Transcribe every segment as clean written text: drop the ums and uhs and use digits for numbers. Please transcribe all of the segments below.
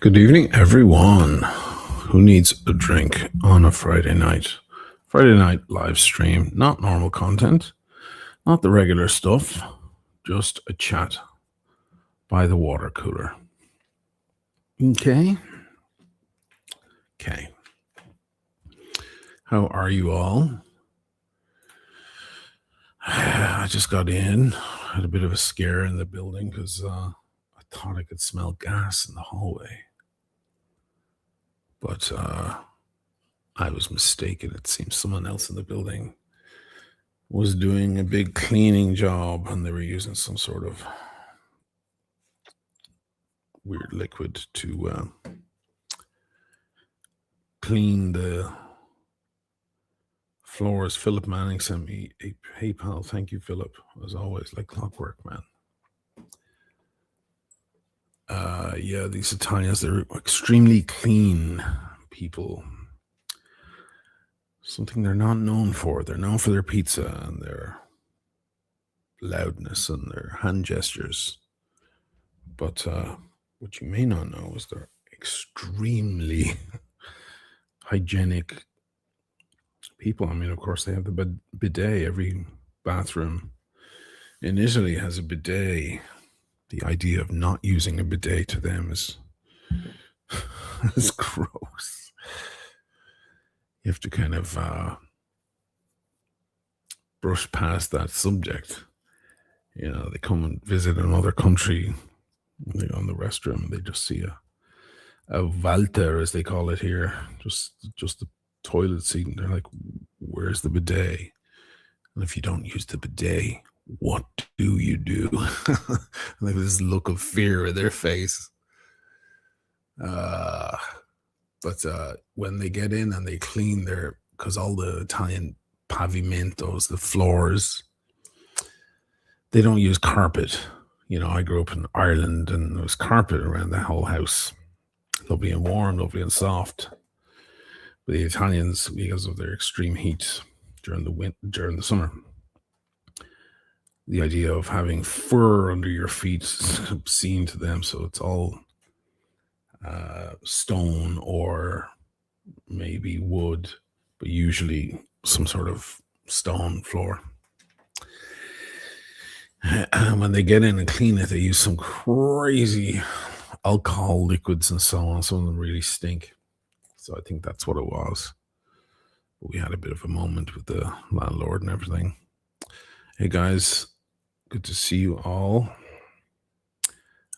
Good evening, everyone. Who needs a drink on a Friday night? Friday night live stream, not normal content, not the regular stuff, just a chat by the water cooler. Okay. How are you all? I just got in, had a bit of a scare in the building because I thought I could smell gas in the hallway. But I was mistaken. It seems someone else in the building was doing a big cleaning job and they were using some sort of weird liquid to clean the floors. Philip Manning sent me a PayPal. Thank you, Philip. As always, like clockwork, man. Yeah, these Italians, they're extremely clean people. Something they're not known for. They're known for their pizza and their loudness and their hand gestures. But what you may not know is they're extremely hygienic people. I mean, of course, they have the bidet. Every bathroom in Italy has a bidet. The idea of not using a bidet to them is gross. You have to kind of brush past that subject. You know, they come and visit another country, they go in the restroom, and they just see a Walter, as they call it here, just the toilet seat, and they're like, "Where's the bidet?" And if you don't use the bidet, what do you do? Like this look of fear in their face. But when they get in and they clean because all the Italian pavimentos, the floors, they don't use carpet. You know, I grew up in Ireland and there was carpet around the whole house. Lovely and warm, lovely and soft. But the Italians, because of their extreme heat during the summer, the idea of having fur under your feet is obscene to them. So it's all stone or maybe wood, but usually some sort of stone floor. And when they get in and clean it, they use some crazy alcohol liquids and so on. Some of them really stink. So I think that's what it was. But we had a bit of a moment with the landlord and everything. Hey guys, good to see you all.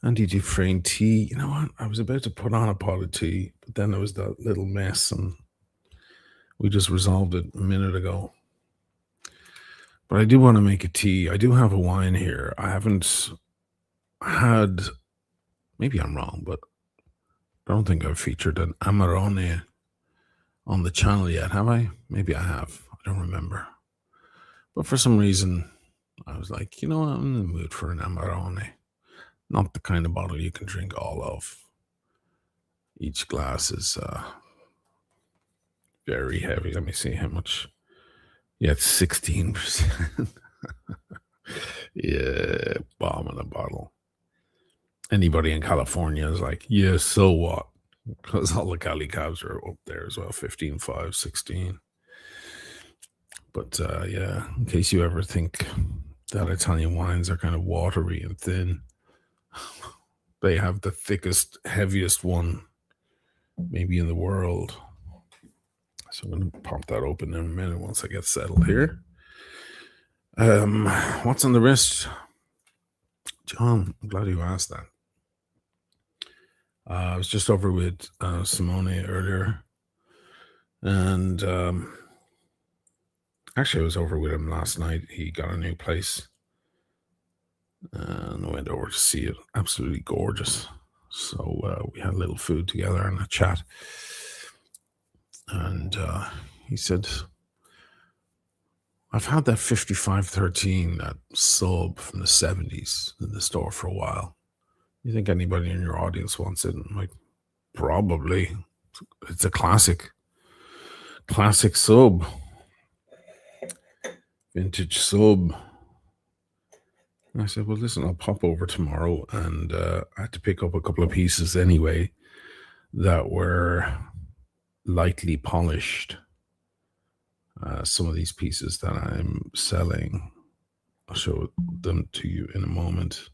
Andy Dufresne tea. You know what? I was about to put on a pot of tea, but then there was that little mess and we just resolved it a minute ago. But I do want to make a tea. I do have a wine here. I haven't had, maybe I'm wrong, but I don't think I've featured an Amarone on the channel yet, have I? Maybe I have. I don't remember. But for some reason, I was like, you know what? I'm in the mood for an Amarone. Not the kind of bottle you can drink all of. Each glass is very heavy. Let me see how much. Yeah, it's 16%. Yeah, bomb in a bottle. Anybody in California is like, yeah, so what? Because all the Cali cabs are up there as well, 15.5, 16. But yeah, in case you ever think that Italian wines are kind of watery and thin, they have the thickest, heaviest one maybe in the world. So I'm going to pop that open in a minute once I get settled here. What's on the wrist? John, I'm glad you asked that. I was just over with Simone earlier. And actually, I was over with him last night. He got a new place. And I went over to see it. Absolutely gorgeous. So we had a little food together and a chat. And he said, I've had that 5513, that sub from the 70s in the store for a while. You think anybody in your audience wants it? I'm like, probably. It's a classic sub. Vintage sub. And I said, well, listen, I'll pop over tomorrow. And I had to pick up a couple of pieces anyway. that were lightly polished. Some of these pieces that I'm selling, I'll show them to you in a moment.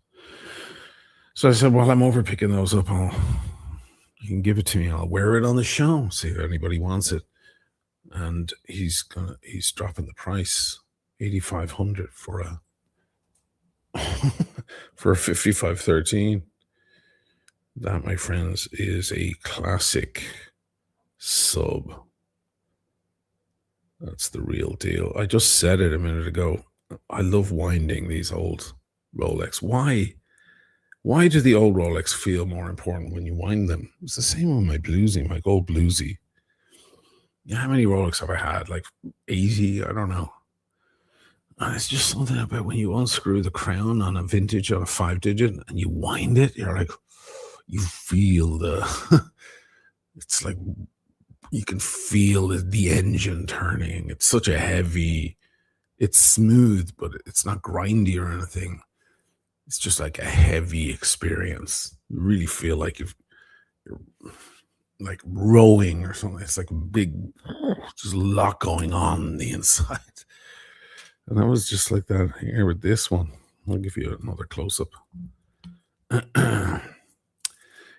So I said, while I'm over picking those up, you can give it to me. I'll wear it on the show, see if anybody wants it. And he's dropping the price, 8,500 for a for a 5513. That, my friends, is a classic sub. That's the real deal. I just said it a minute ago. I love winding these old Rolex. Why? Why do the old Rolex feel more important when you wind them? It's the same with my bluesy, my gold bluesy. Yeah, how many Rolex have I had? Like 80? I don't know. And it's just something about when you unscrew the crown on a vintage on a 5-digit and you wind it, you're like, you feel it's like you can feel the engine turning. It's such a heavy, it's smooth, but it's not grindy or anything. It's just like a heavy experience. You really feel like you're like rowing or something. It's like a big, just a lot going on the inside. And I was just like that here with this one. I'll give you another close up.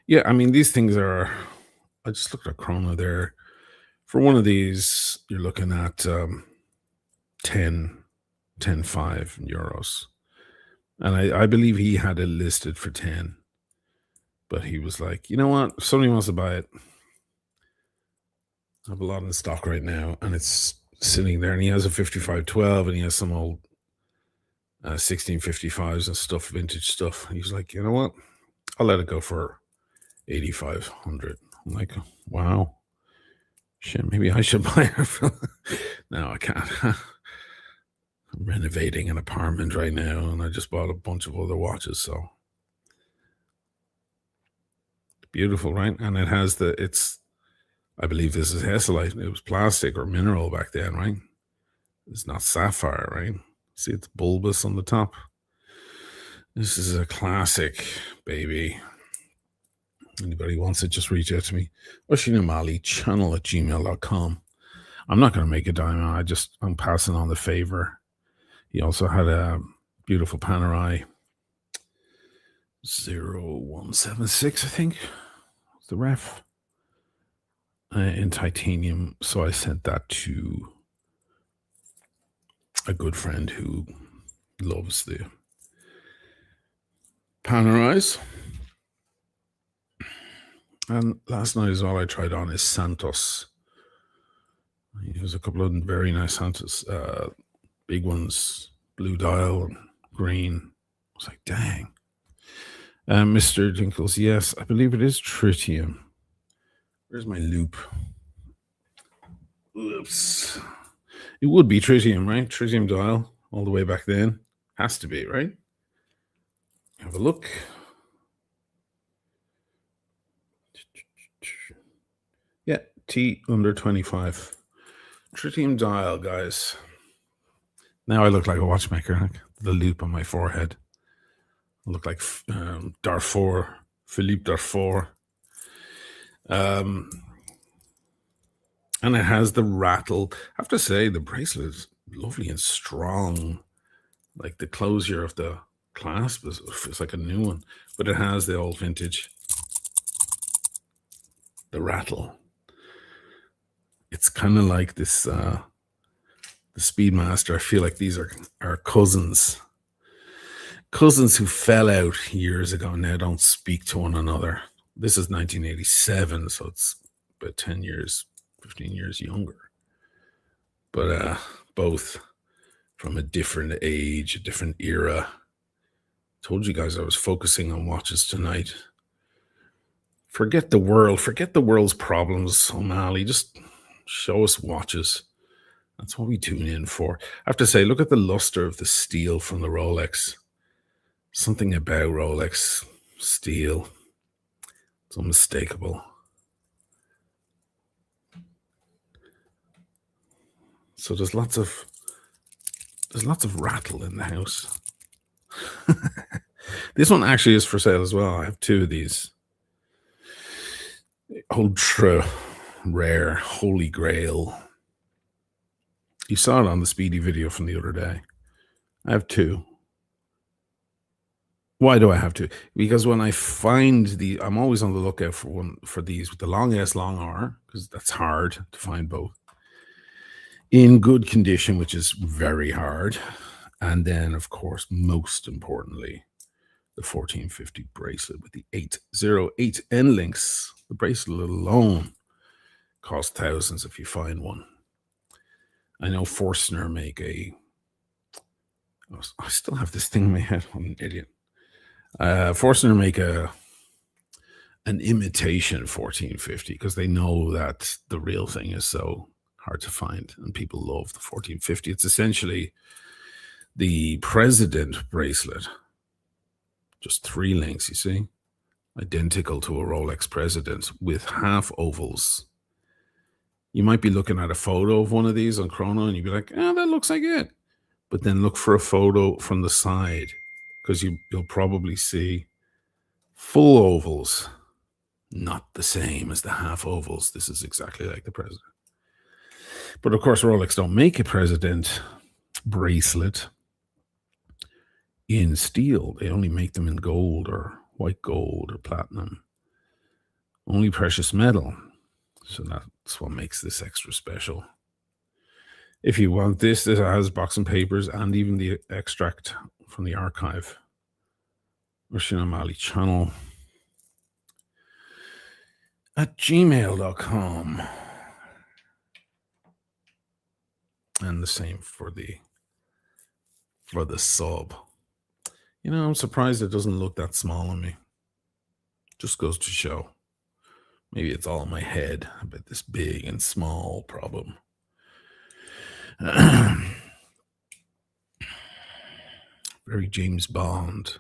Yeah, I mean, these things are, I just looked at Chrono there. For one of these, you're looking at 10, 10.5 euros. And I believe he had it listed for 10. But he was like, you know what? If somebody wants to buy it, I have a lot in stock right now. And it's sitting there. And he has a 5512 and he has some old 1655s and stuff, vintage stuff. And he's like, you know what? I'll let it go for 8,500. I'm like, wow. Shit, maybe I should buy it. No, I can't. I'm renovating an apartment right now, and I just bought a bunch of other watches. So beautiful, right? And it has I believe this is Hesalite. It was plastic or mineral back then, right? It's not sapphire, right? See, it's bulbous on the top. This is a classic, baby. Anybody wants it, just reach out to me. Oshinamali channel at gmail.com. I'm not going to make a diamond. I'm passing on the favor. He also had a beautiful Panerai 0176, I think. It's the ref. In titanium. So I sent that to a good friend who loves the Panerais. And last night is all I tried on is Santos. There's a couple of very nice Santos, big ones, blue dial and green. I was like, dang. Mr. Dinkles, yes, I believe it is tritium. Where's my loop? Oops. It would be tritium, right? Tritium dial all the way back then. Has to be, right? Have a look. Yeah, T under 25. Tritium dial, guys. Now I look like a watchmaker. Like the loop on my forehead. I look like Darfour, Philippe Darfour. And it has the rattle. I have to say, the bracelet is lovely and strong. Like the closure of the clasp is like a new one. But it has the old vintage. The rattle. It's kind of like this, the Speedmaster. I feel like these are cousins. Cousins who fell out years ago and now don't speak to one another. This is 1987, so it's about 10 years, 15 years younger. But both from a different age, a different era. Told you guys I was focusing on watches tonight. Forget the world. Forget the world's problems, O'Malley. Just show us watches. That's what we tune in for. I have to say, look at the luster of the steel from the Rolex. Something about Rolex steel. It's unmistakable. So there's lots of rattle in the house. This one actually is for sale as well. I have two of these. ultra rare holy grail. You saw it on the Speedy video from the other day. I have two. Why do I have to? Because when I find I'm always on the lookout for one for these with the long S, long R, because that's hard to find both in good condition, which is very hard. And then, of course, most importantly, the 1450 bracelet with the 808 end links. The bracelet alone costs thousands if you find one. I know Forstner make I still have this thing in my head. I'm an idiot. Forstner make an imitation 1450 because they know that the real thing is so hard to find and people love the 1450. It's essentially the president bracelet, just 3 links, you see, identical to a Rolex president with half ovals. You might be looking at a photo of one of these on Chrono and you'd be like, that looks like it. But then look for a photo from the side because you'll probably see full ovals, not the same as the half ovals. This is exactly like the president. But of course, Rolex don't make a president bracelet in steel. They only make them in gold or white gold or platinum. Only precious metal. So that's what makes this extra special. If you want this, it has box and papers and even the extract from the archive. Rashina Mali channel at gmail.com. And the same for the sub. You know, I'm surprised it doesn't look that small on me. Just goes to show. Maybe it's all in my head about this big and small problem. Very James Bond,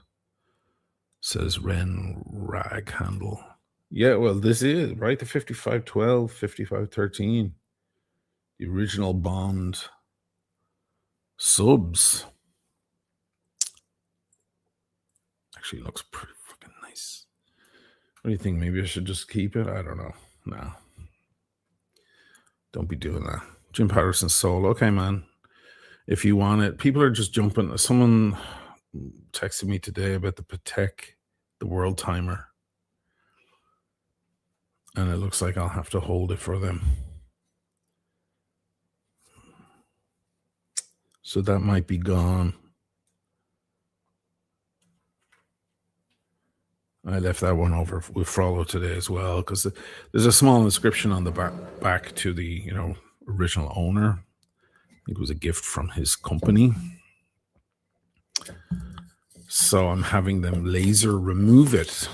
says Ren Rag Handle. Yeah, well, this is, right? The 5512, 5513. The original Bond subs. Actually looks pretty fucking nice. What do you think? Maybe I should just keep it? I don't know. No. Don't be doing that. Jim Patterson Soul. Okay, man. If you want it. People are just jumping. Someone texted me today about the Patek, the world timer. And it looks like I'll have to hold it for them. So that might be gone. I left that one over with Frollo today as well because there's a small inscription on the back to the original owner. I think it was a gift from his company. So I'm having them laser remove it.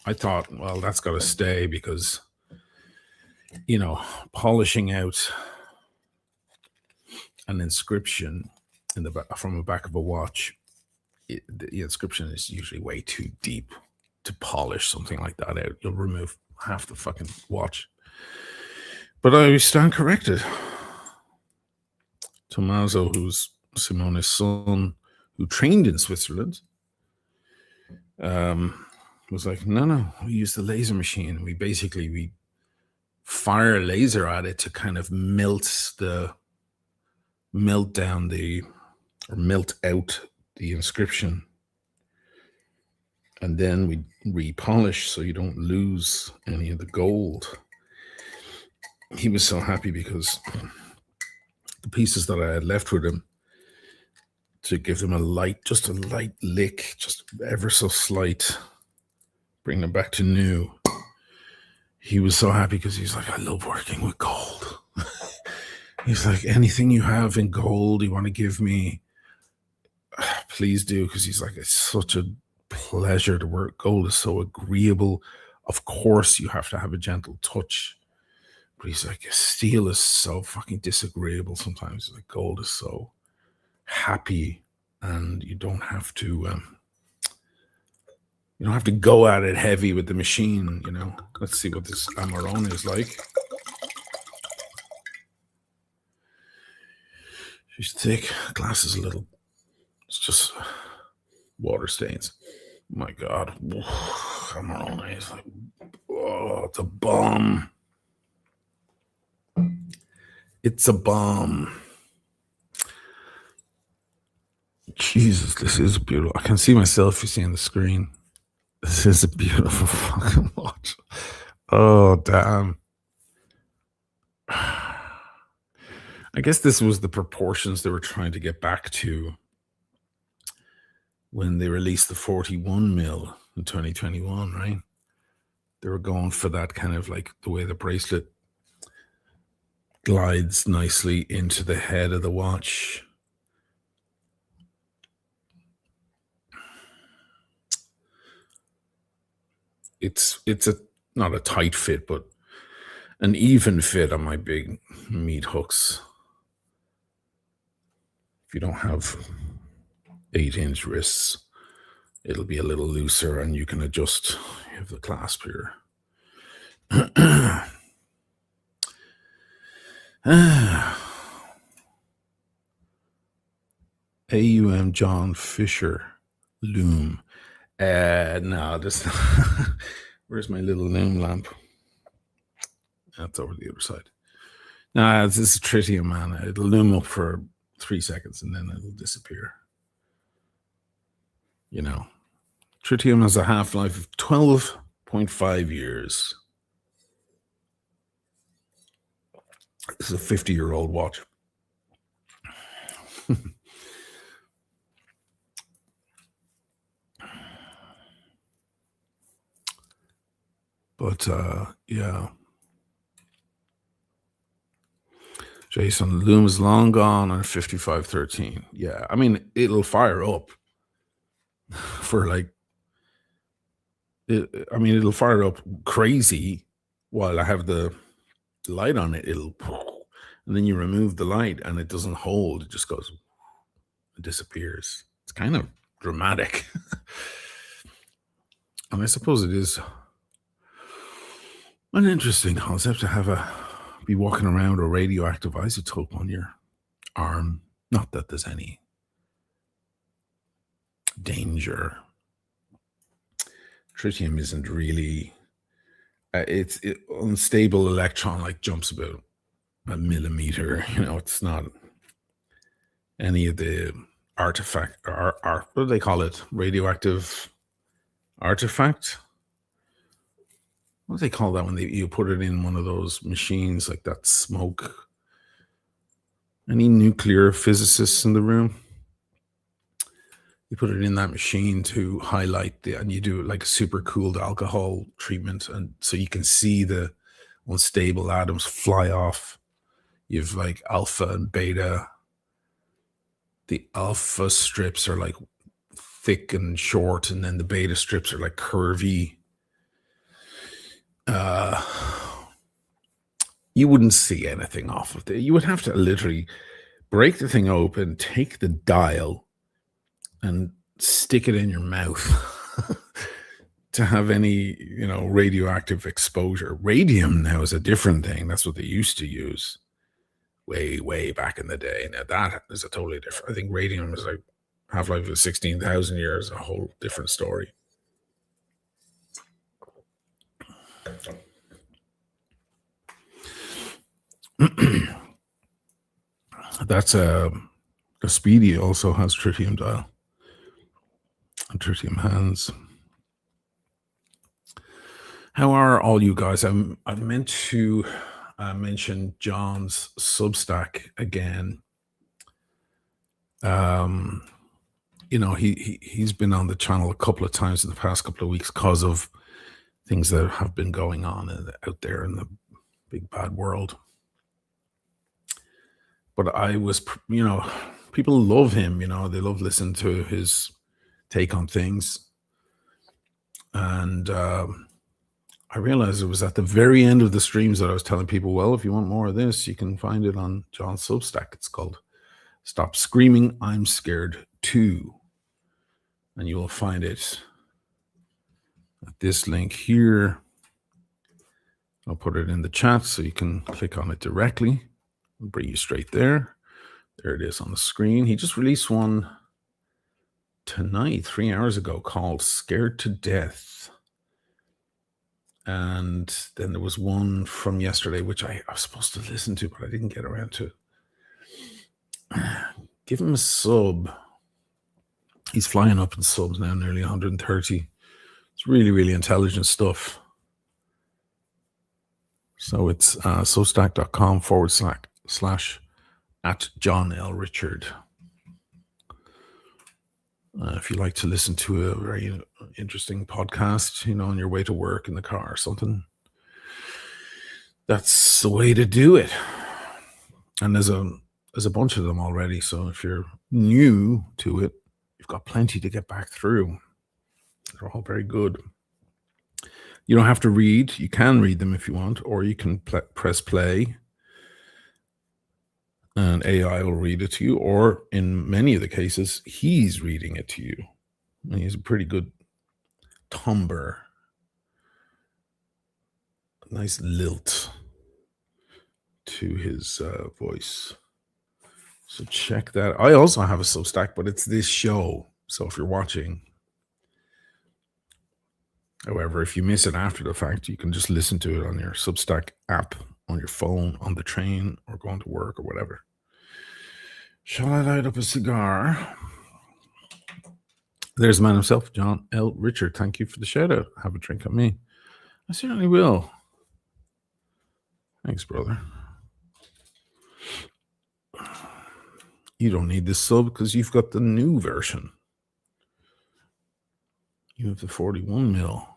I thought, well, that's got to stay because, polishing out an inscription from the back of a watch, the inscription is usually way too deep to polish something like that out. You'll remove half the fucking watch. But I stand corrected. Tommaso, who's Simone's son, who trained in Switzerland, was like, no, we use the laser machine. We fire a laser at it to kind of melt out the inscription. And then we repolish so you don't lose any of the gold. He was so happy because the pieces that I had left with him, to give them a light lick, just ever so slight, bring them back to new. He was so happy because he's like, I love working with gold. He's like, anything you have in gold you want to give me, please do. Because he's like, it's such a pleasure to work. Gold is so agreeable. Of course, you have to have a gentle touch. But he's like, steel is so fucking disagreeable sometimes. Like, gold is so happy, and you don't have to go at it heavy with the machine. Let's see what this Amarone is like. She's thick. Glass is a little. It's just water stains. My God, Amarone is like. Oh, it's a bomb. It's a bomb. Jesus, this is beautiful. I can see myself you see on the screen. This is a beautiful fucking watch. Oh, damn. I guess this was the proportions they were trying to get back to when they released the 41 mil in 2021, right? They were going for that kind of like the way the bracelet glides nicely into the head of the watch. It's a not a tight fit, but an even fit on my big meat hooks. If you don't have 8-inch wrists, it'll be a little looser and you can adjust. You have the clasp here. AUM John Fisher loom. No, this. Where's my little loom lamp? That's over the other side. No, this is tritium, man. It'll loom up for 3 seconds and then it'll disappear. You know, tritium has a half-life of 12.5 years. This is a 50-year-old watch. But yeah. Jason, the loom is long gone on 5513. Yeah, I mean, it'll fire up for like, it'll fire up crazy while I have the light on it. And then you remove the light and it doesn't hold. It just goes, it disappears. It's kind of dramatic. And I suppose it is an interesting concept to be walking around a radioactive isotope on your arm. Not that there's any danger. Tritium isn't really, it's unstable electron, like jumps about a millimeter. You know, it's not any of the artifact, or what do they call it? Radioactive artifact? What do they call that when you put it in one of those machines, like that smoke? Any nuclear physicists in the room? You put it in that machine to highlight and you do like a super cooled alcohol treatment, and so you can see the unstable atoms fly off. You have like alpha and beta. The alpha strips are like thick and short, and then the beta strips are like curvy. You wouldn't see anything off of it. You would have to literally break the thing open, take the dial, and stick it in your mouth to have any, radioactive exposure. Radium now is a different thing. That's what they used to use way back in the day. Now that is a totally different. I think radium is like half-life of 16,000 years, a whole different story. That's a Speedy also has tritium dial and tritium hands. How are all you guys? I've meant to mention John's Substack again. He's been on the channel a couple of times in the past couple of weeks because of things that have been going on out there in the big bad world. But I was, people love him, they love listening to his take on things. And I realized it was at the very end of the streams that I was telling people, well, if you want more of this, you can find it on John's Substack. It's called Stop Screaming, I'm Scared Too. And you will find it at this link here. I'll put it in the chat so you can click on it directly. I'll bring you straight there. There it is on the screen. He just released one tonight, 3 hours ago, called Scared to Death. And then there was one from yesterday, which I was supposed to listen to, but I didn't get around to it. Give him a sub. He's flying up in subs now, nearly 130. It's really, really intelligent stuff. So it's substack.com// at John L. Richard. If you like to listen to a very interesting podcast, on your way to work in the car or something, that's the way to do it. And there's a bunch of them already. So if you're new to it, you've got plenty to get back through. They're all very good. You don't have to read. You can read them if you want, or you can press play and AI will read it to you, or in many of the cases, he's reading it to you. And he's a pretty good timbre. Nice lilt to his voice. So check that. I also have a Substack, but it's this show. So if you're watching, however, if you miss it after the fact, you can just listen to it on your Substack app, on your phone, on the train, or going to work or whatever. Shall I light up a cigar? There's the man himself, John L. Richard. Thank you for the shout out. Have a drink on me. I certainly will. Thanks, brother. You don't need this sub because you've got the new version. You have the 41 mil.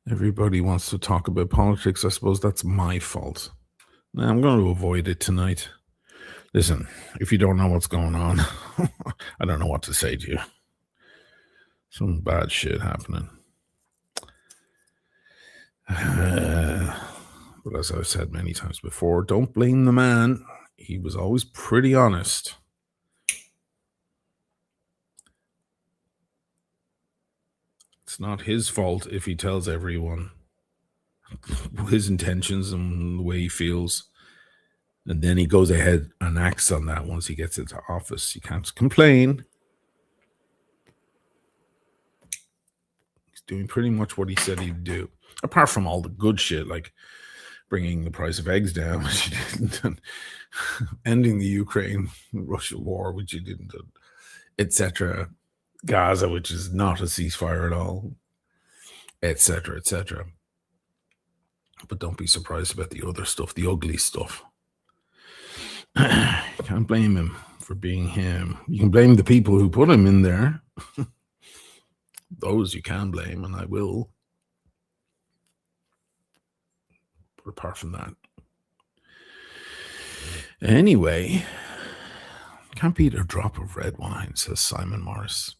Everybody wants to talk about politics. I suppose that's my fault. Now, I'm going to avoid it tonight. Listen, if you don't know what's going on, I don't know what to say to you. Some bad shit happening. But as I've said many times before, don't blame the man. He was always pretty honest. It's not his fault if he tells everyone his intentions and the way he feels. And then he goes ahead and acts on that once he gets into office. He can't complain. He's doing pretty much what he said he'd do. Apart from all the good shit, like bringing the price of eggs down, which he didn't, and ending the Ukraine-Russia war, which he didn't, etc. Gaza, which is not a ceasefire at all, etc., etc. But don't be surprised about the other stuff, the ugly stuff. You can't blame him for being him. You can blame the people who put him in there. Those you can blame, and I will. But apart from that. Anyway, can't beat a drop of red wine, says Simon Morris.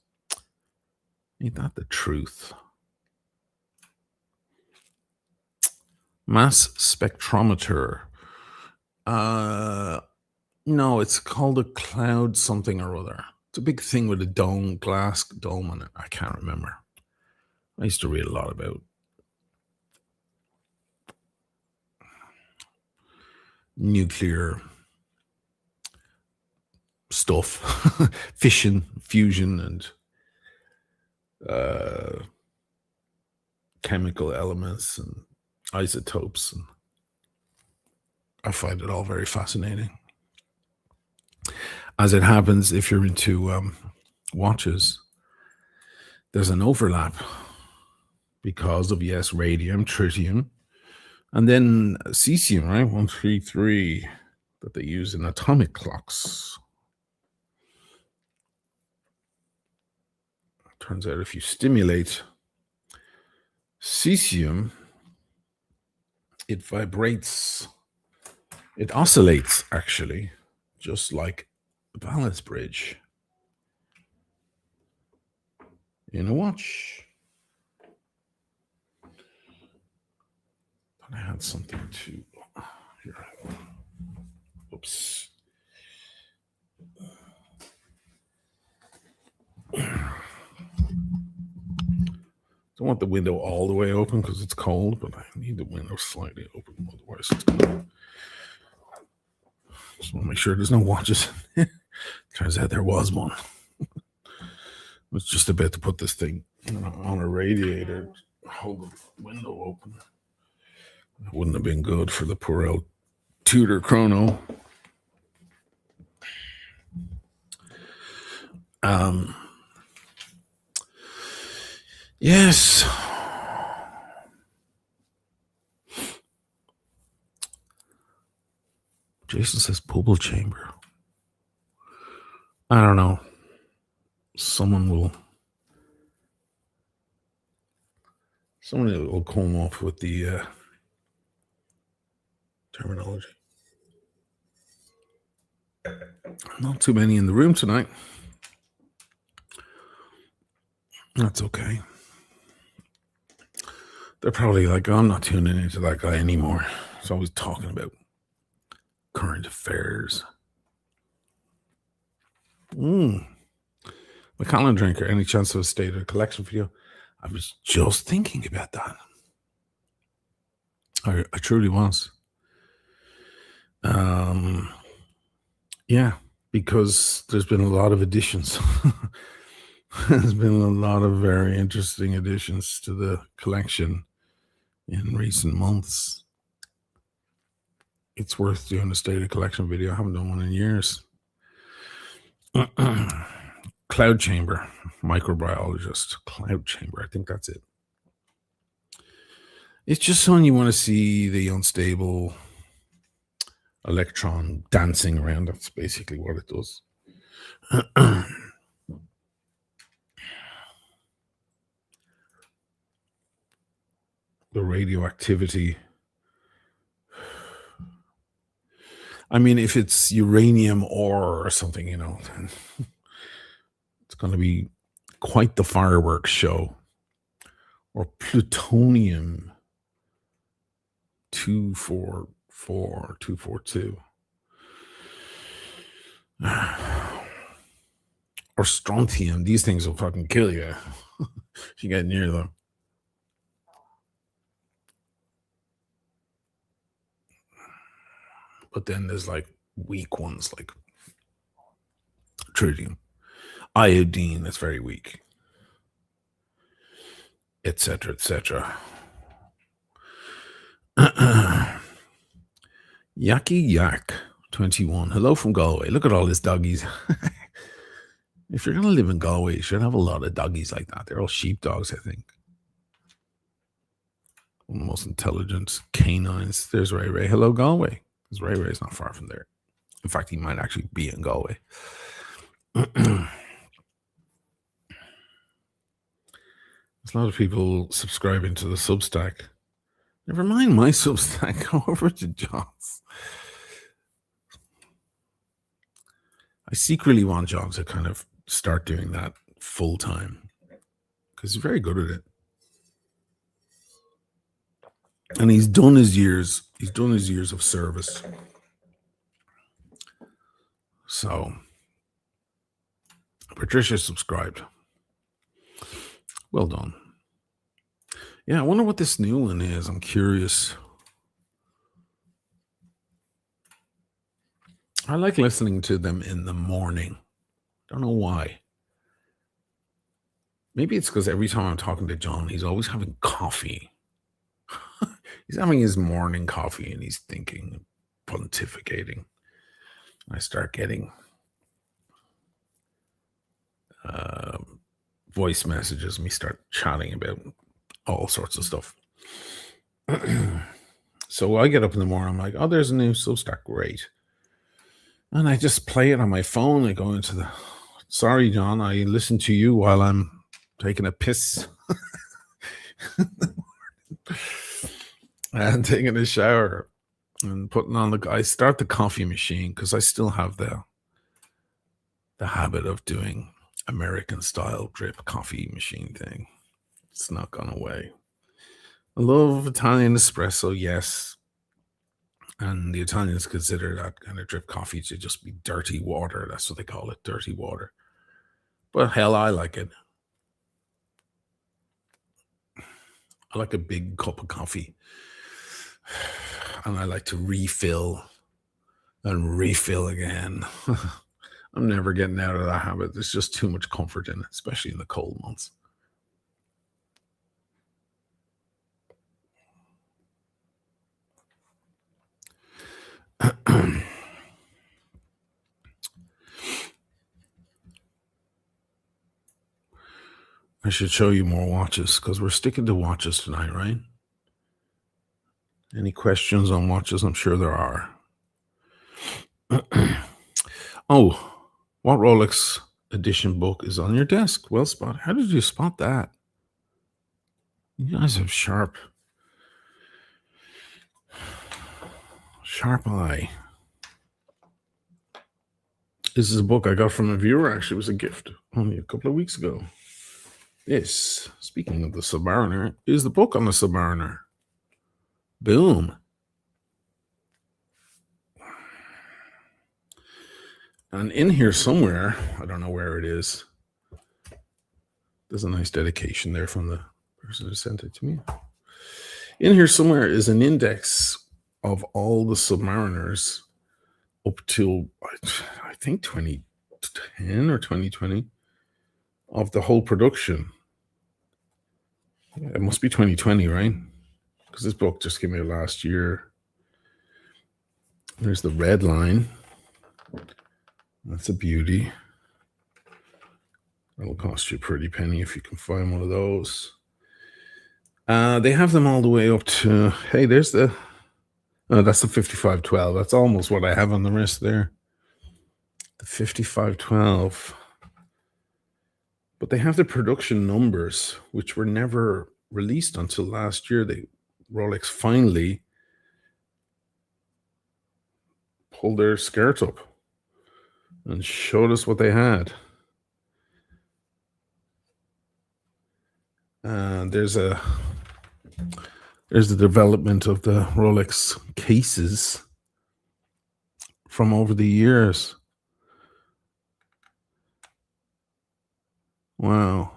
Ain't that the truth? Mass spectrometer. No, it's called a cloud something or other. It's a big thing with a glass dome on it. I can't remember. I used to read a lot about nuclear stuff, fission, fusion, and chemical elements and isotopes. And I find it all very fascinating. As it happens, if you're into watches, there's an overlap because of, yes, radium, tritium, and then cesium, right? 133 that they use in atomic clocks. Turns out if you stimulate cesium, it vibrates, it oscillates actually, just like a balance bridge in a watch. I had something to here. Oops. Don't want the window all the way open because it's cold, but I need the window slightly open, otherwise it's gonna. Just want to make sure there's no watches. Turns out there was one. was just about to put this thing on a radiator, hold the window open. It wouldn't have been good for the poor old Tudor chrono. Yes. Jason says bubble chamber. I don't know. Someone will come up with the terminology. Not too many in the room tonight. That's okay. They're probably like, I'm not tuning into that guy anymore. He's always talking about current affairs. Macallan Drinker, any chance of a state of collection video? I was just thinking about that. I truly was. Yeah, because there's been a lot of additions. There's been a lot of very interesting additions to the collection in recent months. It's worth doing a state of collection video. I haven't done one in years. Cloud Chamber, microbiologist. Cloud Chamber, I think that's it. It's just something you want to see the unstable electron dancing around. That's basically what it does. The radioactivity. I mean, if it's uranium ore or something, then it's going to be quite the fireworks show. Or plutonium 244, 242. Or strontium. These things will fucking kill you if you get near them. But then there's like weak ones like tritium, iodine, that's very weak, etc., etc. Yaki Yak 21. Hello from Galway. Look at all these doggies. If you're going to live in Galway, you should have a lot of doggies like that. They're all sheepdogs, I think. One of the most intelligent canines. There's Ray Ray. Hello, Galway. Because Ray Ray's not far from there. In fact, he might actually be in Galway. There's a lot of people subscribing to the Substack. Never mind my Substack. Go over to John's. I secretly want John to kind of start doing that full time because he's very good at it. And he's done his years. He's done his years of service. So, Patricia subscribed. Well done. Yeah, I wonder what this new one is. I'm curious. I like listening to them in the morning. Don't know why. Maybe it's because every time I'm talking to John, he's always having coffee. He's having his morning coffee and he's thinking, pontificating. I start getting voice messages and we start chatting about all sorts of stuff. So I get up in the morning, I'm like, oh, there's a new Substack, great. And I just play it on my phone. I go into the, sorry, John, I listen to you while I'm taking a piss. And taking a shower and putting on I start the coffee machine because I still have the habit of doing American style drip coffee machine thing. It's not gone away. I love Italian espresso, yes. And the Italians consider that kind of drip coffee to just be dirty water. That's what they call it, dirty water. But hell, I like it. I like a big cup of coffee. And I like to refill and refill again. I'm never getting out of that habit. There's just too much comfort in it, especially in the cold months. I should show you more watches because we're sticking to watches tonight, right? Any questions on watches? I'm sure there are. Oh, what Rolex edition book is on your desk? Well spotted. How did you spot that? You guys have sharp eye. This is a book I got from a viewer. Actually, it was a gift only a couple of weeks ago. This, speaking of the Submariner, is the book on the Submariner. Boom. And in here somewhere, I don't know where it is. There's a nice dedication there from the person who sent it to me. In here somewhere is an index of all the Submariners up till, I think, 2010 or 2020 of the whole production. It must be 2020, right? Because this book just came out last year. There's the red line. That's a beauty. That'll cost you a pretty penny if you can find one of those. They have them all the way up to, hey, there's the, that's the 5512. That's almost what I have on the wrist there. The 5512. But they have the production numbers, which were never released until last year. Rolex finally pulled their skirt up and showed us what they had. There's the development of the Rolex cases from over the years. Wow.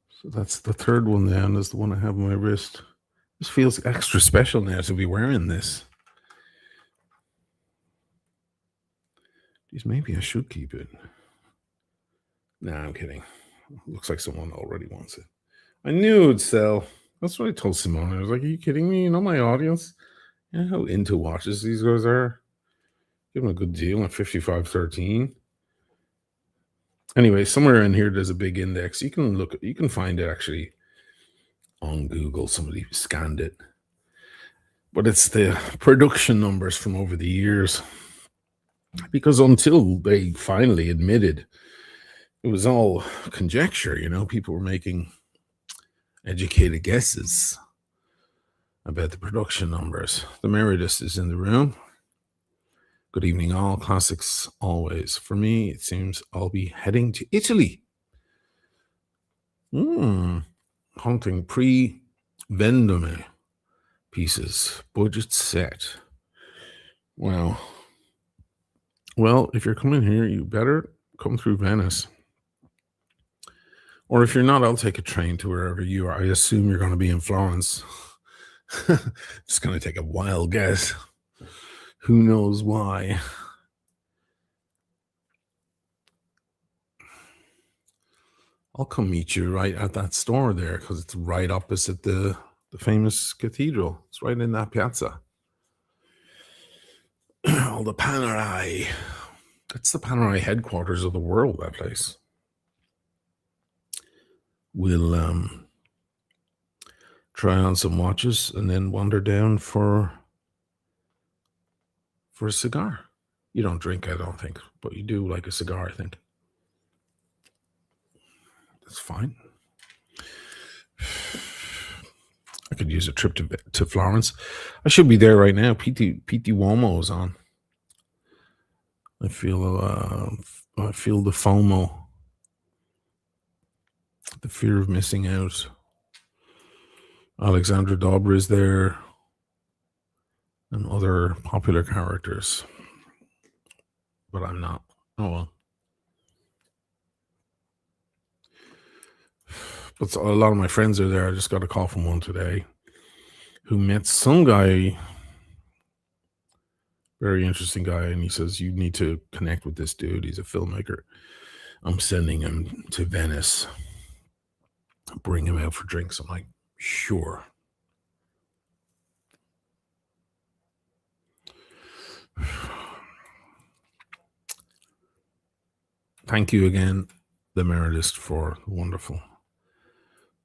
So that's the third one then, is the one I have on my wrist. This feels extra special now to be wearing this. Geez, maybe I should keep it. Nah, I'm kidding. Looks like someone already wants it. I knew it would sell. That's what I told Simone. I was like, are you kidding me? You know my audience? You know how into watches these guys are? Give them a good deal on 5513. Anyway, somewhere in here there's a big index. You can find it actually on Google. Somebody scanned it. But it's the production numbers from over the years. Because until they finally admitted, it was all conjecture, people were making educated guesses about the production numbers. The Meredith is in the room. Good evening, all. Classics always. For me, it seems I'll be heading to Italy. Hunting pre-Vendome pieces. Budget set. Wow. Well, if you're coming here, you better come through Venice. Or if you're not, I'll take a train to wherever you are. I assume you're going to be in Florence. Just going to take a wild guess. Who knows why? I'll come meet you right at that store there because it's right opposite the famous cathedral. It's right in that piazza. All the Panerai. That's the Panerai headquarters of the world, that place. We'll try on some watches and then wander down for a cigar. You don't drink, I don't think, but you do like a cigar, I think. That's fine. I could use a trip to Florence. I should be there right now. P.T. Uomo is on. I feel the FOMO, the fear of missing out. Alexandra Dobra is there, and other popular characters, but I'm not. Oh well. But a lot of my friends are there. I just got a call from one today who met some guy Very interesting guy. And he says, you need to connect with this dude. He's a filmmaker. I'm sending him to Venice. Bring him out for drinks. I'm like, sure. Thank you again, the Meredith, for the wonderful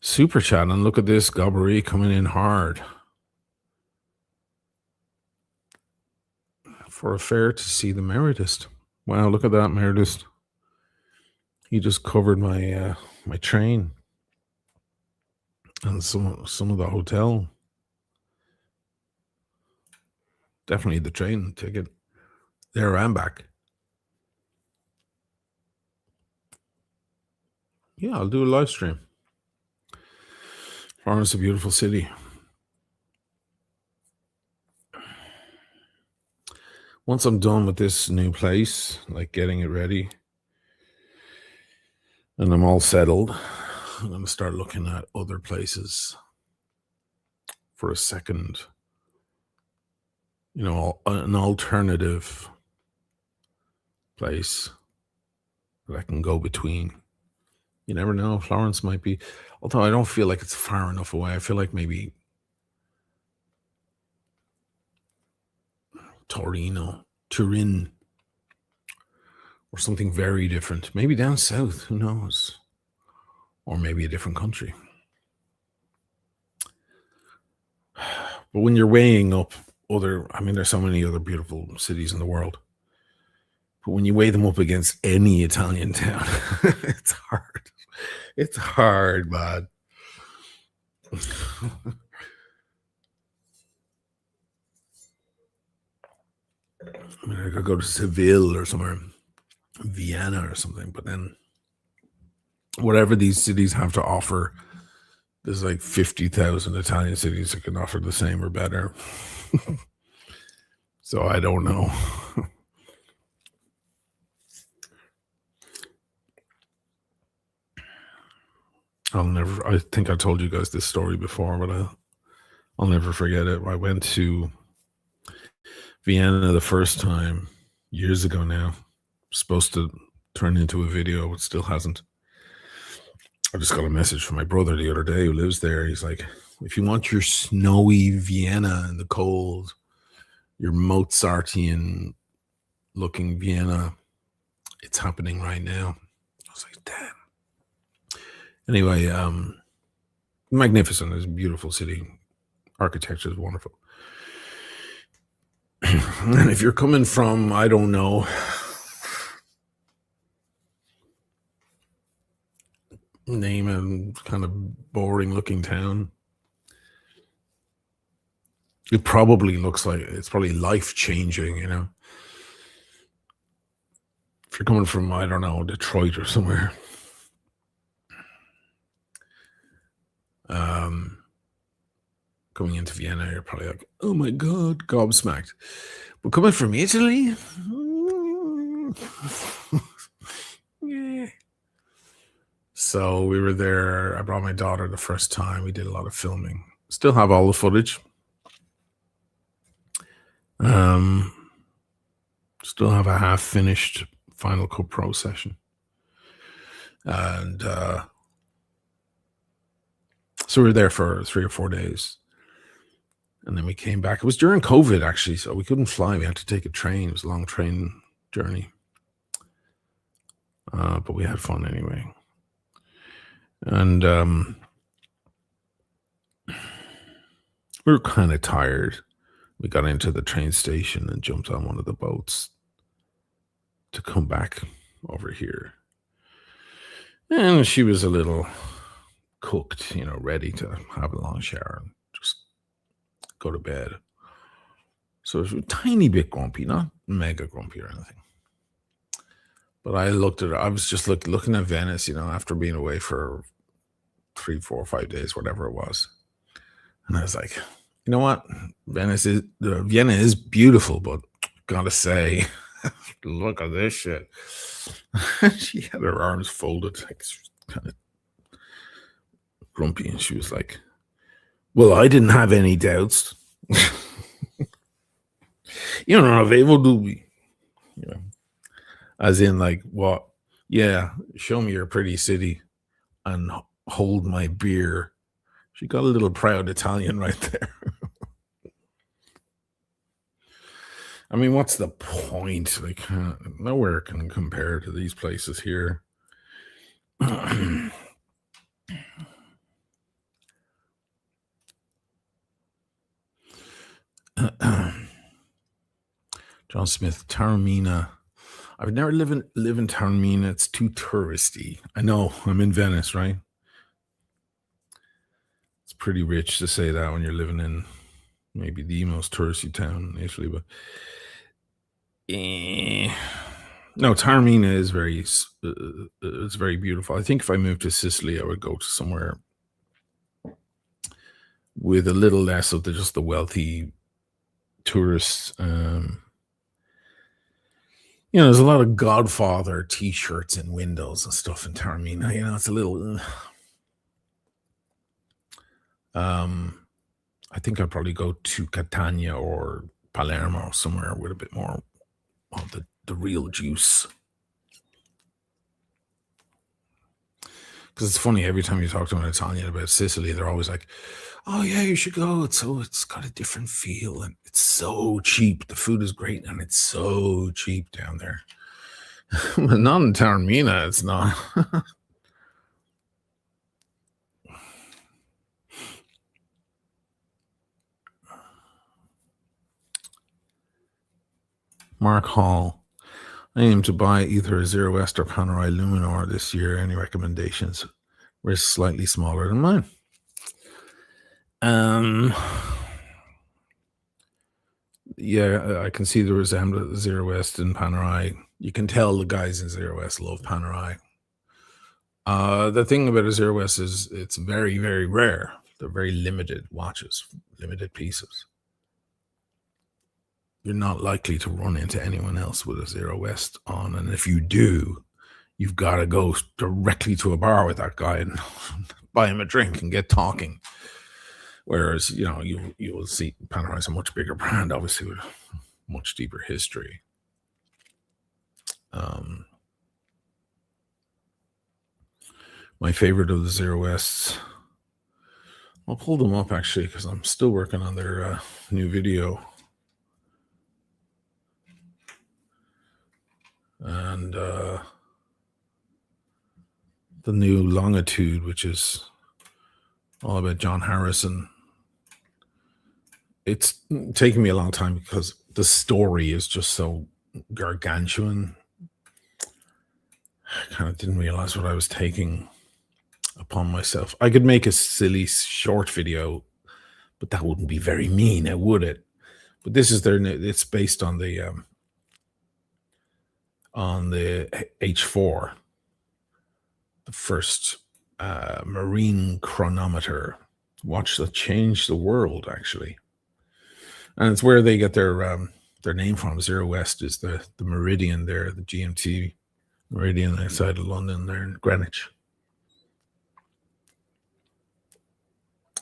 super chat. And look at this, Gobbery coming in hard. For a fare to see the Meredith. Wow, look at that, Meredith. He just covered my my train and some of the hotel. Definitely the train ticket. There and back. Yeah, I'll do a live stream. Florence is a beautiful city. Once I'm done with this new place, like getting it ready, and I'm all settled, I'm going to start looking at other places for a second, an alternative place that I can go between. You never know. Florence might be, although I don't feel like it's far enough away. I feel like maybe Turin, or something very different. Maybe down south, who knows? Or maybe a different country. But when you're weighing up there's so many other beautiful cities in the world. But when you weigh them up against any Italian town, it's hard. It's hard, man. I could go to Seville or somewhere, Vienna or something, but then whatever these cities have to offer, there's like 50,000 Italian cities that can offer the same or better. So I don't know. I think I told you guys this story before, but I'll never forget it. I went to Vienna the first time years ago now. Supposed to turn into a video, but still hasn't. I just got a message from my brother the other day who lives there. He's like, if you want your snowy Vienna in the cold, your Mozartian looking Vienna, it's happening right now. I was like, damn. Anyway, magnificent. It's a beautiful city. Architecture is wonderful. And if you're coming from, I don't know, name a kind of boring looking town, it probably looks like it's probably life changing, If you're coming from, I don't know, Detroit or somewhere, coming into Vienna, you're probably like, oh my God, gobsmacked. But coming from Italy, yeah. So we were there. I brought my daughter the first time. We did a lot of filming. Still have all the footage. Still have a half-finished Final Cut Pro session. And so we were there for 3 or 4 days. And then we came back. It was during COVID, actually, so we couldn't fly. We had to take a train. It was a long train journey. But we had fun anyway. And we were kind of tired. We got into the train station and jumped on one of the boats to come back over here. And she was a little cooked, ready to have a long shower and just go to bed. So it was a tiny bit grumpy, not mega grumpy or anything. But I looked at her. I was just looking at Venice, after being away for 3, 4, 5 days, whatever it was. And I was like, you know what? Vienna is beautiful, but gotta say, look at this shit. She had her arms folded, like kind of grumpy, and she was like, well, I didn't have any doubts. You don't know, avevo dubbi. You know, as in like what? Yeah, show me your pretty city and hold my beer. She got a little proud Italian right there. I mean, what's the point? Like, nowhere can compare to these places here. John Smith, Taormina. I've never live in Taormina. It's too touristy. I know. I'm in Venice, right? It's pretty rich to say that when you're living in maybe the most touristy town in Italy, but no, Taormina is it's very beautiful. I think if I moved to Sicily, I would go to somewhere with a little less of just the wealthy tourists. There's a lot of Godfather T-shirts and windows and stuff in Taormina. It's a little. I think I'd probably go to Catania or Palermo, somewhere with a bit more of the real juice. Because it's funny, every time you talk to an Italian about Sicily, they're always like, "Oh yeah, you should go. It's got a different feel and it's so cheap. The food is great and it's so cheap down there." But not in Taormina, it's not. Mark Hall. I aim to buy either a Zero West or Panerai Luminor this year. Any recommendations? Risk slightly smaller than mine. Yeah, I can see the resemblance of Zero West and Panerai. You can tell the guys in Zero West love Panerai. The thing about a Zero West is it's very, very rare. They're very limited watches, limited pieces. You're not likely to run into anyone else with a Zero West on. And if you do, you've got to go directly to a bar with that guy and buy him a drink and get talking. Whereas, you will see Panerai is a much bigger brand, obviously, with much deeper history. My favorite of the Zero Wests, I'll pull them up actually because I'm still working on their new video. And the new Longitude, which is all about John Harrison. It's taken me a long time because the story is just so gargantuan. I kind of didn't realize what I was taking upon myself. I could make a silly short video, but that wouldn't be very mean, would it? But this is it's based on the H4, the first marine chronometer watch that changed the world, actually. And it's where they get their name from. Zero West is the meridian there, the GMT meridian outside of London there in Greenwich.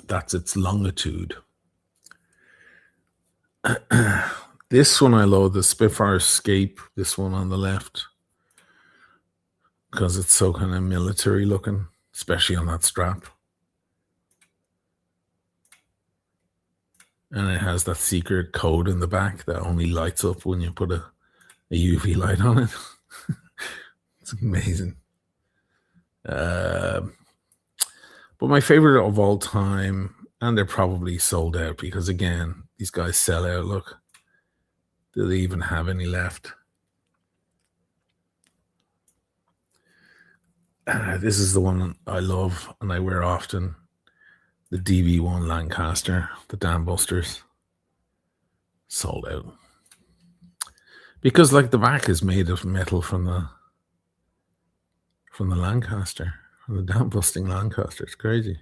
That's its longitude. This one I love, the Spitfire Escape, this one on the left, because it's so kind of military looking, especially on that strap. And it has that secret code in the back that only lights up when you put a UV light on it. It's amazing. But my favorite of all time, and they're probably sold out because, again, these guys sell out. Look, do they even have any left? This is the one I love and I wear often. The DB1 Lancaster, the Dam Busters, sold out. Because like the back is made of metal from the Lancaster, from the dam busting Lancaster. It's crazy.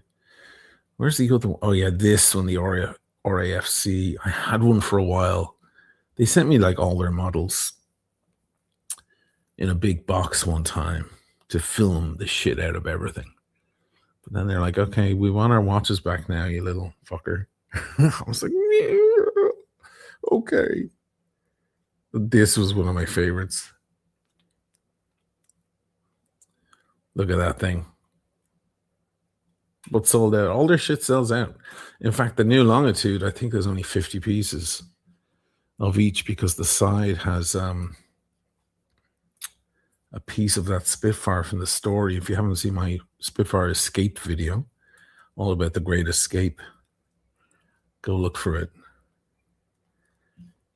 Where's the other one? Oh yeah, this one, the RAFC. I had one for a while. They sent me like all their models in a big box one time to film the shit out of everything. But then they're like, okay, we want our watches back now, you little fucker. I was like, yeah, okay. This was one of my favorites. Look at that thing. But sold out. All their shit sells out. In fact, the new Longitude, I think there's only 50 pieces of each because the side has a piece of that Spitfire from the story. If you haven't seen my Spitfire Escape video, all about the Great Escape, go look for it.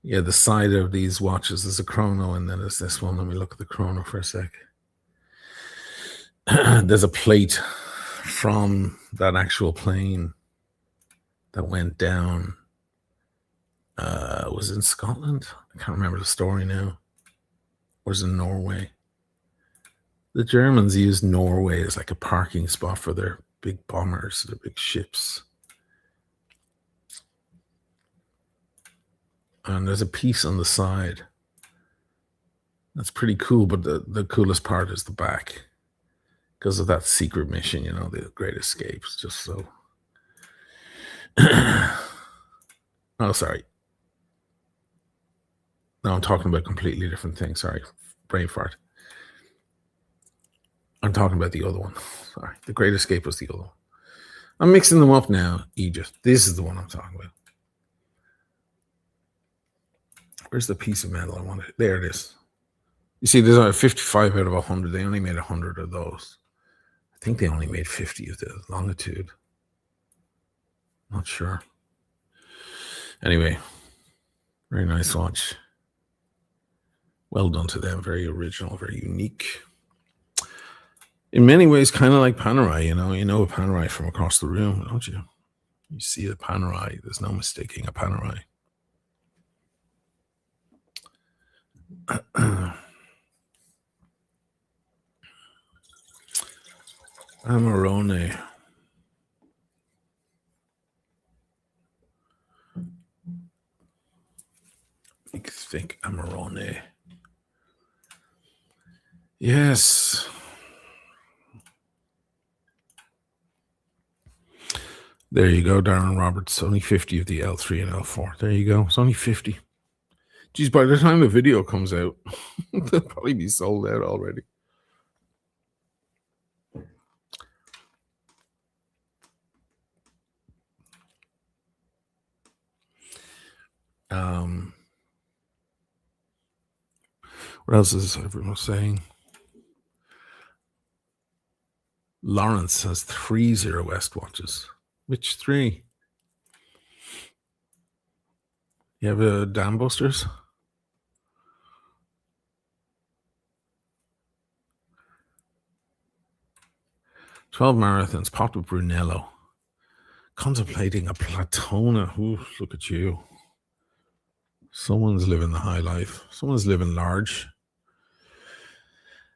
Yeah, the side of these watches, there's a chrono, and then there's this one. Let me look at the chrono for a sec. There's a plate from that actual plane that went down. Was it in Scotland? I can't remember the story now. Or was it in Norway? The Germans used Norway as like a parking spot for their big bombers, their big ships. And there's a piece on the side. That's pretty cool, but the coolest part is the back. Because of that secret mission, you know, the Great Escapes, just so. Oh, sorry. No, I'm talking about completely different things. Sorry, brain fart. I'm talking about the other one. Sorry, the Great Escape was the other one. I'm mixing them up now, Egypt. This is the one I'm talking about. Where's the piece of metal I wanted? There it is. You see, there's only 55 out of 100. They only made 100 of those. I think they only made 50 of the Longitude. Not sure. Anyway, very nice watch. Well done to them. Very original, very unique. In many ways, kind of like Panerai, you know a Panerai from across the room, don't you? You see a Panerai. There's no mistaking a Panerai. Amarone. I think Amarone. Yes. There you go, Darren Roberts. Only 50 of the L3 and L4. There you go. It's only 50. Geez, by the time the video comes out, they'll probably be sold out already. What else is everyone saying? Lawrence has 3 Zero West watches. Which 3? You have a Dam Busters? "12 marathons, popped with Brunello. Contemplating a Platona." Ooh, look at you. Someone's living the high life. Someone's living large.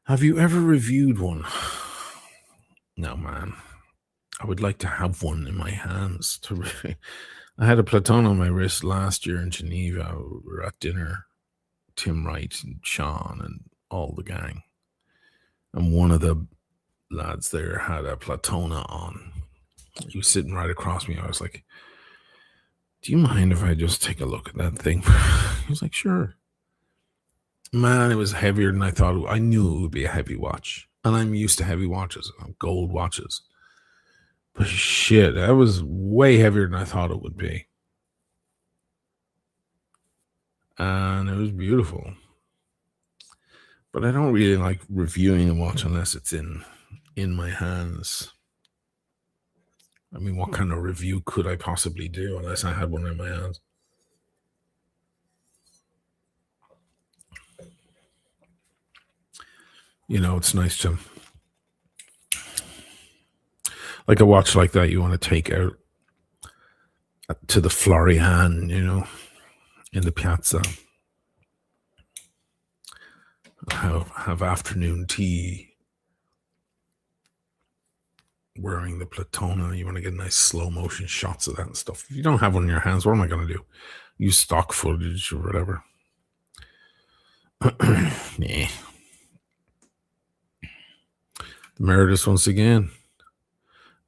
Have you ever reviewed one? No, man. I would like to have one in my hands. I had a Platona on my wrist last year in Geneva. We were at dinner. Tim Wright and Sean and all the gang. And one of the lads there had a Platona on. He was sitting right across me. I was like, "Do you mind if I just take a look at that thing?" He was like, "Sure." Man, it was heavier than I thought. I knew it would be a heavy watch. And I'm used to heavy watches, gold watches. But shit, that was way heavier than I thought it would be. And it was beautiful. But I don't really like reviewing a watch unless it's in my hands. I mean, what kind of review could I possibly do unless I had one in my hands? You know, it's nice to, like a watch like that, you want to take out to the Florian, you know, in the piazza. Have afternoon tea, wearing the Platona. You want to get nice slow motion shots of that and stuff. If you don't have one in your hands, what am I going to do? Use stock footage or whatever. Nah. The Meredith once again.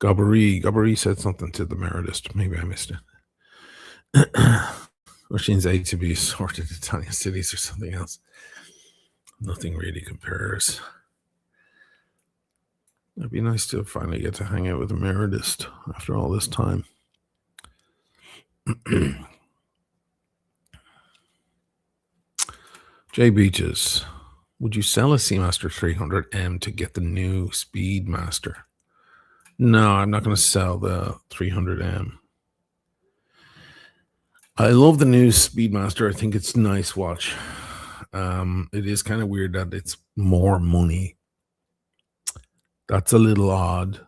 Gabri said something to the Meredith. Maybe I missed it. Machines A to be sorted Italian cities or something else. Nothing really compares. It'd be nice to finally get to hang out with a Meredith after all this time. Jay Beaches, would you sell a Seamaster 300M to get the new Speedmaster? No, I'm not going to sell the 300M. I love the new Speedmaster. I think it's a nice watch. It is kind of weird that it's more money. That's a little odd.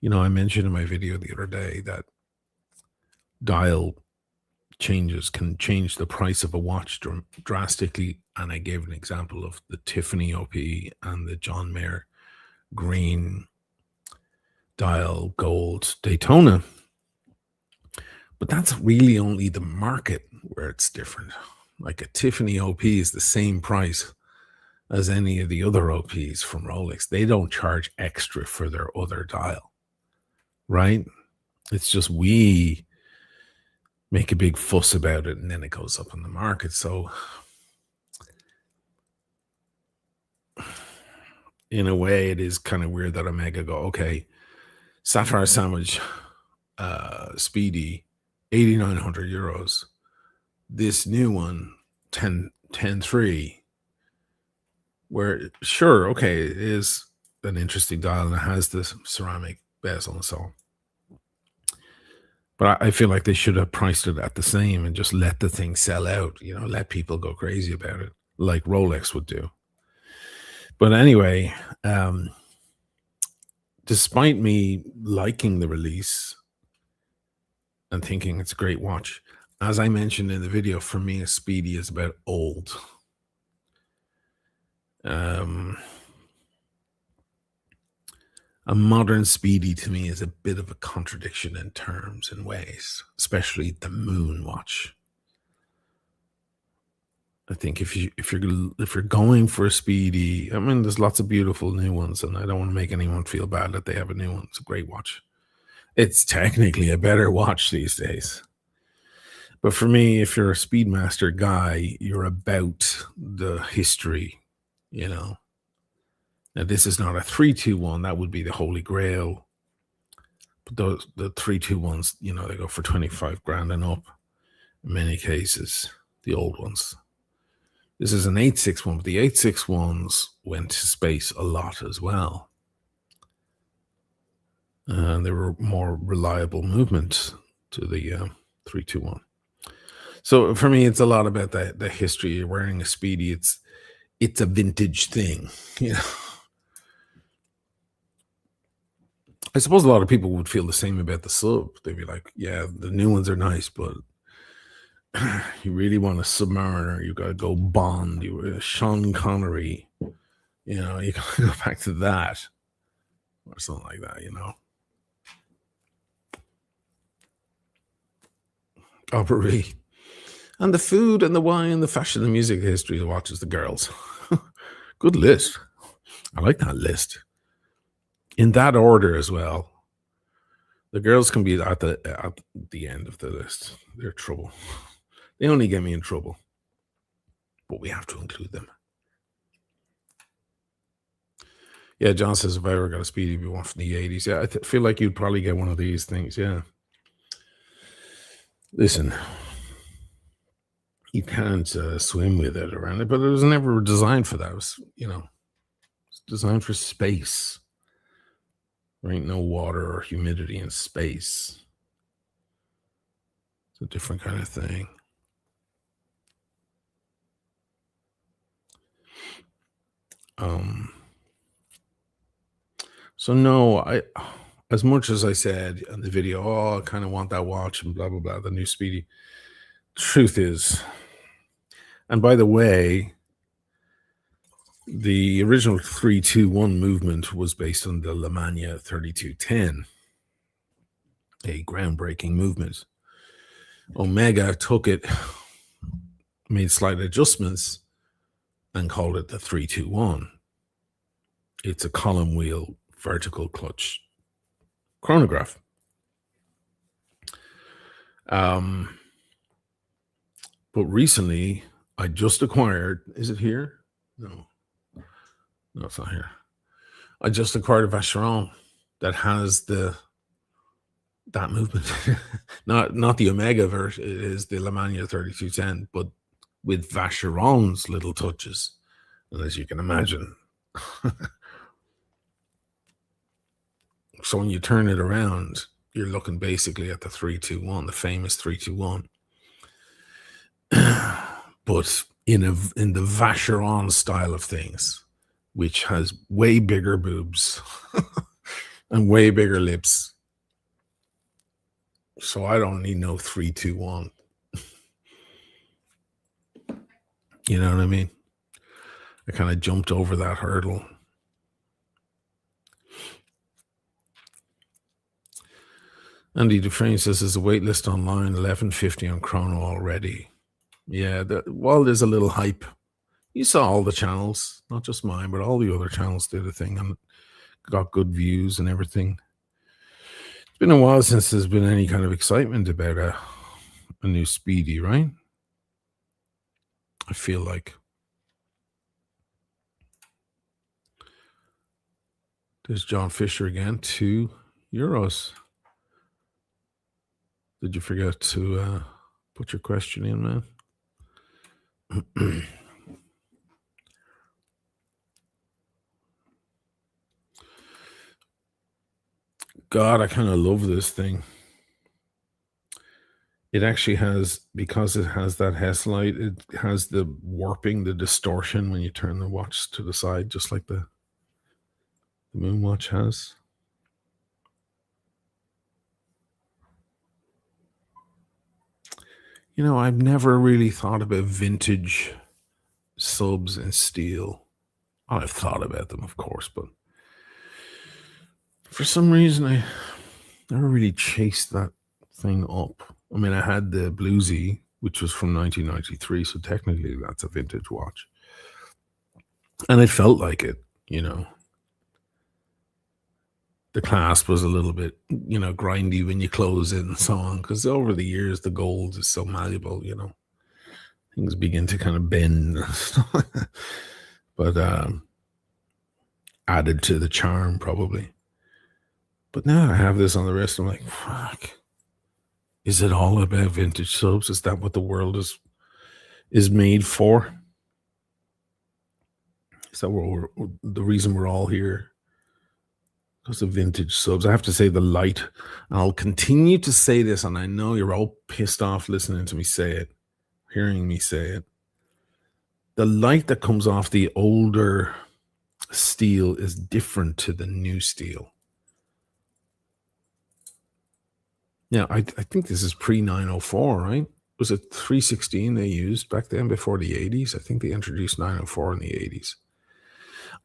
You know, I mentioned in my video the other day that dial changes can change the price of a watch drastically. And I gave an example of the Tiffany OP and the John Mayer green dial gold Daytona. But that's really only the market where it's different. Like a Tiffany OP is the same price as any of the other OPs from Rolex. They don't charge extra for their other dial, right? It's just we make a big fuss about it and then it goes up in the market. So in a way, it is kind of weird that Omega go, okay, Sapphire Sandwich Speedy, 8,900 euros. This new one, 10.3, where sure, okay, it is an interesting dial and it has this ceramic bezel and so on. But I feel like they should have priced it at the same and just let the thing sell out, you know, let people go crazy about it like Rolex would do. But anyway, despite me liking the release and thinking it's a great watch, as I mentioned in the video, for me, a Speedy is about old. A modern Speedy to me is a bit of a contradiction in terms and ways, especially the Moon watch. I think if you're going for a Speedy, I mean, there's lots of beautiful new ones, and I don't want to make anyone feel bad that they have a new one. It's a great watch. It's technically a better watch these days. But for me, if you're a Speedmaster guy, you're about the history, you know. Now, this is not a 321. That would be the Holy Grail. But the 321s, you know, they go for 25 grand and up in many cases, the old ones. This is an 861, but the 861s went to space a lot as well. And they were more reliable movement to the 321. So for me, it's a lot about the history. You're wearing a Speedy. It's a vintage thing, you know. I suppose a lot of people would feel the same about the sub. They'd be like, yeah, the new ones are nice, but you really want a Submariner, you got to go Bond. You were Sean Connery, you know, you got to go back to that or something like that, you know. Opry. And the food and the wine, the fashion, the music, the history, the watches, the girls. Good list. I like that list. In that order as well. The girls can be at the end of the list. They're trouble. They only get me in trouble. But we have to include them. Yeah, John says if I ever got a Speedy, it'd be one from the 80s. Yeah, I feel like you'd probably get one of these things. Yeah. Listen, you can't swim with it around it, but it was never designed for that. It was, you know, it's designed for space. There ain't no water or humidity in space. It's a different kind of thing. So no, as much as I said in the video, oh, I kind of want that watch and blah, blah, blah, the new Speedy. Truth is, and by the way, the original 321 movement was based on the Lemania 3210, a groundbreaking movement. Omega took it, made slight adjustments, and called it the 321. It's a column wheel vertical clutch chronograph. But recently, I just acquired. Is it here? No, it's not here. I just acquired a Vacheron that has that movement. not the Omega version. It is the Lemania 3210, but with Vacheron's little touches. And as you can imagine, so when you turn it around, you're looking basically at the 321, the famous 321. But in the Vacheron style of things, which has way bigger boobs and way bigger lips. So I don't need no 321. You know what I mean? I kind of jumped over that hurdle. Andy Dufresne says there's a wait list online, 1150 on Chrono already. Yeah, there's a little hype. You saw all the channels, not just mine, but all the other channels did a thing and got good views and everything. It's been a while since there's been any kind of excitement about a new Speedy, right? I feel like. There's John Fisher again, €2. Did you forget to put your question in, man? God, I kind of love this thing. It actually has, because it has that Hess light, it has the warping, the distortion when you turn the watch to the side, just like the Moon watch has. You know, I've never really thought about vintage subs in steel. I've thought about them, of course, but for some reason I never really chased that thing up. I mean, I had the Bluesy, which was from 1993, so technically that's a vintage watch. And it felt like it, you know. The clasp was a little bit, you know, grindy when you close it and so on, because over the years, the gold is so malleable, you know. Things begin to kind of bend. But added to the charm, probably. But now I have this on the wrist. I'm like, fuck. Is it all about vintage subs? Is that what the world is made for? Is that what the reason we're all here? Because of vintage subs. I have to say the light, and I'll continue to say this, and I know you're all pissed off listening to me say it, hearing me say it. The light that comes off the older steel is different to the new steel. Yeah, I think this is pre-904, right? Was it 316 they used back then before the 80s? I think they introduced 904 in the 80s.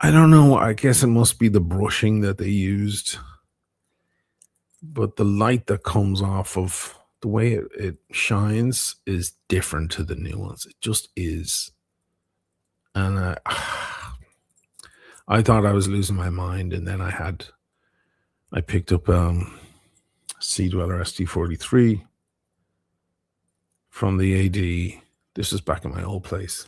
I don't know. I guess it must be the brushing that they used. But the light that comes off of the way it shines is different to the new ones. It just is. And I thought I was losing my mind. And then I picked up Sea Dweller ST43 from the AD. This is back in my old place.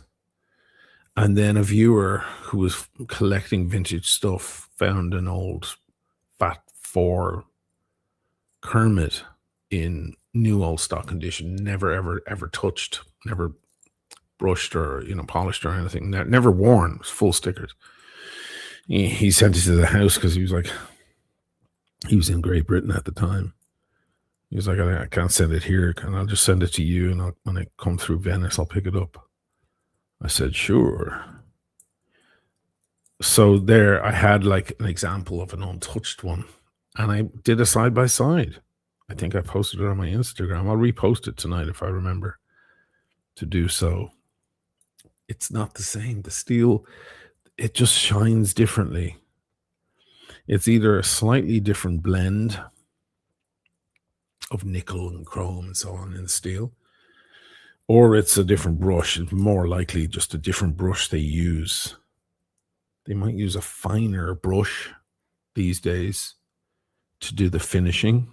And then a viewer who was collecting vintage stuff found an old Fat 4 Kermit in new old stock condition, never ever touched, never brushed or, you know, polished or anything, never worn. It was full stickers. He sent it to the house because he was in Great Britain at the time. He was like, I can't send it here, and I'll just send it to you, and when I come through Venice, I'll pick it up. I said, sure. So there I had like an example of an untouched one, and I did a side by side. I think I posted it on my Instagram. I'll repost it tonight if I remember to do so. It's not the same. The steel, it just shines differently. It's either a slightly different blend of nickel and chrome and so on in the steel, or it's a different brush. It's more likely just a different brush they use. They might use a finer brush these days to do the finishing,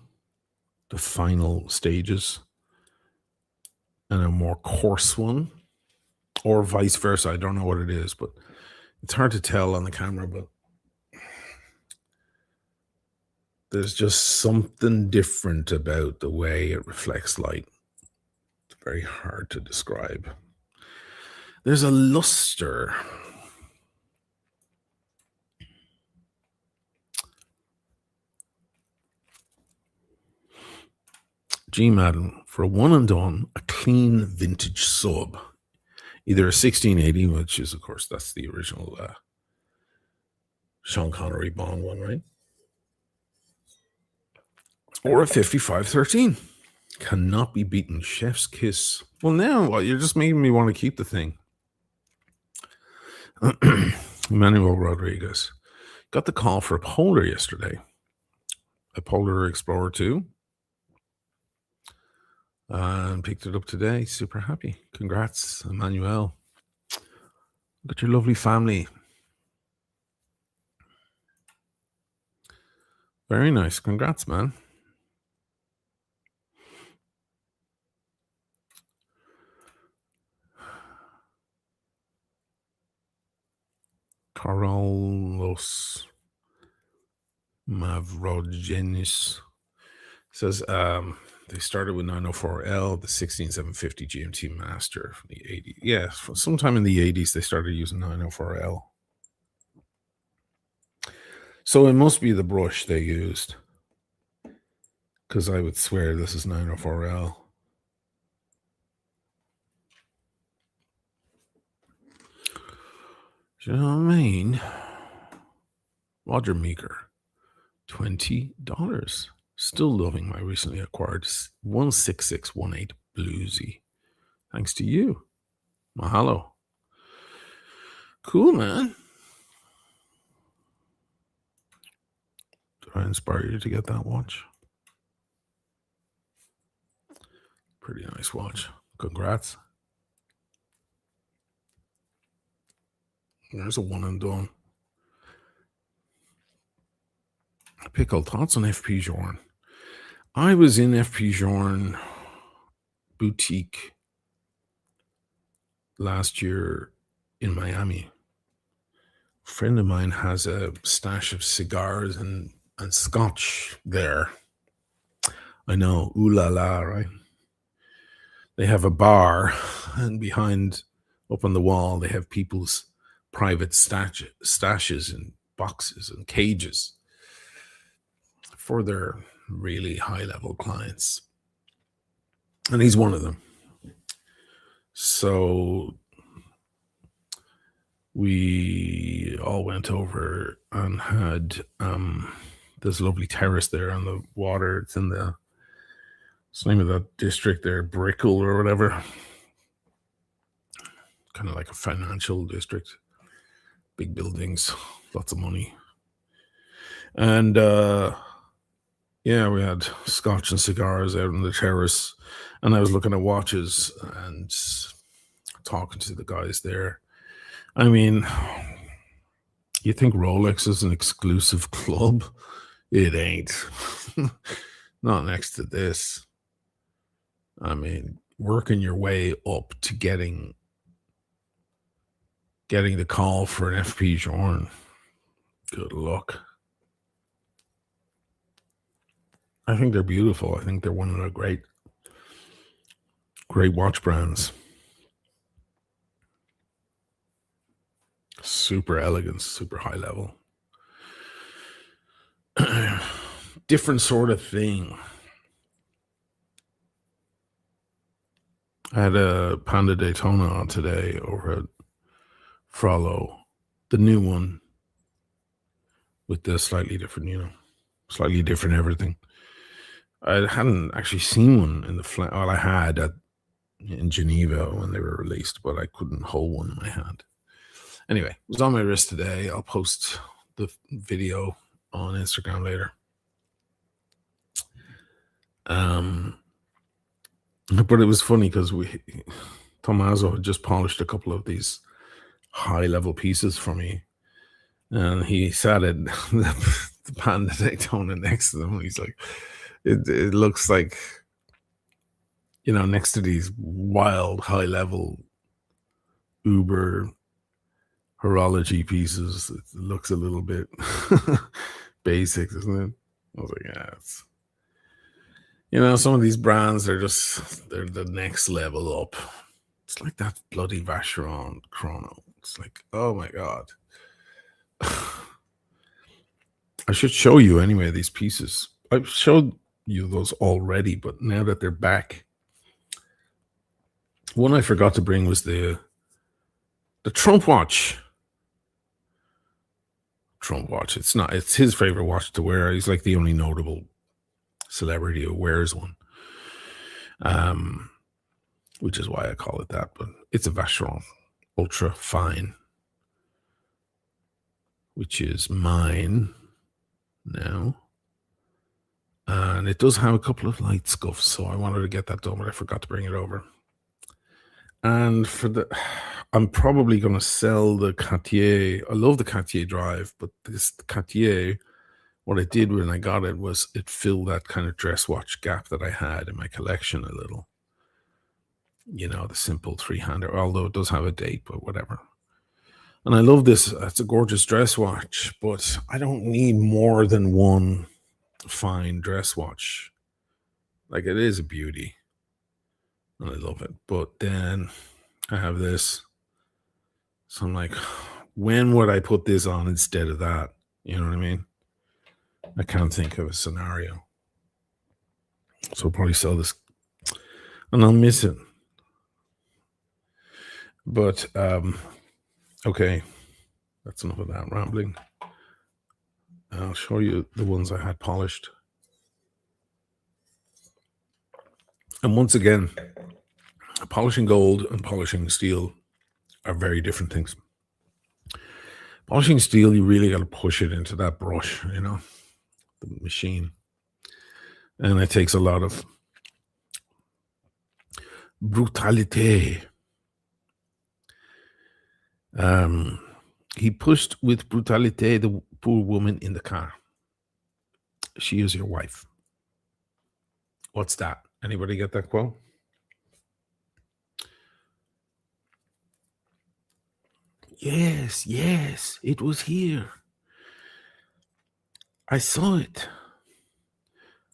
the final stages. and a more coarse one, or vice versa. I don't know what it is, but it's hard to tell on the camera, but there's just something different about the way it reflects light. It's very hard to describe. There's a luster. G Madden, for a one and done, a clean vintage sub. Either a 1680, which is, of course, that's the original Sean Connery Bond one, right? Or a 5513. Cannot be beaten. Chef's kiss. Well, now you're just making me want to keep the thing. Emmanuel Rodriguez got the call for a Polar yesterday. A Polar Explorer 2. And picked it up today. Super happy. Congrats, Emmanuel. Look at your lovely family. Very nice. Congrats, man. Carlos Mavrogenis says they started with 904L, the 16750 GMT Master from the 80s. Yeah, sometime in the 80s they started using 904L. So it must be the brush they used, because I would swear this is 904L. Do you know what I mean? Roger Meeker, $20. Still loving my recently acquired 16618 Bluesy. Thanks to you. Mahalo. Cool, man. Did I inspire you to get that watch? Pretty nice watch. Congrats. There's a one and done. Pickle, thoughts on FP Journe? I was in FP Journe boutique last year in Miami. A friend of mine has a stash of cigars and scotch there. I know, ooh la la, right? They have a bar, and behind, up on the wall, they have people's private stashes and boxes and cages for their really high-level clients. And he's one of them. So we all went over and had this lovely terrace there on the water. It's in the name of that district there, Brickell or whatever. Kind of like a financial district. Big buildings, lots of money. And yeah, we had scotch and cigars out on the terrace, and I was looking at watches and talking to the guys there. I mean, you think Rolex is an exclusive club? It ain't. Not next to this. I mean, working your way up to getting the call for an FP Journe. Good luck. I think they're beautiful. I think they're one of the great watch brands. Super elegant, super high level. Different sort of thing. I had a Panda Daytona on today over at Frollo, the new one, with the slightly different, slightly different everything. I hadn't actually seen one in the well, I had in Geneva when they were released, but I couldn't hold one in my hand. Anyway, it was on my wrist today. I'll post the video on Instagram later. But it was funny because Tommaso had just polished a couple of these high-level pieces for me, and he sat at the Panda Daytona next to them. He's like, it looks like next to these wild high level Uber horology pieces. It looks a little bit basic, doesn't it? I was like, yeah, it's some of these brands they're the next level up. It's like that bloody Vacheron Chrono. It's like, oh my god. I should show you anyway these pieces. I've showed you those already, but now that they're back, one I forgot to bring was the Trump watch. Trump watch. It's his favorite watch to wear. He's like the only notable celebrity who wears one. Which is why I call it that, but it's a Vacheron Ultra Fine, which is mine now. And it does have a couple of light scuffs, so I wanted to get that done, but I forgot to bring it over. And I'm probably going to sell the Cartier. I love the Cartier Drive, but this Cartier, what I did when I got it was it filled that kind of dress watch gap that I had in my collection a little. The simple 3-hander, although it does have a date, but whatever. And I love this. It's a gorgeous dress watch, but I don't need more than one fine dress watch. Like, it is a beauty. And I love it. But then I have this. So I'm like, when would I put this on instead of that? You know what I mean? I can't think of a scenario. So I'll probably sell this and I'll miss it. But okay, that's enough of that rambling. I'll show you the ones I had polished. And once again, polishing gold and polishing steel are very different things. Polishing steel, you really got to push it into that brush, the machine. And it takes a lot of brutality. He pushed with brutality the poor woman in the car. She is your wife. What's that? Anybody get that quote? Yes, it was here. I saw it.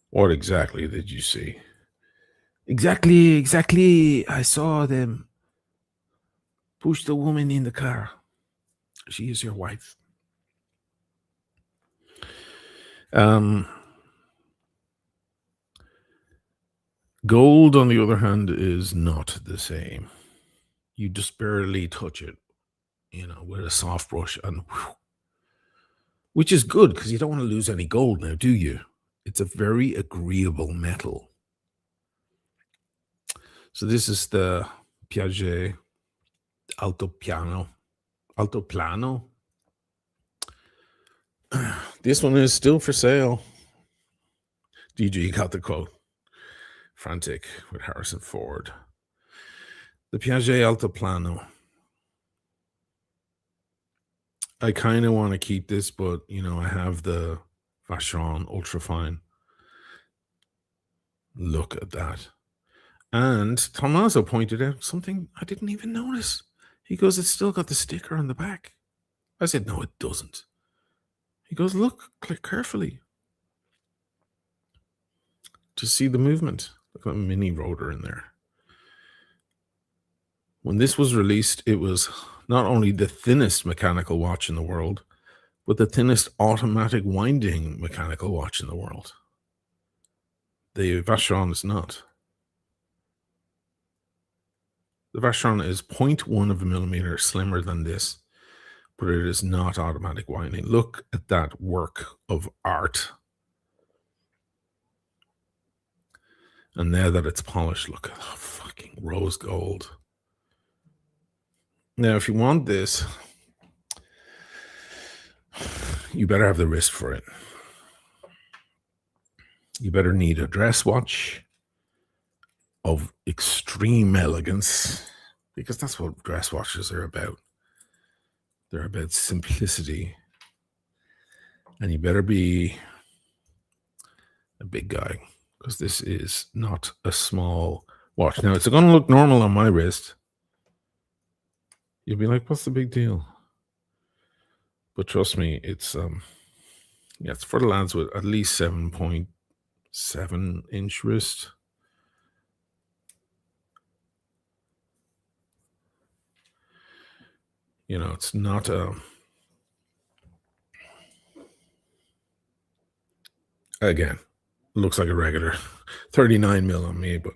What exactly did you see? Exactly. I saw them push the woman in the car. She is your wife. Gold, on the other hand, is not the same. You just barely touch it, with a soft brush, and which is good because you don't want to lose any gold now, do you? It's a very agreeable metal. So this is the Piaget Altoplano. This one is still for sale. DG got the quote. Frantic with Harrison Ford. The Piaget Altoplano. I kind of want to keep this, but I have the Vacheron Ultrafine. Look at that. And Tommaso pointed out something I didn't even notice. He goes, it's still got the sticker on the back. I said, no, it doesn't. He goes, look, click carefully to see the movement. Look at a mini rotor in there. When this was released, it was not only the thinnest mechanical watch in the world, but the thinnest automatic winding mechanical watch in the world. The Vacheron is not. The Vacheron is 0.1 of a millimeter slimmer than this, but it is not automatic winding. Look at that work of art. And now that it's polished, look at the fucking rose gold. Now, if you want this, you better have the wrist for it. You better need a dress watch of extreme elegance, because that's what dress watches are about. They're about simplicity. And you better be a big guy, because this is not a small Watch now. It's going to look normal on my wrist. You'll be like, "What's the big deal?" But trust me, it's it's for the lads with at least 7.7-inch wrist. It's not again, looks like a regular 39 mil on me, but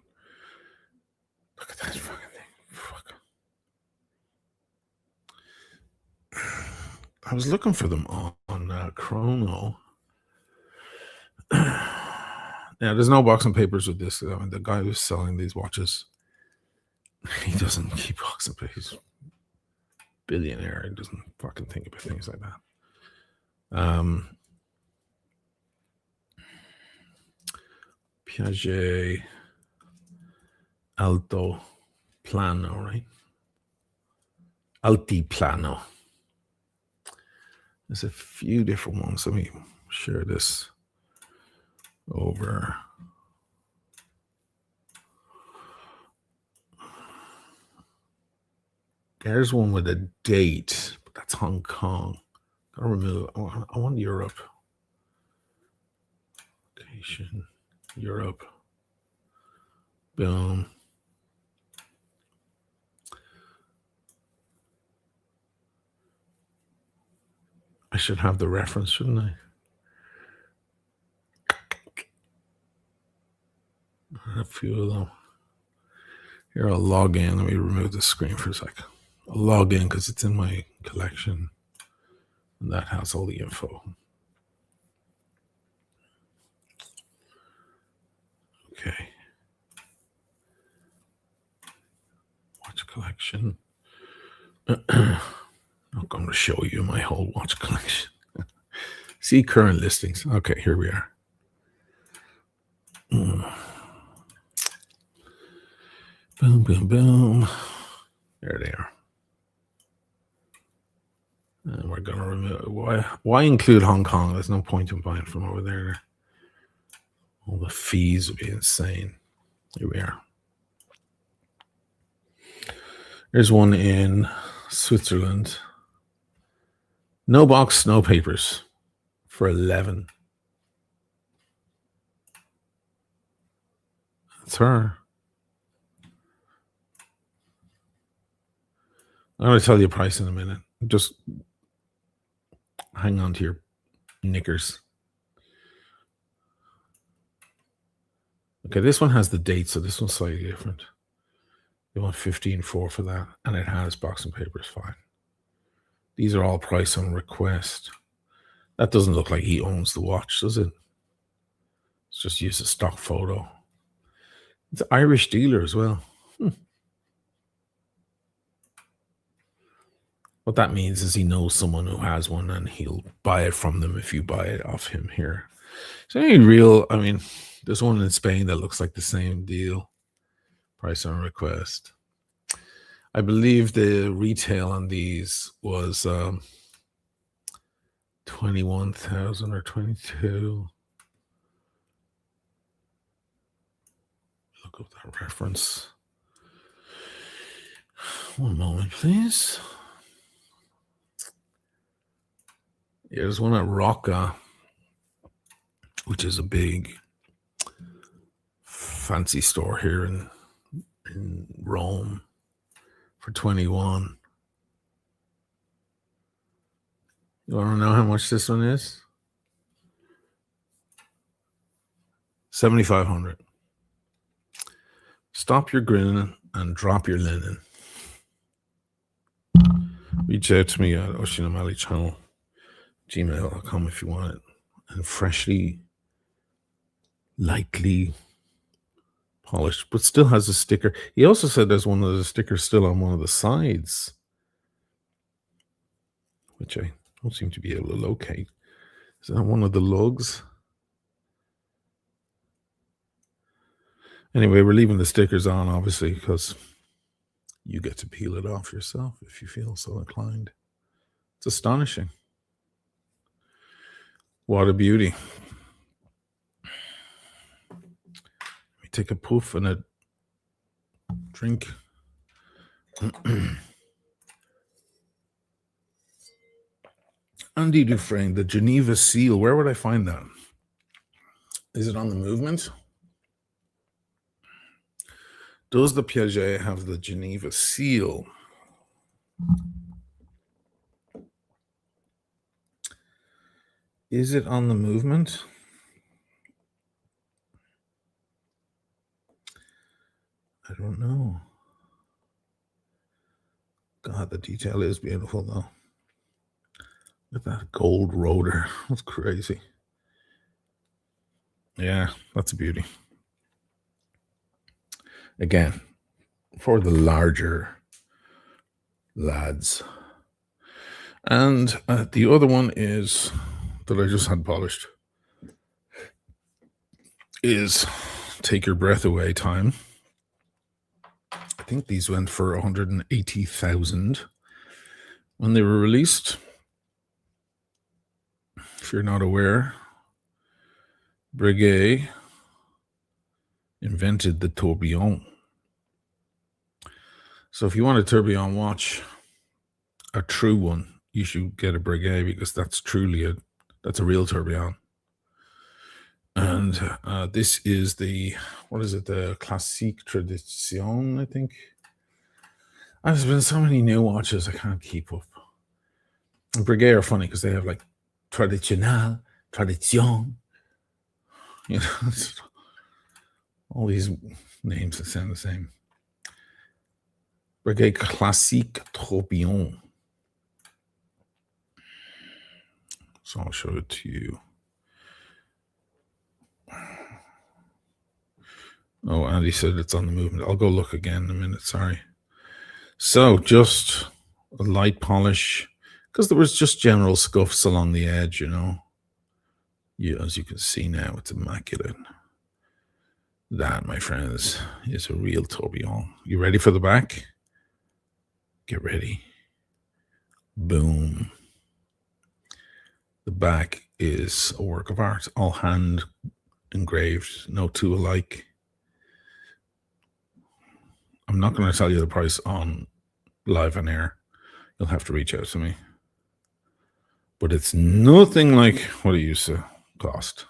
look at that fucking thing. Fuck. I was looking for them on Chrono. Now, there's no box and papers with this. I mean, the guy who's selling these watches, he doesn't keep box and papers. He's billionaire. He doesn't fucking think about things like that. Piaget Alto Plano, right? Altiplano. There's a few different ones. Let me share this over. There's one with a date, but that's Hong Kong. Gotta remove. I want Europe. Location, Europe. Boom. I should have the reference, shouldn't I? A few of them. Here, I'll log in. Let me remove the screen for a sec. I'll log in because it's in my collection. And that has all the info. Okay. Watch collection. I'm going to show you my whole watch collection. See current listings. Okay, here we are. Boom, boom, boom. There they are. And we're going to remove. Why include Hong Kong? There's no point in buying from over there. All the fees would be insane. Here we are. There's one in Switzerland. No box, no papers for 11. That's her. I'm going to tell you a price in a minute. Just hang on to your knickers. Okay, this one has the date, so this one's slightly different. You want 15.4 for that, and it has box and papers, fine. These are all price on request. That doesn't look like he owns the watch, does it? It's just use a stock photo. It's an Irish dealer as well. What that means is he knows someone who has one and he'll buy it from them if you buy it off him here. So any real, I mean, there's one in Spain that looks like the same deal. Price on request. I believe the retail on these was 21,000 or 22. Look up that reference. One moment, please. Yeah, there's one at Rocca, which is a big fancy store here in Rome, for 21. You want to know how much this one is? 7,500. Stop your grinning and drop your linen. Reach out to me at Oisin O'Malley channel, gmail.com if you want it. And freshly, lightly polished, but still has a sticker. He also said there's one of the stickers still on one of the sides, which I don't seem to be able to locate. Is that one of the lugs? Anyway, we're leaving the stickers on, obviously, because you get to peel it off yourself if you feel so inclined. It's astonishing. What a beauty. Let me take a puff and Drink. Andy Dufresne, the Geneva Seal. Where would I find that? Is it on the Movement? Does the Piaget have the Geneva Seal? Is it on the Movement? I don't know. God, the detail is beautiful, though. Look at that gold rotor. That's crazy. Yeah, that's a beauty. Again, for the larger lads. And the other one is that I just had polished is Take Your Breath Away Time. I think these went for 180,000 when they were released. If you're not aware, Breguet invented the tourbillon. So if you want a tourbillon watch, a true one, you should get a Breguet because that's truly that's a real tourbillon. And this is the Classique Tradition, I think. There's been so many new watches, I can't keep up. And Breguet are funny because they have like Traditional, Tradition. You know, all these names that sound the same. Breguet Classique Tourbillon. So I'll show it to you. Oh, Andy said it's on the Movement. I'll go look again in a minute. Sorry. So just a light polish because there was just general scuffs along the edge, you know. Yeah, as you can see now, it's immaculate. That, my friends, is a real tourbillon. You ready for the back? Get ready. Boom. The back is a work of art, all hand engraved, no two alike. I'm not going to tell you the price on live on air. You'll have to reach out to me. But it's nothing like what it used to cost.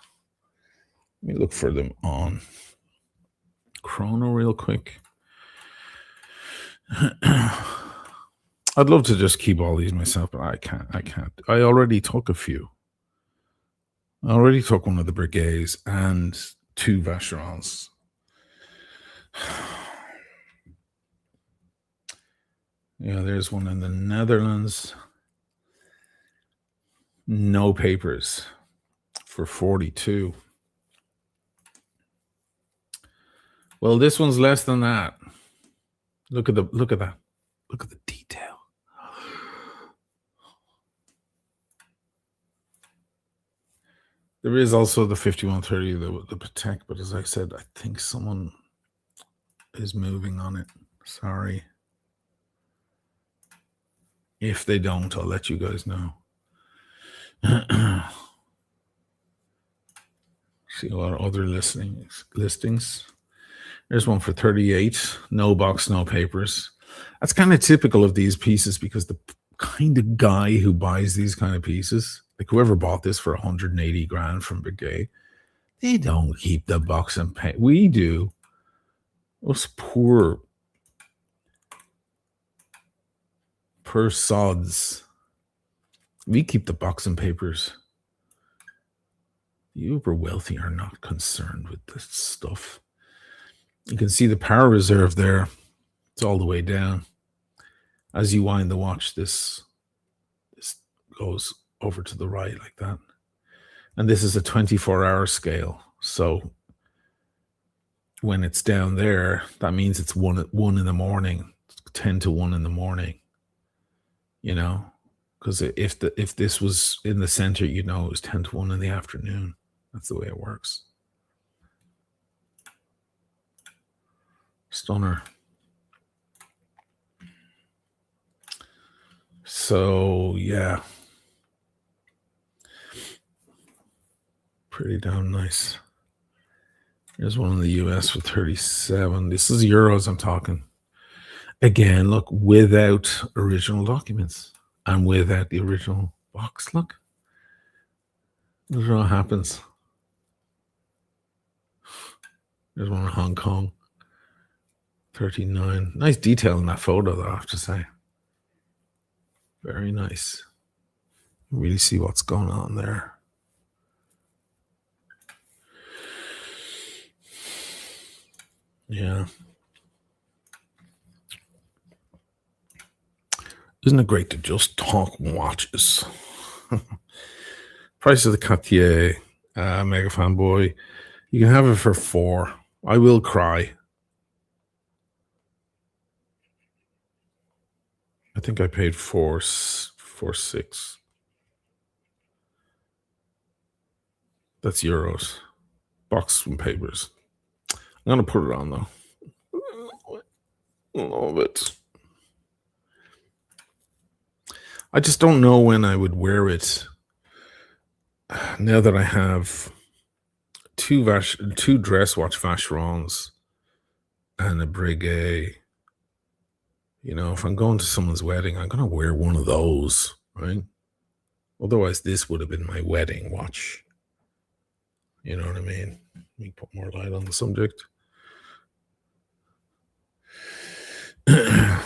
Let me look for them on Chrono real quick. I'd love to just keep all these myself, but I can't. I already took a few. I already took one of the Breguets and 2 Vacherons. Yeah, there's one in the Netherlands. No papers for 42. Well, this one's less than that. Look at that. Look at the detail. There is also the 5130, the Patek, but as I said, I think someone is moving on it. Sorry. If they don't, I'll let you guys know. See a lot of other listings. There's one for 38. No box, no papers. That's kind of typical of these pieces because the kind of guy who buys these kind of pieces, like whoever bought this for 180 grand from Breguet, they don't keep the box and pay. We do. Us poor sods. We keep the box and papers. The uber wealthy are not concerned with this stuff. You can see the power reserve there. It's all the way down. As you wind the watch, this goes over to the right like that. And this is a 24-hour scale. So when it's down there, that means it's 1 in the morning, 10 to 1 in the morning. You know, because if this was in the center, you know, it was 10 to 1 in the afternoon. That's the way it works. Stunner. So yeah, pretty damn nice. Here's one in the US for 37. This is euros I'm talking. Again, look, without original documents and without the original box. Look, this what happens. There's one in Hong Kong. 39. Nice detail in that photo, though, I have to say. Very nice. You really see what's going on there. Yeah. Isn't it great to just talk watches? Price of the Cartier Mega Fanboy. You can have it for 4. I will cry. I think I paid 4.6. That's euros. Box and papers. I'm gonna put it on though. Love it. I just don't know when I would wear it. Now that I have two dress watch Vacherons and a Breguet, you know, if I'm going to someone's wedding, I'm gonna wear one of those, right? Otherwise, this would have been my wedding watch. You know what I mean? Let me put more light on the subject. It's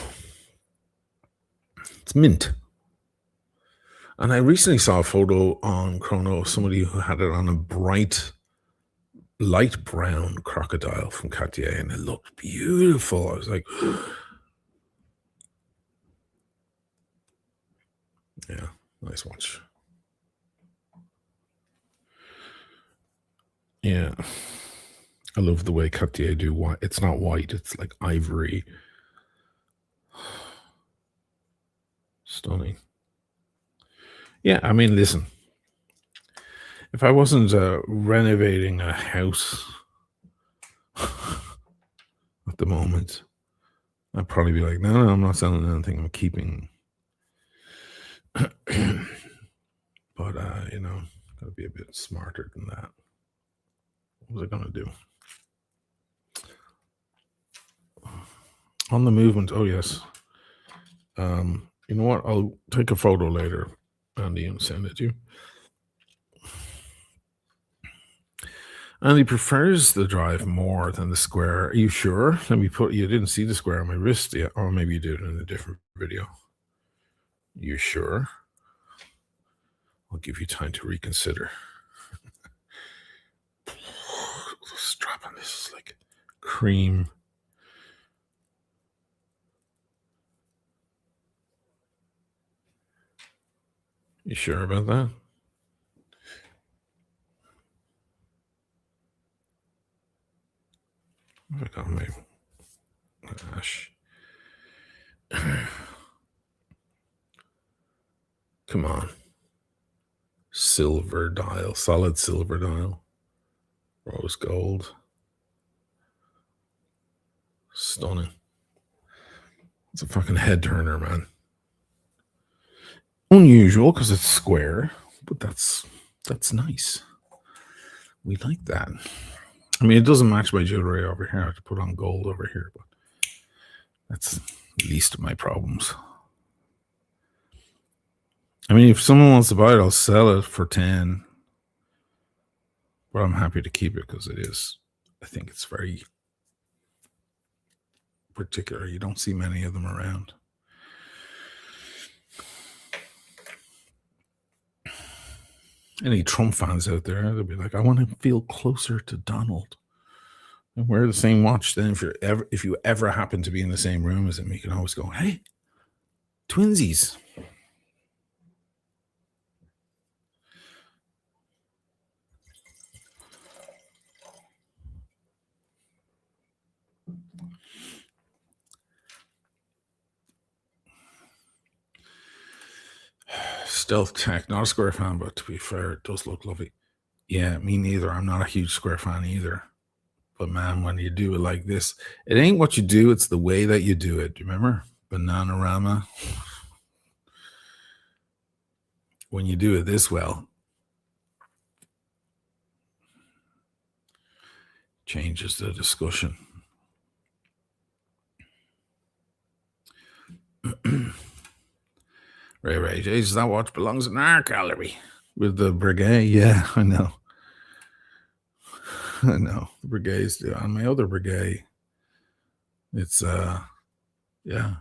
mint. And I recently saw a photo on Chrono of somebody who had it on a bright, light brown crocodile from Cartier, and it looked beautiful. I was like, yeah, nice watch. Yeah. I love the way Cartier do white. It's not white, it's like ivory. Stunning. Yeah, I mean, listen, if I wasn't renovating a house at the moment, I'd probably be like, no, I'm not selling anything. I'm keeping. But, you know, gotta be a bit smarter than that. What was I going to do? On the movement. Oh, yes. You know what? I'll take a photo later, Andy, and send it to you. Andy prefers the drive more than the square. Are you sure? Let me put. You didn't see the square on my wrist yet, or maybe you did in a different video. You sure? I'll give you time to reconsider. The strap on this is like cream. You sure about that? I got my gosh. Come on. Silver dial, solid silver dial. Rose gold. Stunning. It's a fucking head turner, man. Unusual because it's square, but that's nice. We like that. I mean, it doesn't match my jewelry over here. I have to put on gold over here, but that's least of my problems. I mean, if someone wants to buy it, I'll sell it for 10. But I'm happy to keep it because it is. I think it's very particular. You don't see many of them around. Any Trump fans out there, they'll be like, I want to feel closer to Donald. And wear the same watch. Then if you ever happen to be in the same room as him, you can always go, hey, twinsies. Stealth Tech, not a Square fan, but to be fair, it does look lovely. Yeah, me neither. I'm not a huge Square fan either. But man, when you do it like this, it ain't what you do, it's the way that you do it. Do you remember Bananarama? When you do it this well, changes the discussion. Ray, Jesus, that watch belongs in our gallery with the Breguet. Yeah, I know. I know. The Breguet's on my other Breguet. It's yeah.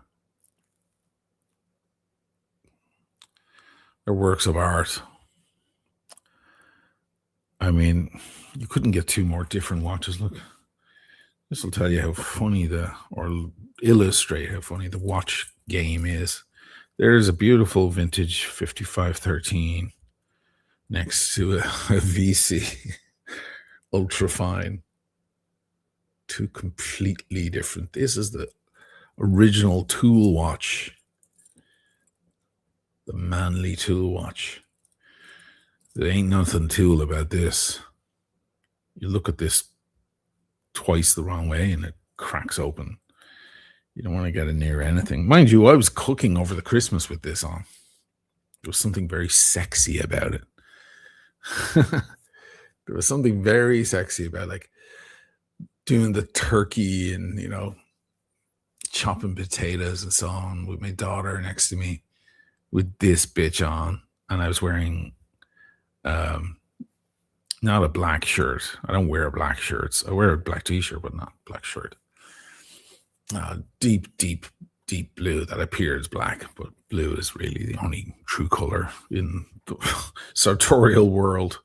They're works of art. I mean, you couldn't get two more different watches. Look, this will tell you how funny or illustrate how funny the watch game is. There's a beautiful vintage 5513 next to a VC ultra fine. Two completely different. This is the original tool watch, the manly tool watch. There ain't nothing tool about this. You look at this twice the wrong way and it cracks open. You don't want to get it near anything. Mind you, I was cooking over the Christmas with this on. There was something very sexy about it. There was something very sexy about like doing the turkey and, chopping potatoes and so on with my daughter next to me with this bitch on. And I was wearing not a black shirt. I don't wear black shirts. I wear a black t-shirt, but not black shirt. Deep blue that appears black, but blue is really the only true color in the sartorial world.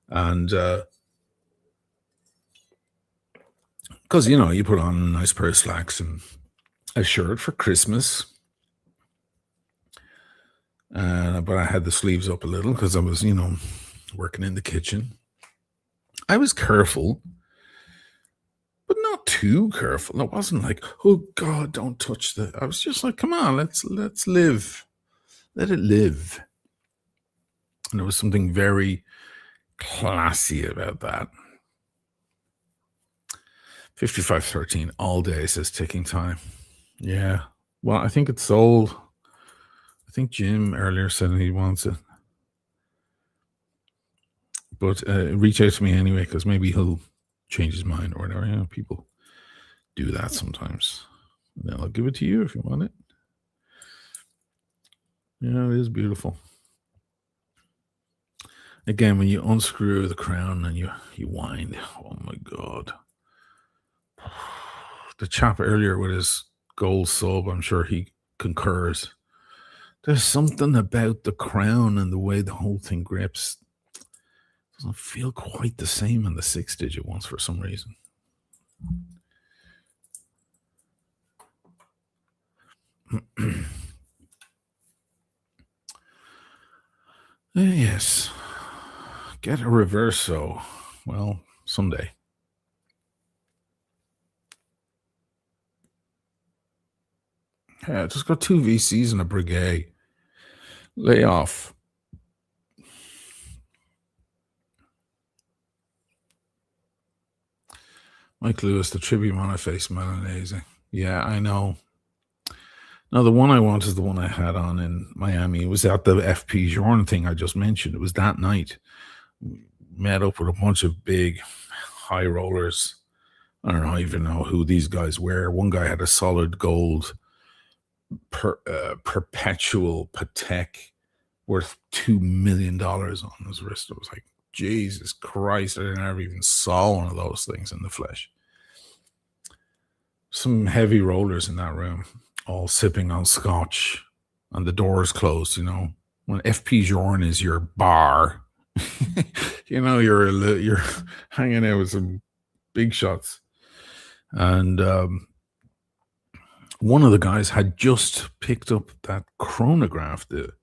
And because you put on a nice pair of slacks and a shirt for Christmas, but I had the sleeves up a little because I was working in the kitchen. I was careful, but not too careful. It wasn't like, oh God, don't touch that. I was just like, come on, let's live. Let it live. And there was something very classy about that. 5513 all day says ticking time. Yeah. Well, I think it's sold. I think Jim earlier said he wants it. But reach out to me anyway, because maybe he'll change his mind or whatever. People do that sometimes. And then I'll give it to you if you want it. Yeah, it is beautiful. Again, when you unscrew the crown and you wind, oh my God. The chap earlier with his gold sub, I'm sure he concurs. There's something about the crown and the way the whole thing grips. Doesn't feel quite the same in the 6-digit ones for some reason. Yes. Get a Reverso. Well, someday. Yeah, just got 2 VCs and a Breguet. Lay off. Mike Lewis, the tribute monoface Milanese. Yeah, I know. Now, the one I want is the one I had on in Miami. It was at the FP Journe thing I just mentioned. It was that night. Met up with a bunch of big high rollers. I don't even know who these guys were. One guy had a solid gold perpetual Patek worth $2 million on his wrist. It was like, Jesus Christ, I never even saw one of those things in the flesh. Some heavy rollers in that room, all sipping on scotch, and the doors closed. When FP Journe is your bar, you're hanging out with some big shots. And one of the guys had just picked up that chronograph, the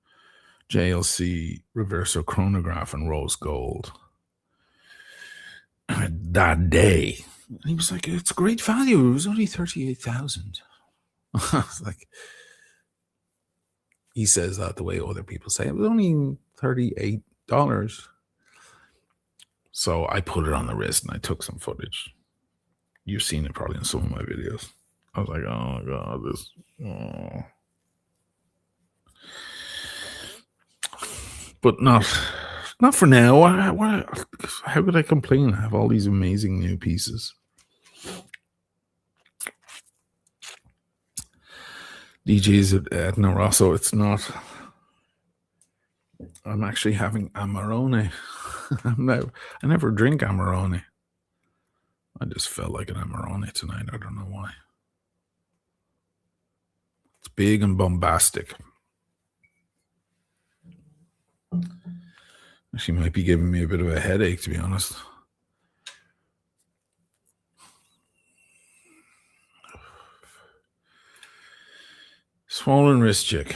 JLC Reverso chronograph in rose gold that day. And he was like, it's great value. It was only 38,000. I was like, he says that the way other people say it was only $38. So I put it on the wrist and I took some footage. You've seen it probably in some of my videos. I was like, oh my God, this. But not Not for now. How could I complain? I have all these amazing new pieces. DJ's at Etna Rosso. It's not. I'm actually having Amarone. I never drink Amarone. I just felt like an Amarone tonight. I don't know why. It's big and bombastic. She might be giving me a bit of a headache, to be honest. Swollen wrist chick.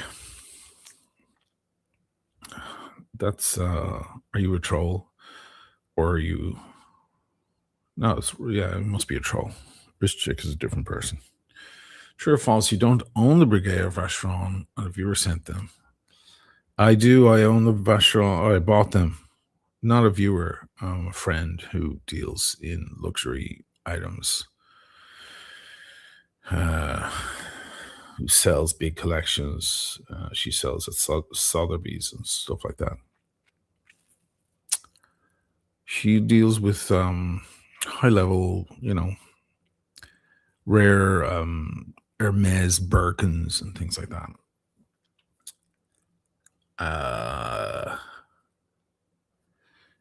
That's are you a troll? Or are you no, it must be a troll. Wrist chick is a different person. True or false, you don't own the Breguet Vacheron, and a viewer sent them. I do, I own the Vacheron, I bought them. Not a viewer, a friend who deals in luxury items. Who sells big collections. She sells at Sotheby's and stuff like that. She deals with high level, rare Hermes Birkins and things like that.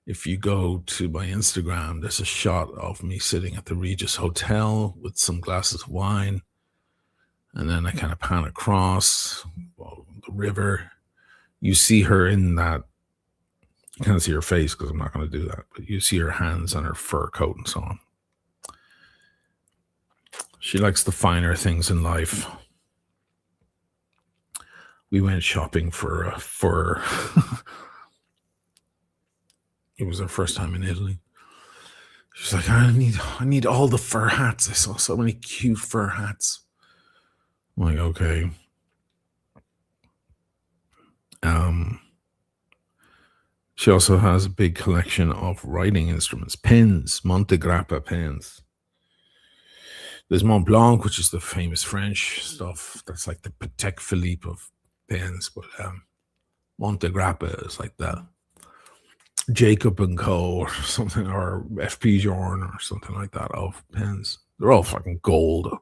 If you go to my Instagram, there's a shot of me sitting at the Regis Hotel with some glasses of wine. And then I kind of pan across the river. You see her in that. You can't see her face because I'm not going to do that. But you see her hands on her fur coat and so on. She likes the finer things in life. We went shopping for a fur. It was our first time in Italy. She's like, I need all the fur hats. I saw so many cute fur hats. I'm like, okay. She also has a big collection of writing instruments, pens, Montegrappa pens. There's Mont Blanc, which is the famous French stuff. That's like the Patek Philippe of pens, but Montegrappa is like the Jacob & Co. or something, or FP Journe or something like that of pens. They're all fucking gold.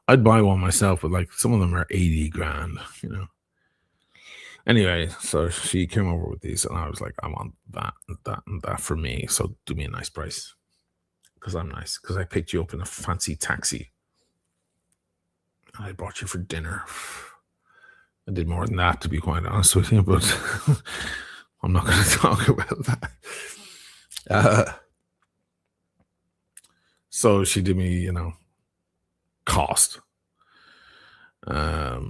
I'd buy one myself, but like some of them are 80 grand, Anyway, so she came over with these, and I was like, I want that and that and that for me. So do me a nice price. Because I'm nice. Because I picked you up in a fancy taxi. And I brought you for dinner. I did more than that, to be quite honest with you, but I'm not going to talk about that. So she did me, cost.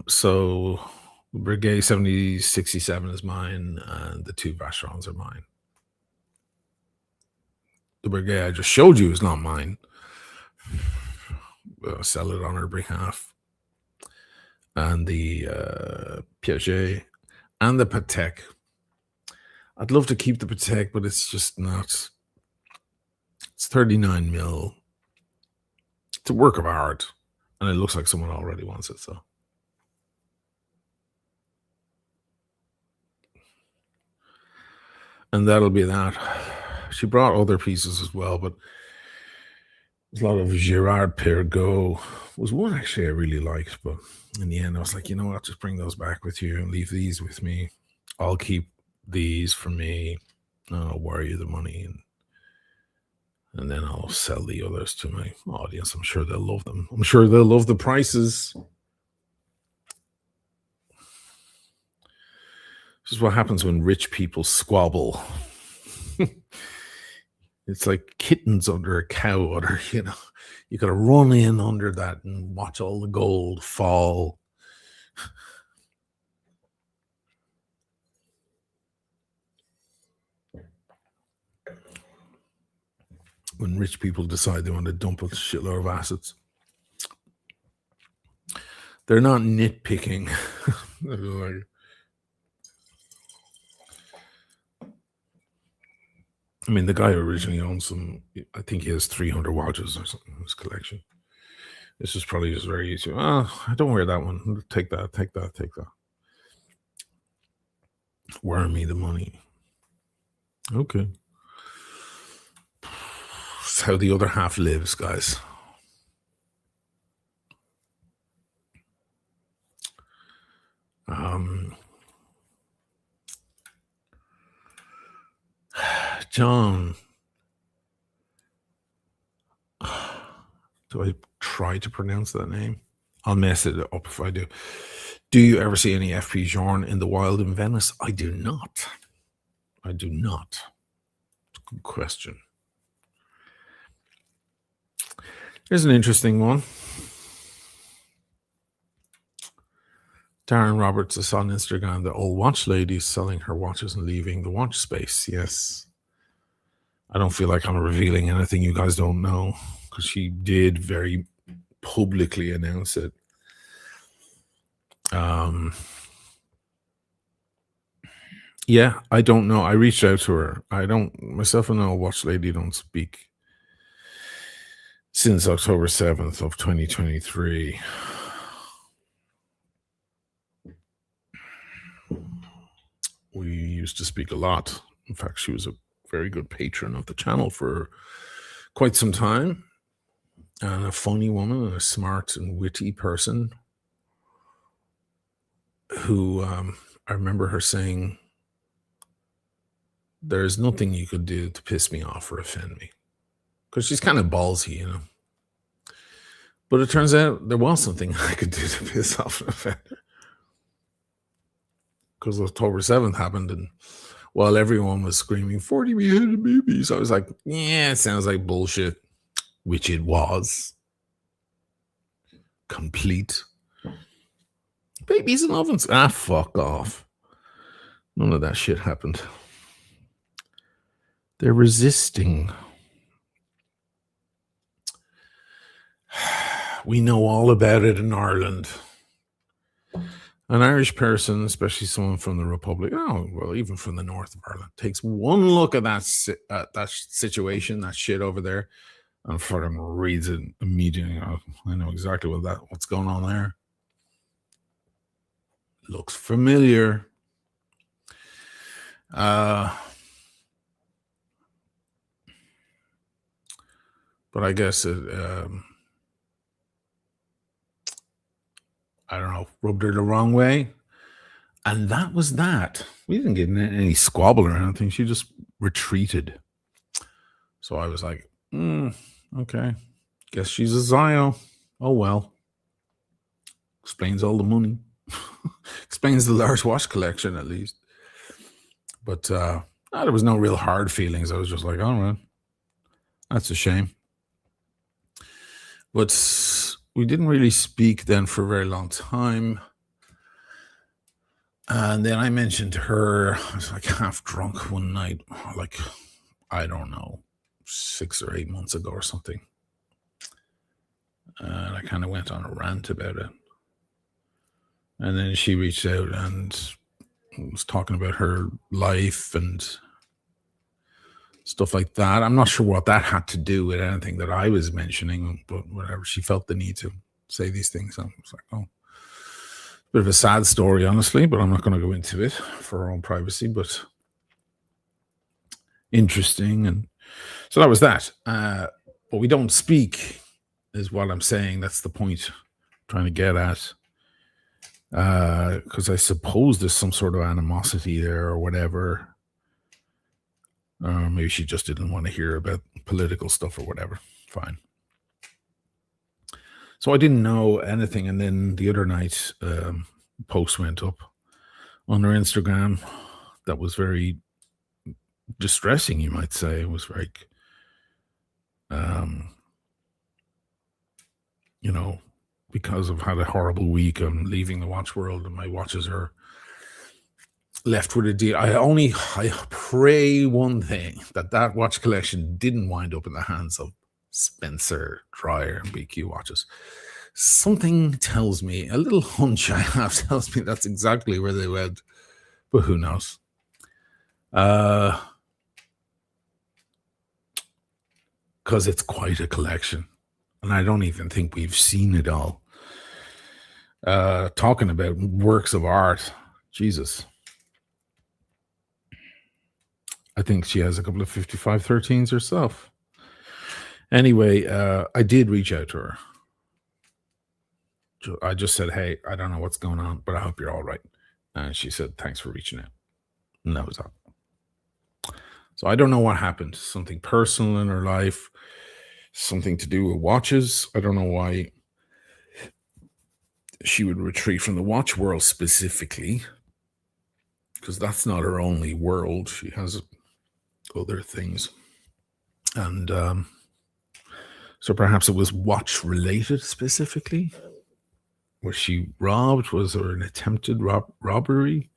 So Breguet 7067 is mine, and the two Vacherons are mine. The Breguet I just showed you is not mine. I'll sell it on her behalf. And the Piaget and the Patek. I'd love to keep the Patek, but it's just not. It's 39 mil. It's a work of art, and it looks like someone already wants it, so. And that'll be that. She brought other pieces as well, but there's a lot of Gerard Perregaux. Was one actually I really liked, but in the end I was like, you know what, just bring those back with you and leave these with me. I'll keep these for me. I'll wire you the money, and then I'll sell the others to my audience. I'm sure they'll love them. I'm sure they'll love the prices. This is what happens when rich people squabble. It's like kittens under a cow udder, You got to run in under that and watch all the gold fall. When rich people decide they want to dump a shitload of assets. They're not nitpicking. They're like, I mean, the guy originally owned some, I think he has 300 watches or something in his collection. This is probably just very easy. I don't wear that one. Take that. Wire me the money. Okay. That's how the other half lives, guys. John, do I try to pronounce that name? I'll mess it up if I do. Do you ever see any FP Jorn in the wild in Venice? I do not. I do not. Good question. Here's an interesting one. Darren Roberts is on Instagram. The old watch lady is selling her watches and leaving the watch space. Yes. I don't feel like I'm revealing anything you guys don't know because she did very publicly announce it. Yeah, I don't know. I reached out to her. Myself and the old watch lady don't speak since October 7th of 2023. We used to speak a lot. In fact, she was a very good patron of the channel for quite some time, and a funny woman, and a smart and witty person who I remember her saying, there's nothing you could do to piss me off or offend me, because she's kind of ballsy, you know. But it turns out there was something I could do to piss off and offend her, because October 7th happened, and while everyone was screaming 40 beheaded babies, I was like, yeah, it sounds like bullshit, which it was. Complete. Babies in ovens. Ah, fuck off. None of that shit happened. They're resisting. We know all about it in Ireland. An Irish person, especially someone from the Republic, even from the north of Ireland, takes one look at that situation, that shit over there, and fucking reads it immediately. I know exactly what's going on there. Looks familiar. But I guess it, I don't know, rubbed her the wrong way. And that was that. We didn't get any squabble or anything. She just retreated. So I was like, okay. Guess she's a Zio. Oh, well. Explains all the money. Explains the large watch collection, at least. But there was no real hard feelings. I was just like, all right. That's a shame. But we didn't really speak then for a very long time. And then I mentioned to her, I was like half drunk one night, like, I don't know, 6 or 8 months ago or something. And I kind of went on a rant about it. And then she reached out and was talking about her life and stuff like that. I'm not sure what that had to do with anything that I was mentioning, but whatever. She felt the need to say these things. I was like, oh, bit of a sad story, honestly, but I'm not going to go into it for our own privacy, but interesting. And so that was that. But we don't speak, is what I'm saying. That's the point I'm trying to get at. Because I suppose there's some sort of animosity there or whatever. Maybe she just didn't want to hear about political stuff or whatever. Fine. So I didn't know anything. And then the other night, post went up on her Instagram that was very distressing, you might say. It was like, because I've had a horrible week, I'm leaving the watch world and my watches are left with a deal. I pray one thing, that watch collection didn't wind up in the hands of Spencer, Dreyer, and BQ watches. Something tells me, a little hunch I have tells me that's exactly where they went, but who knows? Because it's quite a collection, and I don't even think we've seen it all. Talking about works of art, Jesus. I think she has a couple of 5513s herself. Anyway, I did reach out to her. I just said, "Hey, I don't know what's going on, but I hope you're all right." And she said, "Thanks for reaching out." And that was all. So I don't know what happened. Something personal in her life, something to do with watches. I don't know why she would retreat from the watch world specifically, because that's not her only world. She has other things. And so perhaps it was watch related specifically. Was she robbed? Was there an attempted robbery?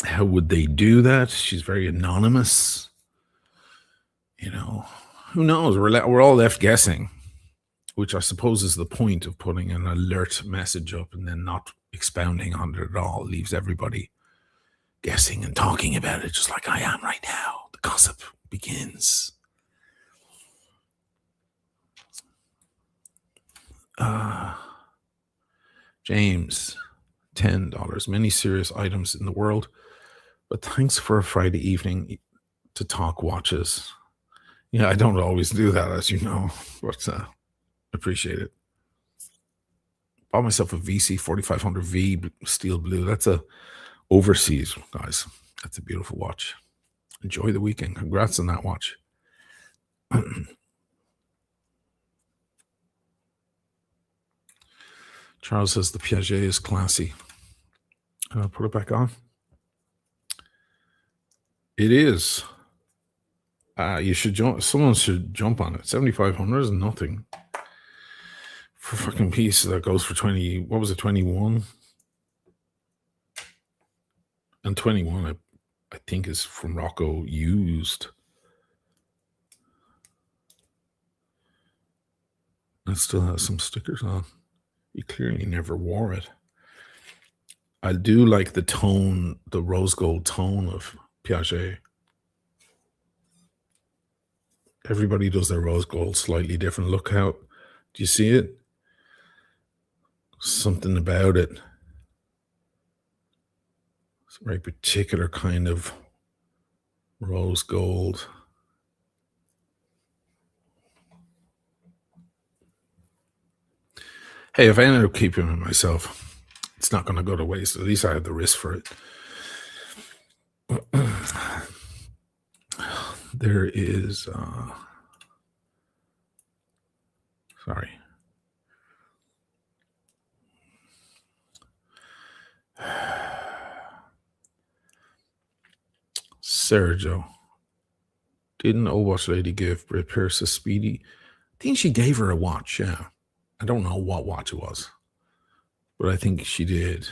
How would they do that? She's very anonymous. You know, who knows? We're all left guessing, which I suppose is the point of putting an alert message up and then not expounding on it at all. Leaves everybody guessing and talking about it, just like I am right now. The gossip begins. James, $10. Many serious items in the world, but thanks for a Friday evening to talk watches. Yeah, I don't always do that, as you know, but appreciate it. Bought myself a VC 4500V steel blue. That's a overseas, guys. That's a beautiful watch. Enjoy the weekend. Congrats on that watch. Charles says the Piaget is classy. Put it back on. It is. You should jump. Someone should jump on it. 7,500 is nothing for a fucking piece that goes for 20. What was it? 21. And 21, I think, is from Rocco used. It still has some stickers on. You clearly never wore it. I do like the tone, the rose gold tone of Piaget. Everybody does their rose gold slightly different. Look how, do you see it? Something about it. It's a very particular kind of rose gold. Hey, if I ended up keeping it myself, it's not going to go to waste. At least I have the wrist for it. There is, sorry. Sergio. Didn't Old Watch Lady give Britt Pierce a speedy? I think she gave her a watch, yeah. I don't know what watch it was, but I think she did.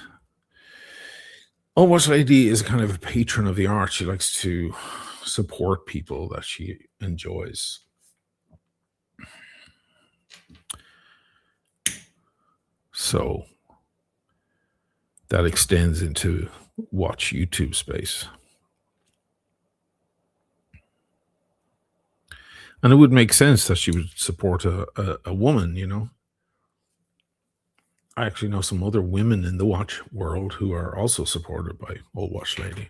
Old Watch Lady is kind of a patron of the art. She likes to support people that she enjoys. So that extends into watch YouTube space. And it would make sense that she would support a woman, you know. I actually know some other women in the watch world who are also supported by Old Watch Lady.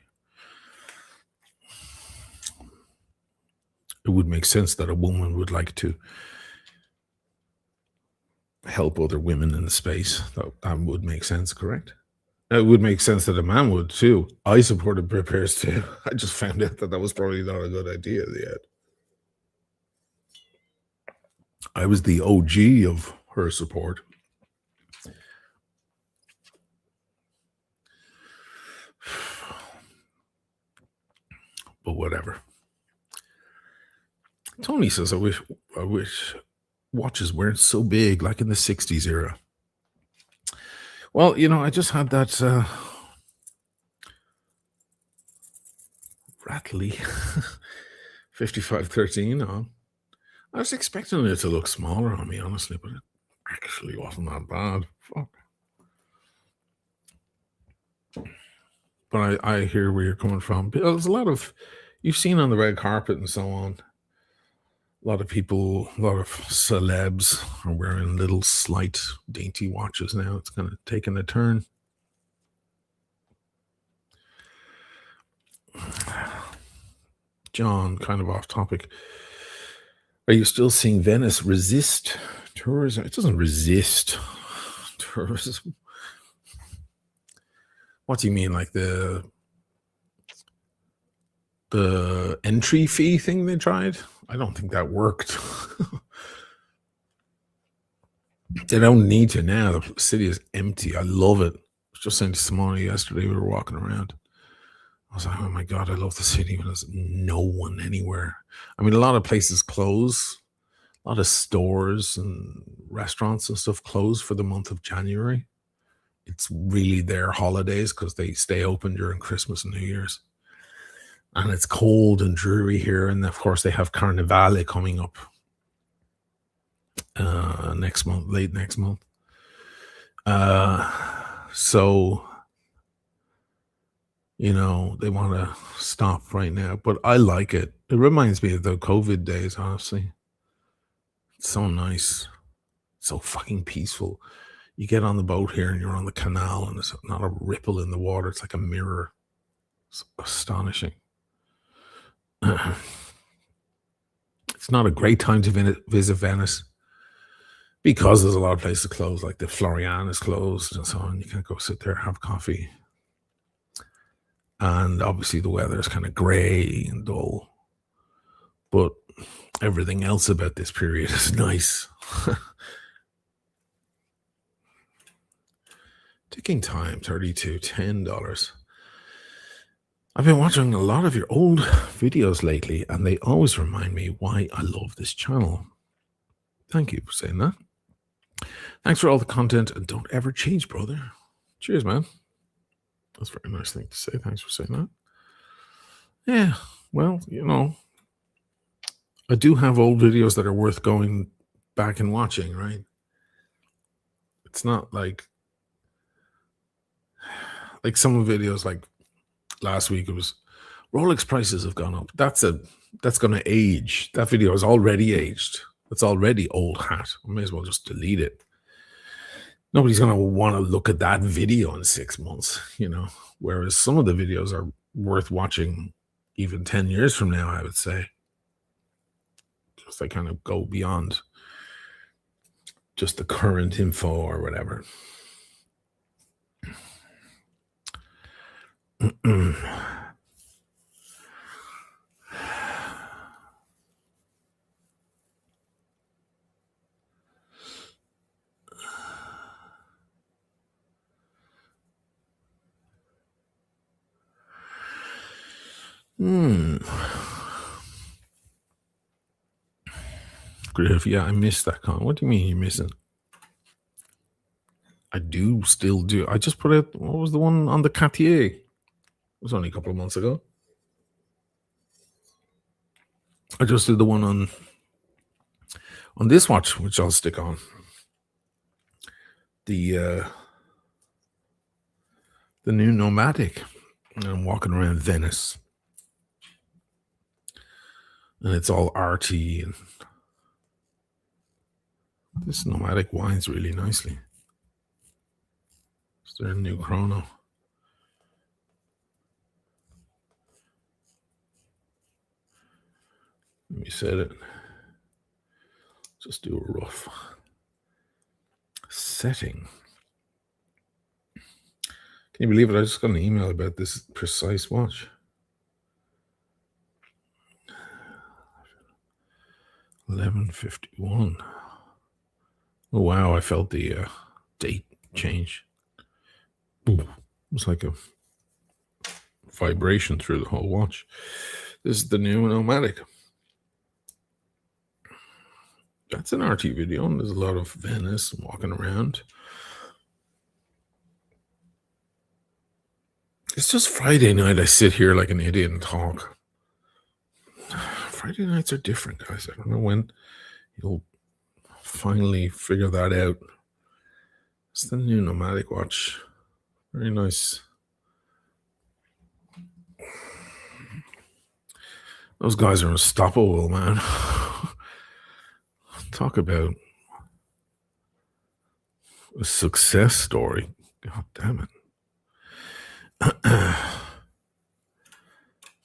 It would make sense that a woman would like to help other women in the space. That would make sense, correct? It would make sense that a man would too. I supported Britt Pierce too. I just found out that was probably not a good idea yet. I was the OG of her support. But whatever. Tony says, I wish watches weren't so big like in the 60s era. Well, you know, I just had that rattly 5513 on. I was expecting it to look smaller on me, honestly, but it actually wasn't that bad. Fuck. But I hear where you're coming from. There's a lot of, you've seen on the red carpet and so on, a lot of people, a lot of celebs are wearing little slight dainty watches now. It's kind of taking a turn. John, kind of off topic. Are you still seeing Venice resist tourism? It doesn't resist tourism. What do you mean, like the entry fee thing they tried? I don't think that worked. They don't need to now. The city is empty. I love it. I was just saying to Simone yesterday, we were walking around. I was like, oh my God, I love the city when there's no one anywhere. I mean, a lot of places close, a lot of stores and restaurants and stuff close for the month of January. It's really their holidays because they stay open during Christmas and New Year's. And it's cold and dreary here. And of course, they have Carnivale coming up next month, late next month. So, you know, they want to stop right now, but I like it. It reminds me of the COVID days, honestly. It's so nice, so fucking peaceful. You get on the boat here and you're on the canal and there's not a ripple in the water. It's like a mirror. It's astonishing. It's not a great time to visit Venice because there's a lot of places closed, like the Florian is closed and so on. You can't go sit there and have coffee. And obviously the weather is kind of gray and dull. But everything else about this period is nice. Ticking time, 32, $10. I've been watching a lot of your old videos lately, and they always remind me why I love this channel. Thank you for saying that. Thanks for all the content, and don't ever change, brother. Cheers, man. That's a very nice thing to say. Thanks for saying that. Yeah, well, you know, I do have old videos that are worth going back and watching, right? It's not like some videos, like last week, it was Rolex prices have gone up. That's going to age. That video is already aged. It's already old hat. I may as well just delete it. Nobody's going to want to look at that video in 6 months, you know, whereas some of the videos are worth watching even 10 years from now, I would say. Just they kind of go beyond just the current info or whatever. Griff, yeah, I missed that con. What do you mean you're missing? I do still do. I just put out, what was the one on the Cartier? It was only a couple of months ago. I just did the one on this watch, which I'll stick on. The new Nomadic. And I'm walking around Venice. And it's all arty, and this Nomadic winds really nicely. Is there a new chrono? Let me set it. Just do a rough setting. Can you believe it? I just got an email about this precise watch. 11:51. Oh wow! I felt the date change. It was like a vibration through the whole watch. This is the new Nomadic. That's an RT video, and there's a lot of Venice walking around. It's just Friday night. I sit here like an idiot and talk. Friday nights are different, guys. I don't know when you'll finally figure that out. It's the new Nomadic watch. Very nice. Those guys are unstoppable, man. Talk about a success story. God damn it.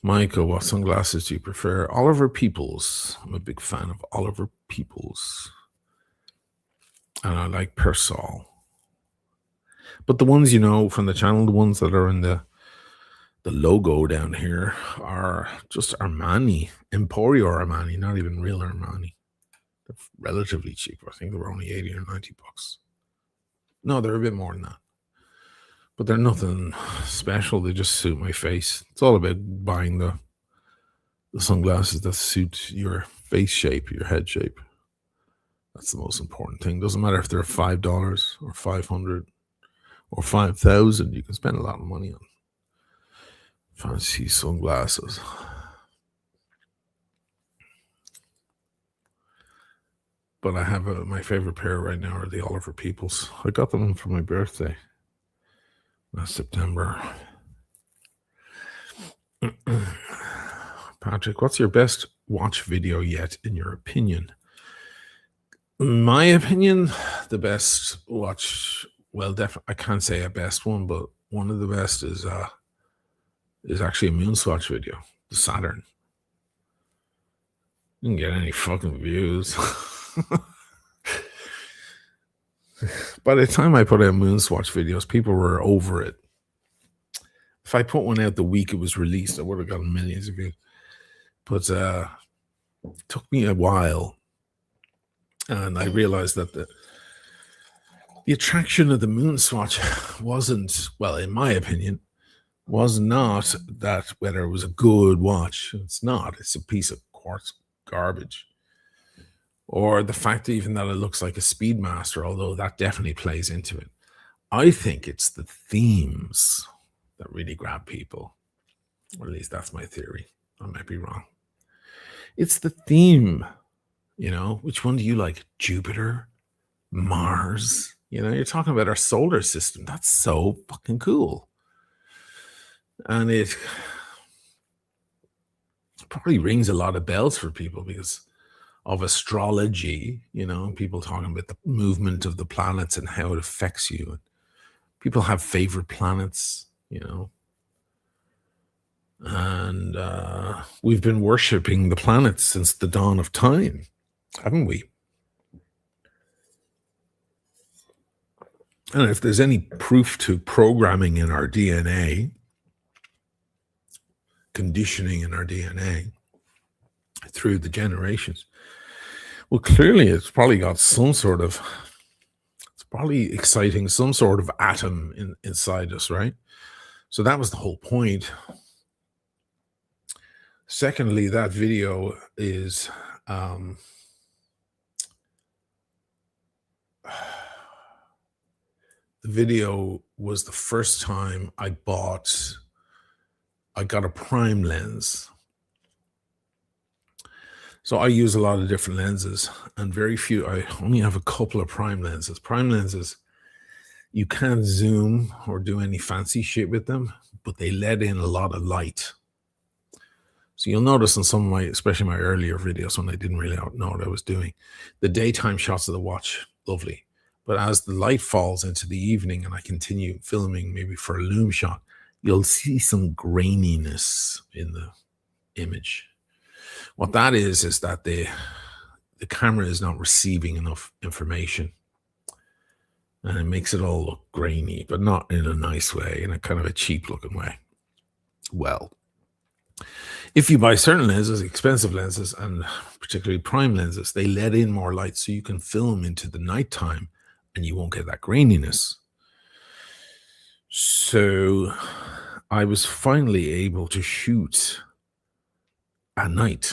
Michael, what sunglasses do you prefer? Oliver Peoples. I'm a big fan of Oliver Peoples. And I like Persol. But the ones, from the channel, the ones that are in the logo down here are just Armani, Emporio Armani, not even real Armani. They're relatively cheap. I think they were only 80 or 90 bucks. No, they're a bit more than that. But they're nothing special. They just suit my face. It's all about buying the sunglasses that suit your face shape, your head shape. That's the most important thing. Doesn't matter if they're $5 or $500 or $5,000. You can spend a lot of money on fancy sunglasses. But I have my favorite pair right now are the Oliver Peoples. I got them for my birthday last September. Patrick, what's your best watch video yet, in your opinion? In my opinion, the best watch, well, definitely, I can't say a best one, but one of the best is actually a Moonswatch video, the Saturn. Didn't get any fucking views. By the time I put out Moonswatch videos, people were over it. If I put one out the week it was released, I would have gotten millions of views. But it took me a while. And I realized that the attraction of the Moonswatch wasn't, well, in my opinion, was not that whether it was a good watch. It's not. It's a piece of quartz garbage. Or the fact even that it looks like a Speedmaster, although that definitely plays into it. I think it's the themes that really grab people. Or at least that's my theory. I might be wrong. It's the theme. Which one do you like? Jupiter? Mars? You're talking about our solar system. That's so fucking cool. And it probably rings a lot of bells for people because of astrology, people talking about the movement of the planets and how it affects you. People have favorite planets, and we've been worshiping the planets since the dawn of time, haven't we? And if there's any proof to programming in our DNA, conditioning in our DNA through the generations, well, clearly it's probably got it's probably exciting some sort of atom inside us, right? So that was the whole point. Secondly, that video is the video was the first time I got a prime lens. So I use a lot of different lenses, and I only have a couple of prime lenses. Prime lenses, you can't zoom or do any fancy shit with them, but they let in a lot of light. So you'll notice in some of especially my earlier videos when I didn't really know what I was doing, the daytime shots of the watch, lovely. But as the light falls into the evening and I continue filming maybe for a loom shot, you'll see some graininess in the image. What that is that the camera is not receiving enough information. And it makes it all look grainy, but not in a nice way, in a kind of a cheap looking way. Well, if you buy certain lenses, expensive lenses, and particularly prime lenses, they let in more light so you can film into the nighttime and you won't get that graininess. So I was finally able to shoot at night.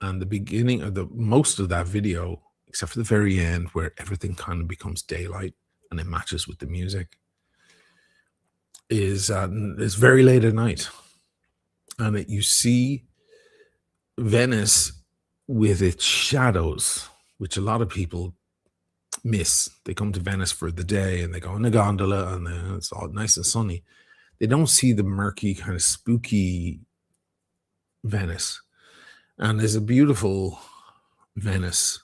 And the beginning of most of that video, except for the very end where everything kind of becomes daylight and it matches with the music, is very late at night. And you see Venice with its shadows, which a lot of people miss. They come to Venice for the day and they go in the gondola and it's all nice and sunny. They don't see the murky, kind of spooky Venice. And there's a beautiful Venice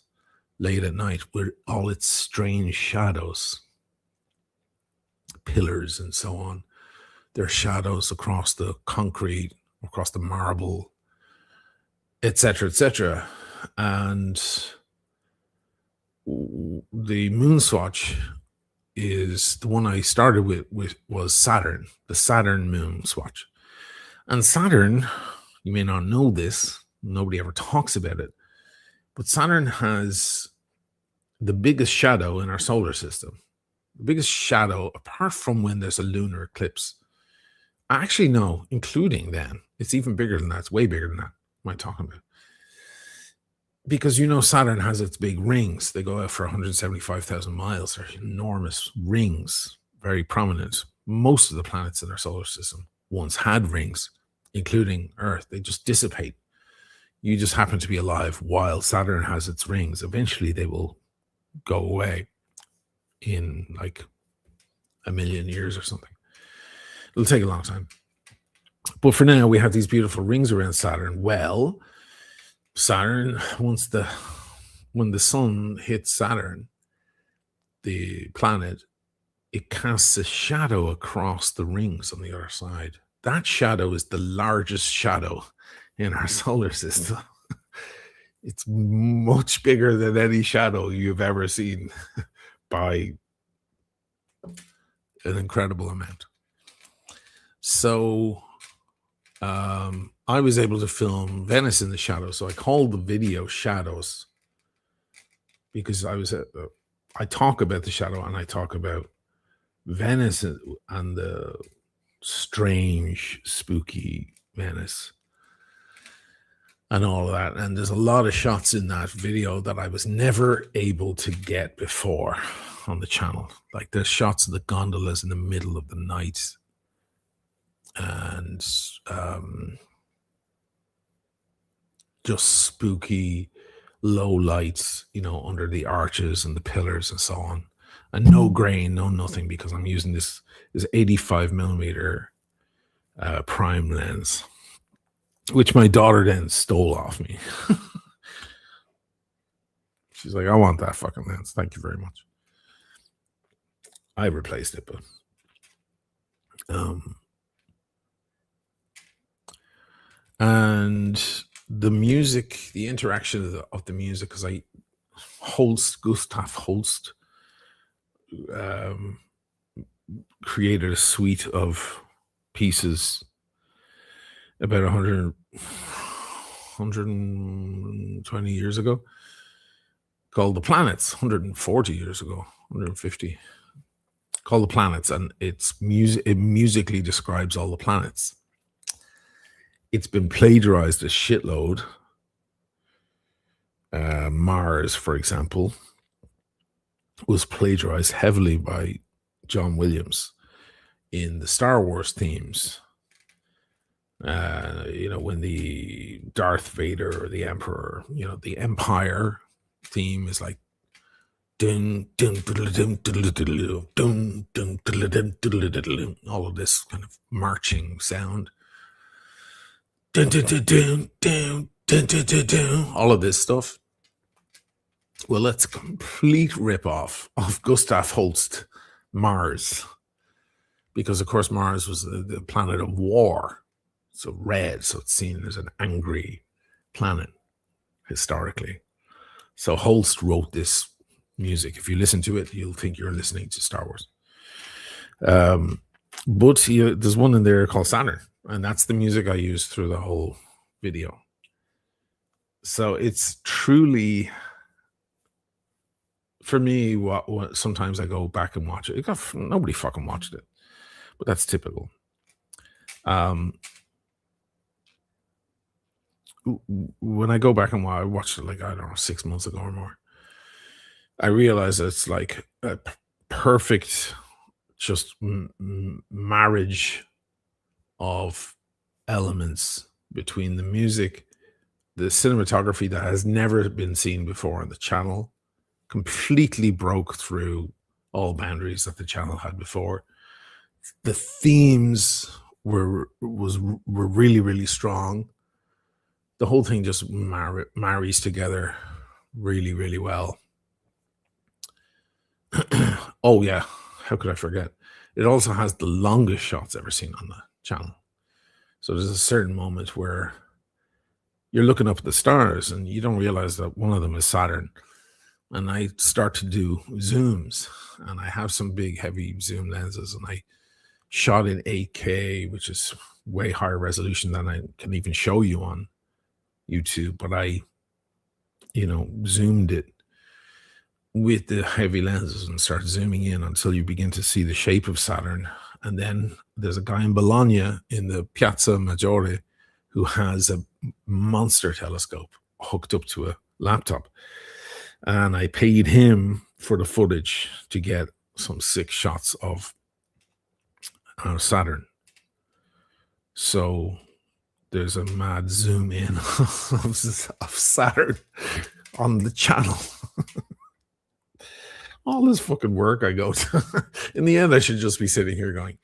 late at night with all its strange shadows, pillars and so on. There are shadows across the concrete across the marble, etc., etc. And the moon swatch is the one I started with was Saturn, the Saturn moon swatch. And Saturn, you may not know this, nobody ever talks about it, but Saturn has the biggest shadow in our solar system. The biggest shadow, apart from when there's a lunar eclipse. Actually, no, including then. It's even bigger than that. It's way bigger than that. What am I talking about? Because Saturn has its big rings. They go out for 175,000 miles. They're enormous rings, very prominent. Most of the planets in our solar system once had rings, including Earth. They just dissipate. You just happen to be alive while Saturn has its rings. Eventually, they will go away in like 1,000,000 years or something. It'll take a long time. But for now, we have these beautiful rings around Saturn. Well, Saturn, when the sun hits Saturn, the planet, it casts a shadow across the rings on the other side. That shadow is the largest shadow in our solar system. It's much bigger than any shadow you've ever seen by an incredible amount. So I was able to film Venice in the shadow. So I called the video Shadows because I talk about the shadow and I talk about Venice and the strange, spooky Venice and all of that. And there's a lot of shots in that video that I was never able to get before on the channel. Like there's shots of the gondolas in the middle of the night and just spooky low lights, under the arches and the pillars and so on. And no grain, no nothing, because I'm using this 85 millimeter prime lens, which my daughter then stole off me. She's like, I want that fucking lens. Thank you very much. I replaced it, but and the music, the interaction of the music, because Gustav Holst created a suite of pieces about 120 years ago called The Planets, 140 years ago, 150, called The Planets, and it musically describes all the planets. It's been plagiarized a shitload. Mars, for example, was plagiarized heavily by John Williams in the Star Wars themes. When the Darth Vader or the Emperor, the Empire theme is like dun dun dun dun dun dun, all of this kind of marching sound. Dun, dun, dun, dun, dun, dun, dun, dun, dun, all of this stuff. Well, that's a complete rip-off of Gustav Holst Mars, because of course Mars was the planet of war. So red, so it's seen as an angry planet historically. So Holst wrote this music. If you listen to it, you'll think you're listening to Star Wars. But there's one in there called Saturn, and that's the music I use through the whole video. So it's truly, for me, what sometimes I go back and watch it. Nobody fucking watched it, but that's typical. When I go back and I watched it, like, I don't know, 6 months ago or more, I realize it's like a perfect just marriage of elements between the music, the cinematography that has never been seen before on the channel, completely broke through all boundaries that the channel had before. The themes were really, really strong. The whole thing just marries together really, really well. Oh yeah, how could I forget? It also has the longest shots ever seen on the channel. So there's a certain moment where you're looking up at the stars and you don't realize that one of them is Saturn. And I start to do zooms, and I have some big, heavy zoom lenses, and I shot in 8K, which is way higher resolution than I can even show you on YouTube. But I, zoomed it with the heavy lenses and start zooming in until you begin to see the shape of Saturn. And then there's a guy in Bologna in the Piazza Maggiore who has a monster telescope hooked up to a laptop. And I paid him for the footage to get some sick shots of Saturn. So there's a mad zoom in of Saturn on the channel. All this fucking work I go to. In the end, I should just be sitting here going,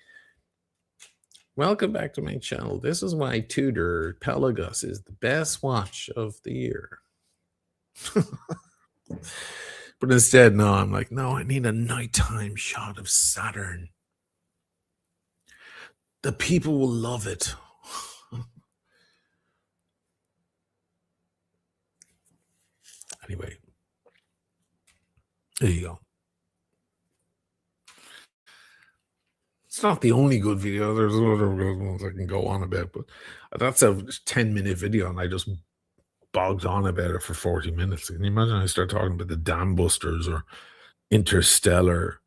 welcome back to my channel. This is my Tudor Pelagos is the best watch of the year. But instead, no, I'm like, no, I need a nighttime shot of Saturn. The people will love it. Anyway, there you go. It's not the only good video. There's other good ones I can go on about, but that's a 10-minute video, and I just bogged on about it for 40 minutes. Can you imagine I start talking about the Dam Busters or Interstellar?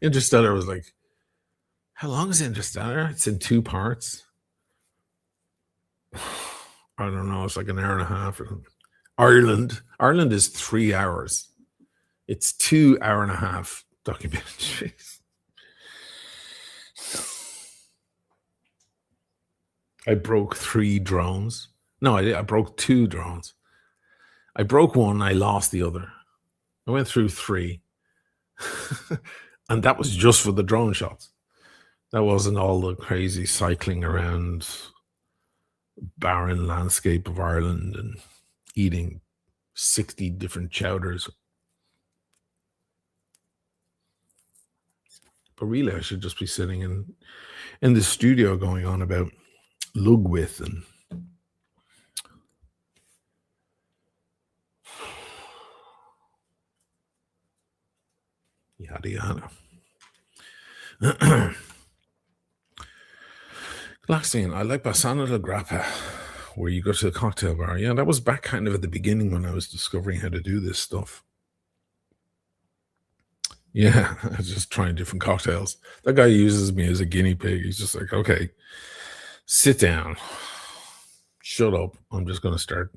Interstellar was like, how long is Interstellar? It's in 2 parts. I don't know. It's like an hour and a half. Ireland is 3 hours. It's 2 hour and a half documentaries. I broke 3 drones. No, I broke 2 drones. I broke one. I lost the other. I went through 3. And that was just for the drone shots. That wasn't all the crazy cycling around barren landscape of Ireland and eating 60 different chowders. But really, I should just be sitting in the studio going on about Lugwith and yada yada. Glaxine, I like Bassano del Grappa, where you go to the cocktail bar. Yeah, that was back kind of at the beginning when I was discovering how to do this stuff. Yeah, I was just trying different cocktails. That guy uses me as a guinea pig. He's just like, okay, sit down, shut up. I'm just going to start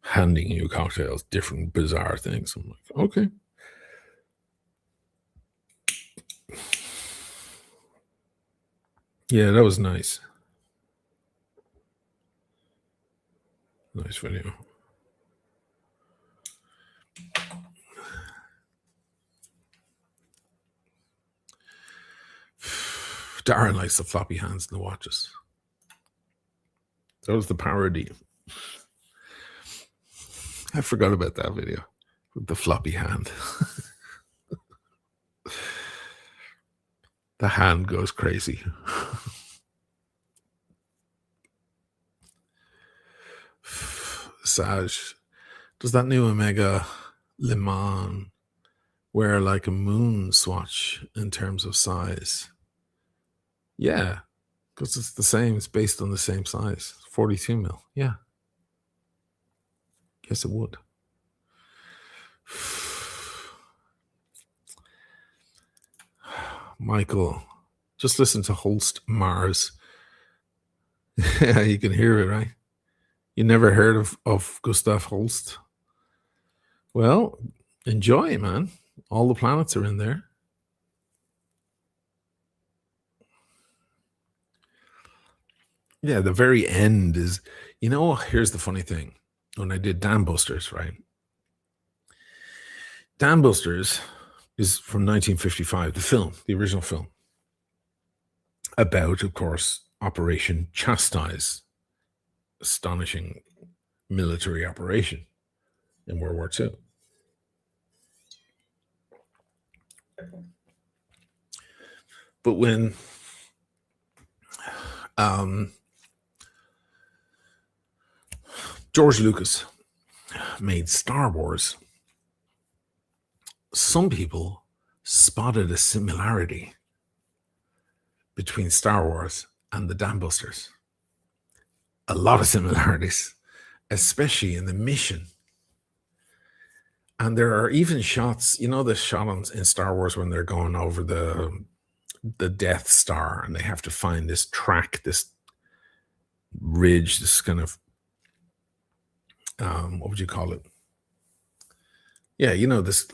handing you cocktails, different bizarre things. I'm like, okay. Yeah, that was nice. Nice video. Darren likes the floppy hands and the watches. That was the parody. I forgot about that video with the floppy hand. The hand goes crazy. Saj, does that new Omega Le Mans wear like a moon swatch in terms of size? Yeah, because it's the same. It's based on the same size, 42 mil. Yeah. Yes, it would. Michael, just listen to Holst Mars. Yeah, you can hear it, right? You never heard of Gustav Holst? Well, enjoy, man. All the planets are in there. Yeah, the very end is, here's the funny thing. When I did Dam Busters, right? Dam Busters is from 1955, the film, the original film, about, of course, Operation Chastise, astonishing military operation in World War II. But when George Lucas made Star Wars. Some people spotted a similarity between Star Wars and the Dam Busters. A lot of similarities, especially in the mission. And there are even shots, the shot in Star Wars when they're going over the Death Star and they have to find this track, this ridge, this kind of, what would you call it? Yeah, this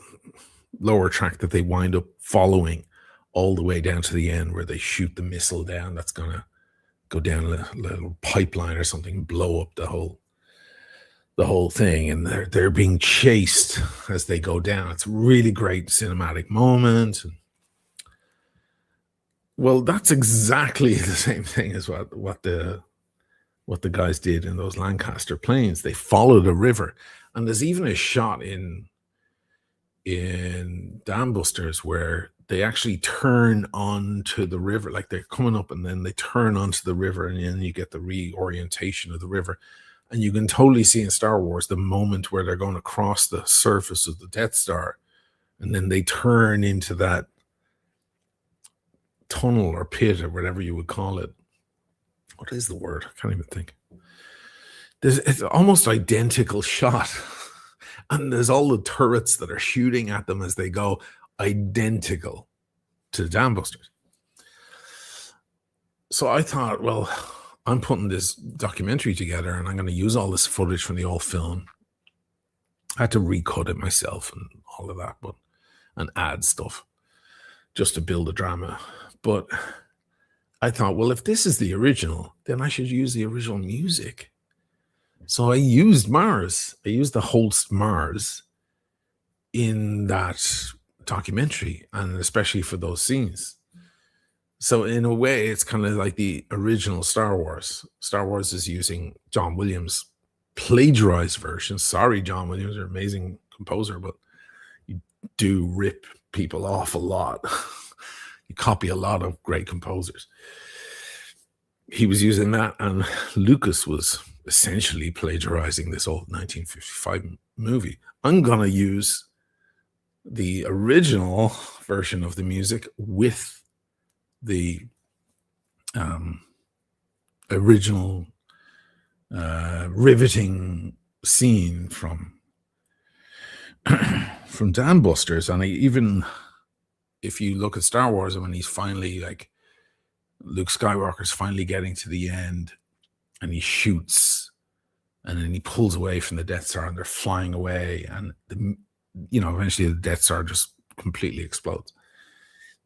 lower track that they wind up following all the way down to the end where they shoot the missile down that's going to go down a little pipeline or something, blow up the whole thing, and they're being chased as they go down. It's a really great cinematic moment. Well, that's exactly the same thing as what the guys did in those Lancaster planes. They followed a river, and there's even a shot in Dam Busters where they actually turn onto the river, like they're coming up and then they turn onto the river, and then you get the reorientation of the river. And you can totally see in Star Wars the moment where they're going to cross the surface of the Death Star, and then they turn into that tunnel or pit or whatever you would call it. What is the word? I can't even think. It's almost identical shot. And there's all the turrets that are shooting at them as they go, identical to the Dam Busters. So I thought, well, I'm putting this documentary together and I'm going to use all this footage from the old film. I had to recut it myself and all of that, and add stuff just to build a drama. But I thought, well, if this is the original, then I should use the original music. So I used Mars. I used the Holst Mars in that documentary, and especially for those scenes. So in a way, it's kind of like the original Star Wars. Star Wars is using John Williams' plagiarized version. Sorry, John Williams, you're an amazing composer, but you do rip people off a lot. You copy a lot of great composers. He was using that, and Lucas was essentially plagiarizing this old 1955 movie. I'm going to use the original version of the music with the original riveting scene from Dam Busters. And even if you look at Star Wars, and when he's finally, like, Luke Skywalker's finally getting to the end and he shoots and then he pulls away from the Death Star and they're flying away, and eventually the Death Star just completely explodes.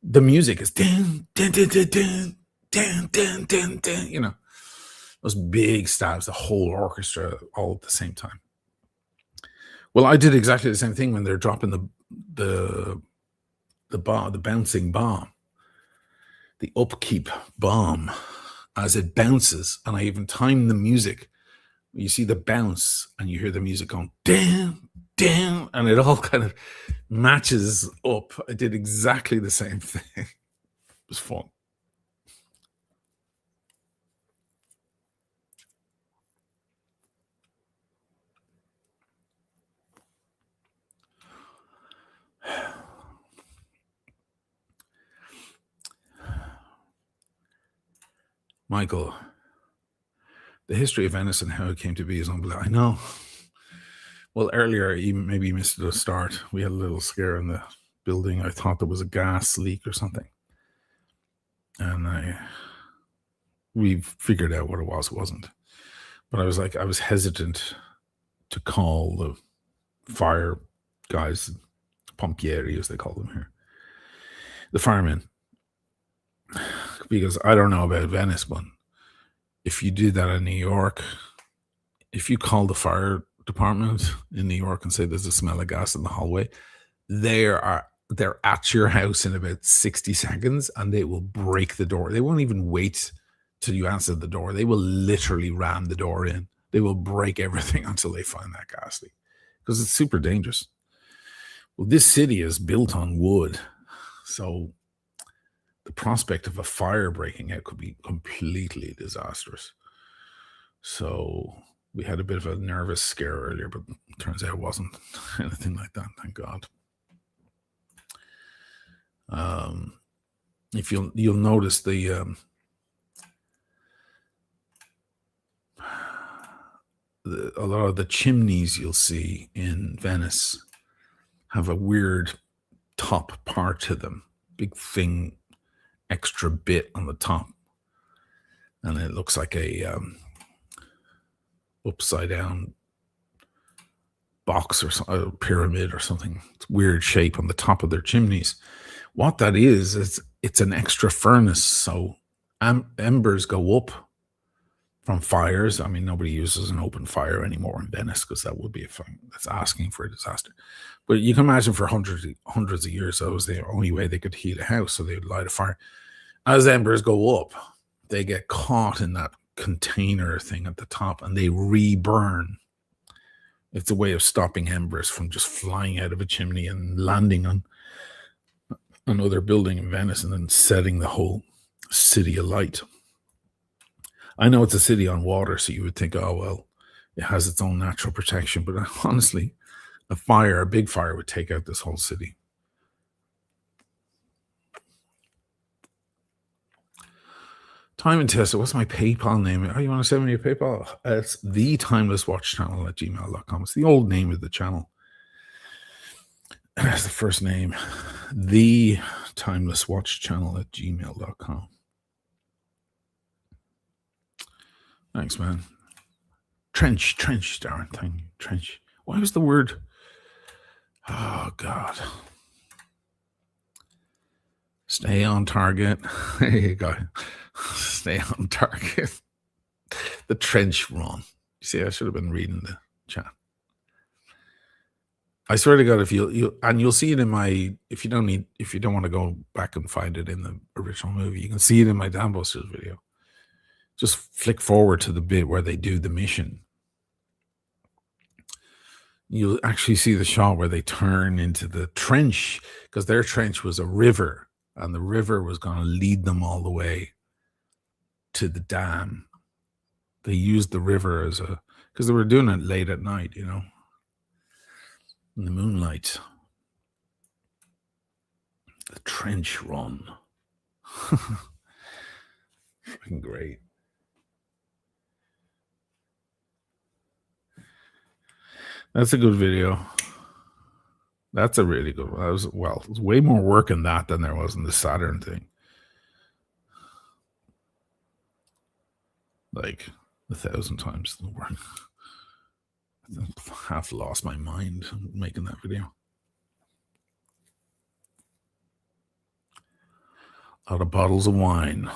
The music is dun, dun, dun, dun, dun, dun, dun, dun, dun, those big stabs, the whole orchestra all at the same time. Well, I did exactly the same thing when they're dropping the bouncing bomb, the upkeep bomb, as it bounces, and I even timed the music. You see the bounce and you hear the music going down, down, and it all kind of matches up. I did exactly the same thing. It was fun. Michael, the history of Venice and how it came to be is unbelievable. I know. Well, earlier, maybe you missed the start. We had a little scare in the building. I thought there was a gas leak or something. And we figured out what it was. It wasn't. But I was hesitant to call the fire guys, pompieri, as they call them here, the firemen. Because I don't know about Venice, but if you did that in New York, if you call the fire department in New York and say there's a smell of gas in the hallway, they're at your house in about 60 seconds and they will break the door. They won't even wait till you answer the door. They will literally ram the door in. They will break everything until they find that gas leak, because it's super dangerous. Well, this city is built on wood, so the prospect of a fire breaking out could be completely disastrous. So we had a bit of a nervous scare earlier, but turns out it wasn't anything like that. Thank God. If you'll notice a lot of the chimneys you'll see in Venice have a weird top part to them, big thing, extra bit on the top, and it looks like a upside down box or a pyramid or something. It's weird shape on the top of their chimneys. What that is it's an extra furnace, so embers go up from fires. I mean, nobody uses an open fire anymore in Venice because that would be that's asking for a disaster. But you can imagine for hundreds of years, that was the only way they could heat a house, so they would light a fire. As embers go up, they get caught in that container thing at the top and they reburn. It's a way of stopping embers from just flying out of a chimney and landing on another building in Venice and then setting the whole city alight. I know it's a city on water, so you would think, oh, well, it has its own natural protection. But honestly, a big fire would take out this whole city. Time and Tester, what's my PayPal name? Oh, you want to send me a PayPal? It's the Timeless Watch Channel at gmail.com. It's the old name of the channel. And that's the first name. The Timeless Watch Channel at gmail.com. Thanks, man. Trench, Darren. Thank you. Trench. Why was the word? Oh, God. Stay on target. There you go. Stay on target. The trench run. You see, I should have been reading the chat. I swear to God, if you'll see it in my, if you don't want to go back and find it in the original movie, you can see it in my Dambusters video. Just flick forward to the bit where they do the mission. You'll actually see the shot where they turn into the trench, because their trench was a river, and the river was going to lead them all the way to the dam. They used the river because they were doing it late at night, in the moonlight. The trench run. Fucking great. That's a good video. That's a really good one. It was way more work in that than there was in the Saturn thing. Like 1,000 times the work. I half lost my mind making that video. Out of bottles of wine.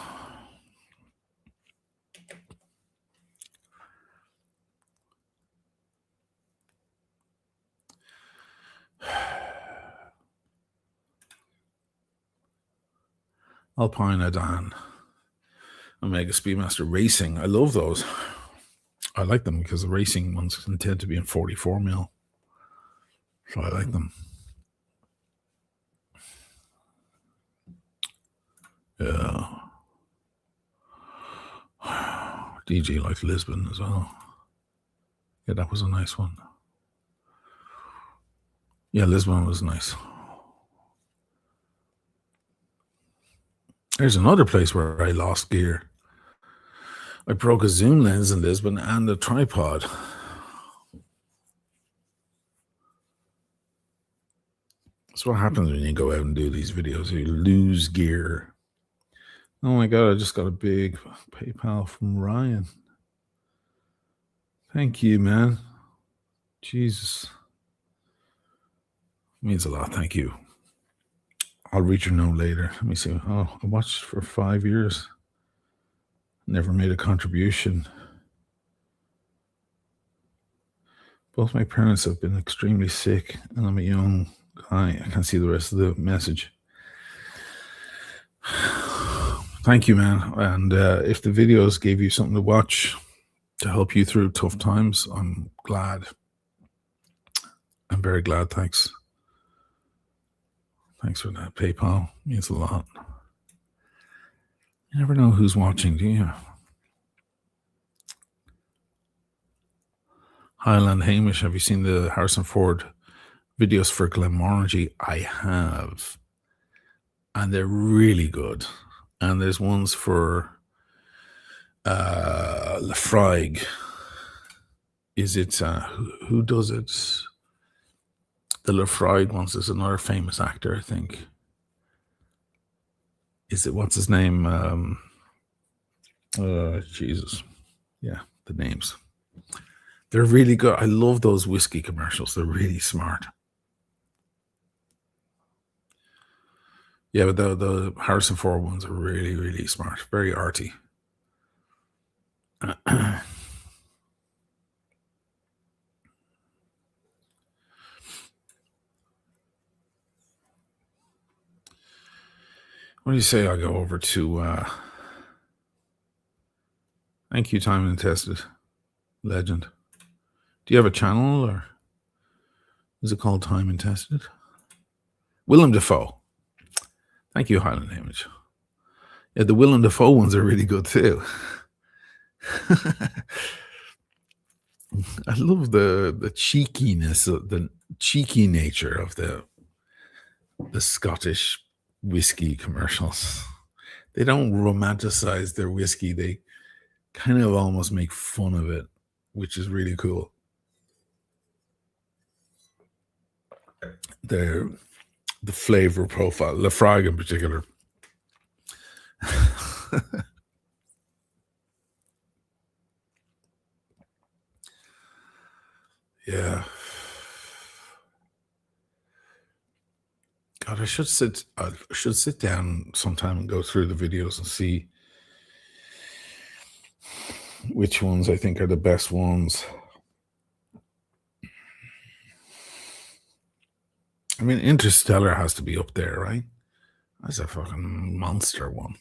Alpine Adan, Omega Speedmaster Racing. I love those. I like them because the racing ones tend to be in 44 mil. So I like them. Yeah. DJ likes Lisbon as well. Yeah, that was a nice one. Yeah, Lisbon was nice. There's another place where I lost gear. I broke a zoom lens in Lisbon and a tripod. That's what happens when you go out and do these videos. You lose gear. Oh my God, I just got a big PayPal from Ryan. Thank you, man. Jesus. It means a lot. Thank you. I'll read your note later. Let me see. Oh, I watched for 5 years. Never made a contribution. Both my parents have been extremely sick, and I'm a young guy. I can't see the rest of the message. Thank you, man. And if the videos gave you something to watch to help you through tough times, I'm glad. I'm very glad. Thanks. Thanks for that. PayPal means a lot. You never know who's watching, do you? Highland Hamish, have you seen the Harrison Ford videos for Glenmorangie? I have. And they're really good. And there's ones for Lafroig. Is it who does it? The Lafroig ones is another famous actor, I think. Is it what's his name? Jesus. Yeah, the names. They're really good. I love those whiskey commercials. They're really smart. Yeah, but the Harrison Ford ones are really, really smart. Very arty. What do you say I go over to thank you, Time and Tested Legend. Do you have a channel, or is it called Time and Tested? Willem Dafoe. Thank you, Highland Image. Yeah, the Willem Dafoe ones are really good too. I love the cheekiness, the cheeky nature of the Scottish whiskey commercials. They don't romanticize their whiskey. They kind of almost make fun of it, which is really cool. The flavor profile, Lafroig in particular. Yeah. God, I should sit down sometime and go through the videos and see which ones I think are the best ones. I mean, Interstellar has to be up there, right? That's a fucking monster one.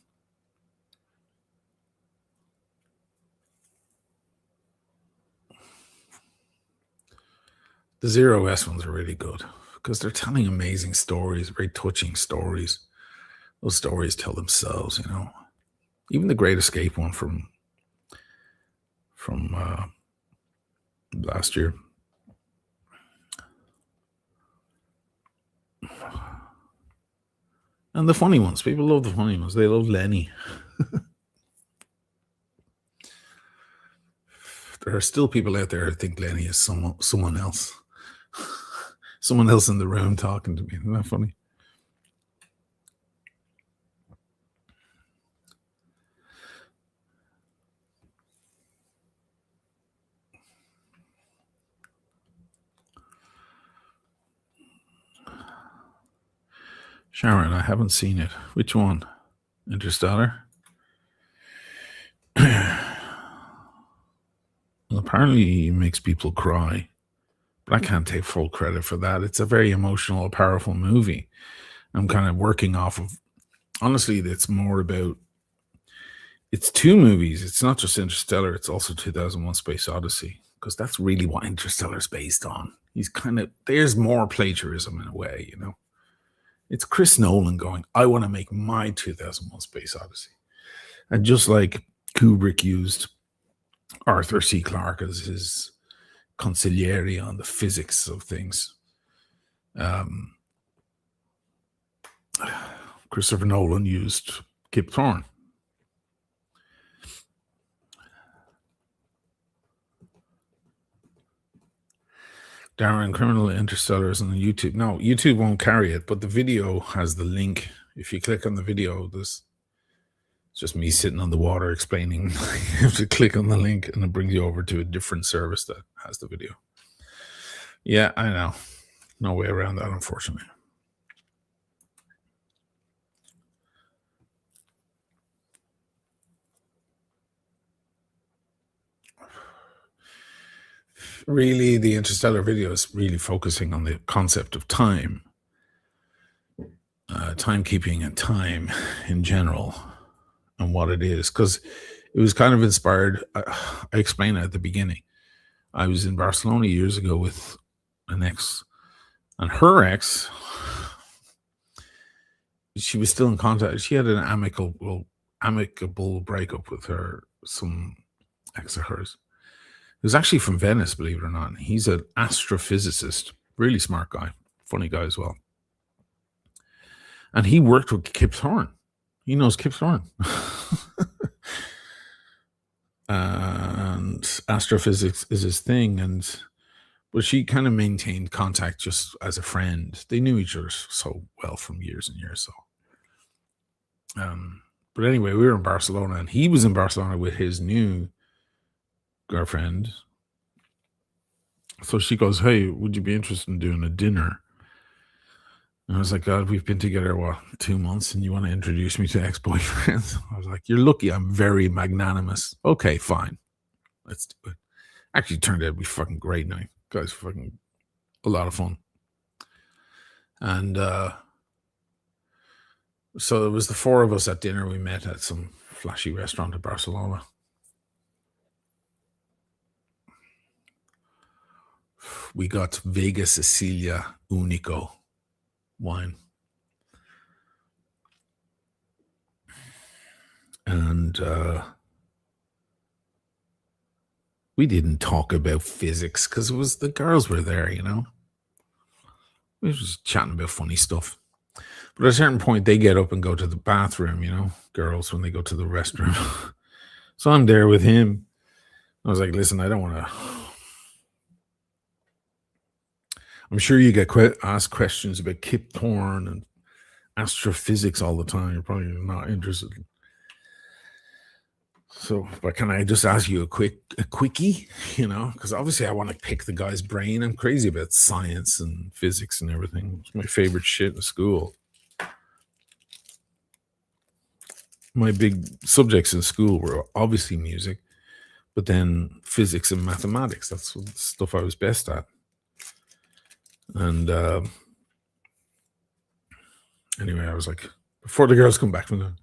The Zero S ones are really good because they're telling amazing stories, very touching stories. Those stories tell themselves, you know. Even the Great Escape one from last year. And the funny ones. People love the funny ones. They love Lenny. There are still people out there who think Lenny is someone else. Someone else in the room talking to me. Isn't that funny? Sharon, I haven't seen it. Which one? Interstellar? Well, apparently it makes people cry, but I can't take full credit for that. It's a very emotional, powerful movie. I'm kind of working off of, honestly, it's more about, it's two movies. It's not just Interstellar, it's also 2001 Space Odyssey, because that's really what Interstellar is based on. He's kind of, there's more plagiarism in a way, you know. It's Chris Nolan going, I want to make my 2001 Space Odyssey. And just like Kubrick used Arthur C. Clarke as his consigliere on the physics of things, Christopher Nolan used Kip Thorne. Darren, Criminal Interstellar is on YouTube. No, YouTube won't carry it, but the video has the link. If you click on the video, it's just me sitting on the water explaining. You have to click on the link and it brings you over to a different service that has the video. Yeah, I know. No way around that, unfortunately. Really, the Interstellar video is really focusing on the concept of time, timekeeping and time in general, and what it is. Because it was kind of inspired. I explained it at the beginning. I was in Barcelona years ago with an ex, and her ex, she was still in contact. She had an amicable breakup with some ex of hers. He was actually from Venice, believe it or not. He's an astrophysicist, really smart guy, funny guy as well. And he worked with Kip Thorne. He knows Kip Thorne. And astrophysics is his thing. But she kind of maintained contact just as a friend. They knew each other so well from years and years. But anyway, we were in Barcelona, and he was in Barcelona with his new girlfriend. So she goes, "Hey, would you be interested in doing a dinner?" And I was like, "God, we've been together, 2 months, and you want to introduce me to ex-boyfriends?" I was like, "You're lucky I'm very magnanimous." Okay, fine. Let's do it. Actually, turned out to be fucking great night. Guys, fucking a lot of fun. And so it was the four of us at dinner. We met at some flashy restaurant in Barcelona. We got Vega Sicilia Unico wine. And we didn't talk about physics because it was the girls were there, you know. We were just chatting about funny stuff. But at a certain point, they get up and go to the bathroom, you know, girls, when they go to the restroom. So I'm there with him. I was like, "Listen, I don't want to." I'm sure you get asked questions about Kip Thorne and astrophysics all the time. You're probably not interested. So, but can I just ask you a quickie? You know, because obviously I want to pick the guy's brain. I'm crazy about science and physics and everything. It's my favorite shit in school. My big subjects in school were obviously music, but then physics and mathematics. That's the stuff I was best at. And anyway, I was like, before the girls come back from the, "Do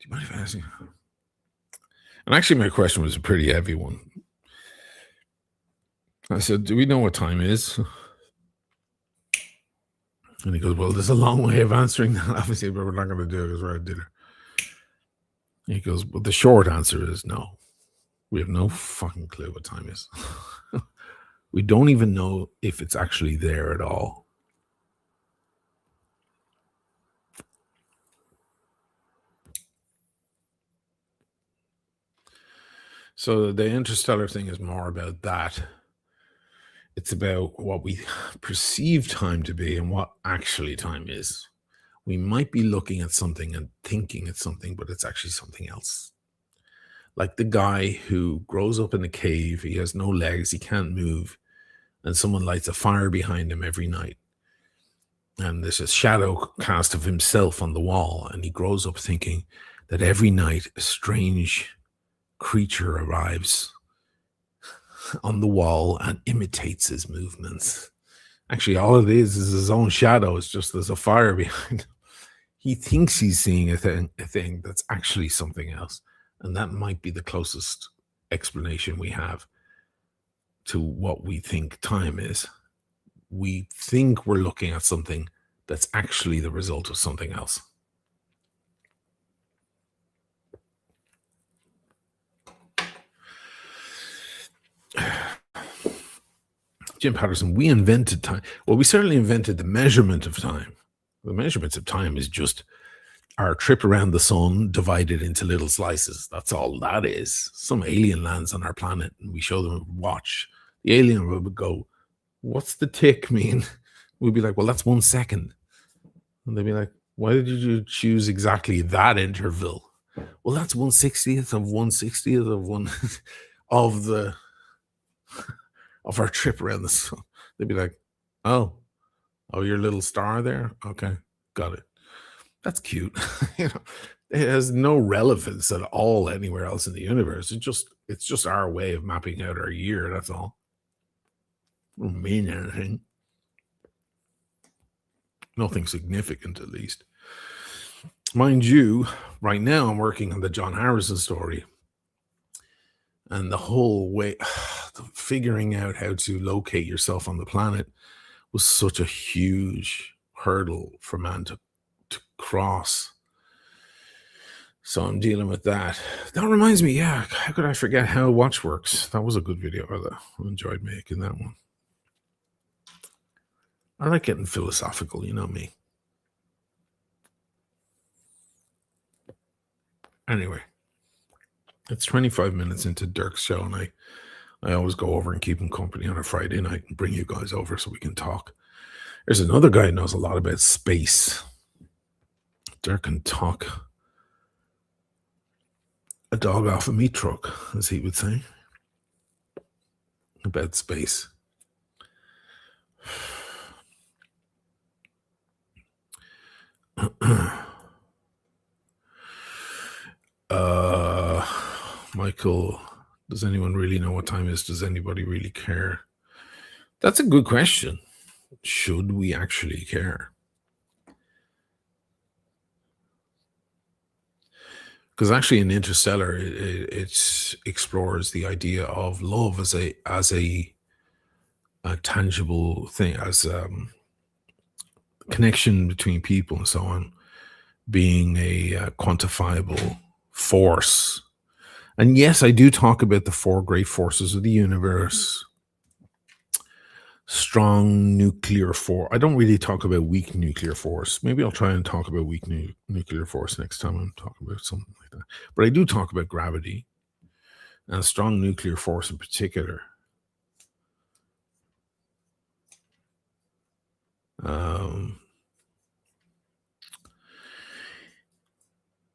you mind if I ask you?" And actually, my question was a pretty heavy one. I said, "Do we know what time is?" And he goes, "Well, there's a long way of answering that, obviously, but we're not going to do it because we're at dinner." He goes, "Well, the short answer is no. We have no fucking clue what time is. We don't even know if it's actually there at all." So the interstellar thing is more about that. It's about what we perceive time to be and what actually time is. We might be looking at something and thinking it's something, but it's actually something else. Like the guy who grows up in a cave, he has no legs, he can't move, and someone lights a fire behind him every night. And there's a shadow cast of himself on the wall, and he grows up thinking that every night a strange creature arrives on the wall and imitates his movements. Actually, all it is his own shadow. It's just there's a fire behind him. He thinks he's seeing a thing that's actually something else. And that might be the closest explanation we have to what we think time is. We think we're looking at something that's actually the result of something else. Jim Patterson, we invented time. Well, we certainly invented the measurement of time. The measurements of time is just our trip around the sun divided into little slices. That's all that is. Some alien lands on our planet and we show them a watch. The alien would go, "What's the tick mean?" We'd be like, "Well, that's 1 second." And they'd be like, "Why did you choose exactly that interval?" "Well, that's 1/60th of 1/60th of one of the of our trip around the sun." They'd be like, "Oh, your little star there? Okay, got it. That's cute." You know, it has no relevance at all anywhere else in the universe. It's just our way of mapping out our year. That's all. It don't mean anything. Nothing significant, at least. Mind you, right now I'm working on the John Harrison story. And the whole way, figuring out how to locate yourself on the planet was such a huge hurdle for man to cross. So I'm dealing with that. That reminds me, yeah, how could I forget how a watch works? That was a good video. I enjoyed making that one. I like getting philosophical, you know me. Anyway, it's 25 minutes into Dirk's show, and I always go over and keep him company on a Friday night and bring you guys over so we can talk. There's another guy who knows a lot about space. Dirk can talk a dog off a meat truck, as he would say, about space. Michael, does anyone really know what time it is? Does anybody really care? That's a good question. Should we actually care? Because actually in Interstellar, it explores the idea of love as a tangible thing, as connection between people and so on, being a quantifiable force. And yes, I do talk about the four great forces of the universe. Strong nuclear force. I don't really talk about weak nuclear force. Maybe I'll try and talk about weak nuclear force next time I'm talking about something like that. But I do talk about gravity and strong nuclear force in particular.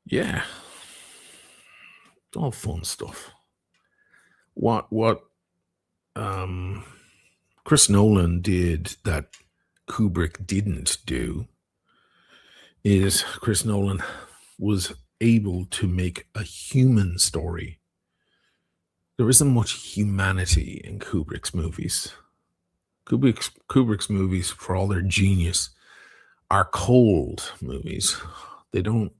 Yeah, all fun stuff. What Chris Nolan did that Kubrick didn't do is Chris Nolan was able to make a human story. There isn't much humanity in Kubrick's movies. Kubrick's movies, for all their genius, are cold movies. They don't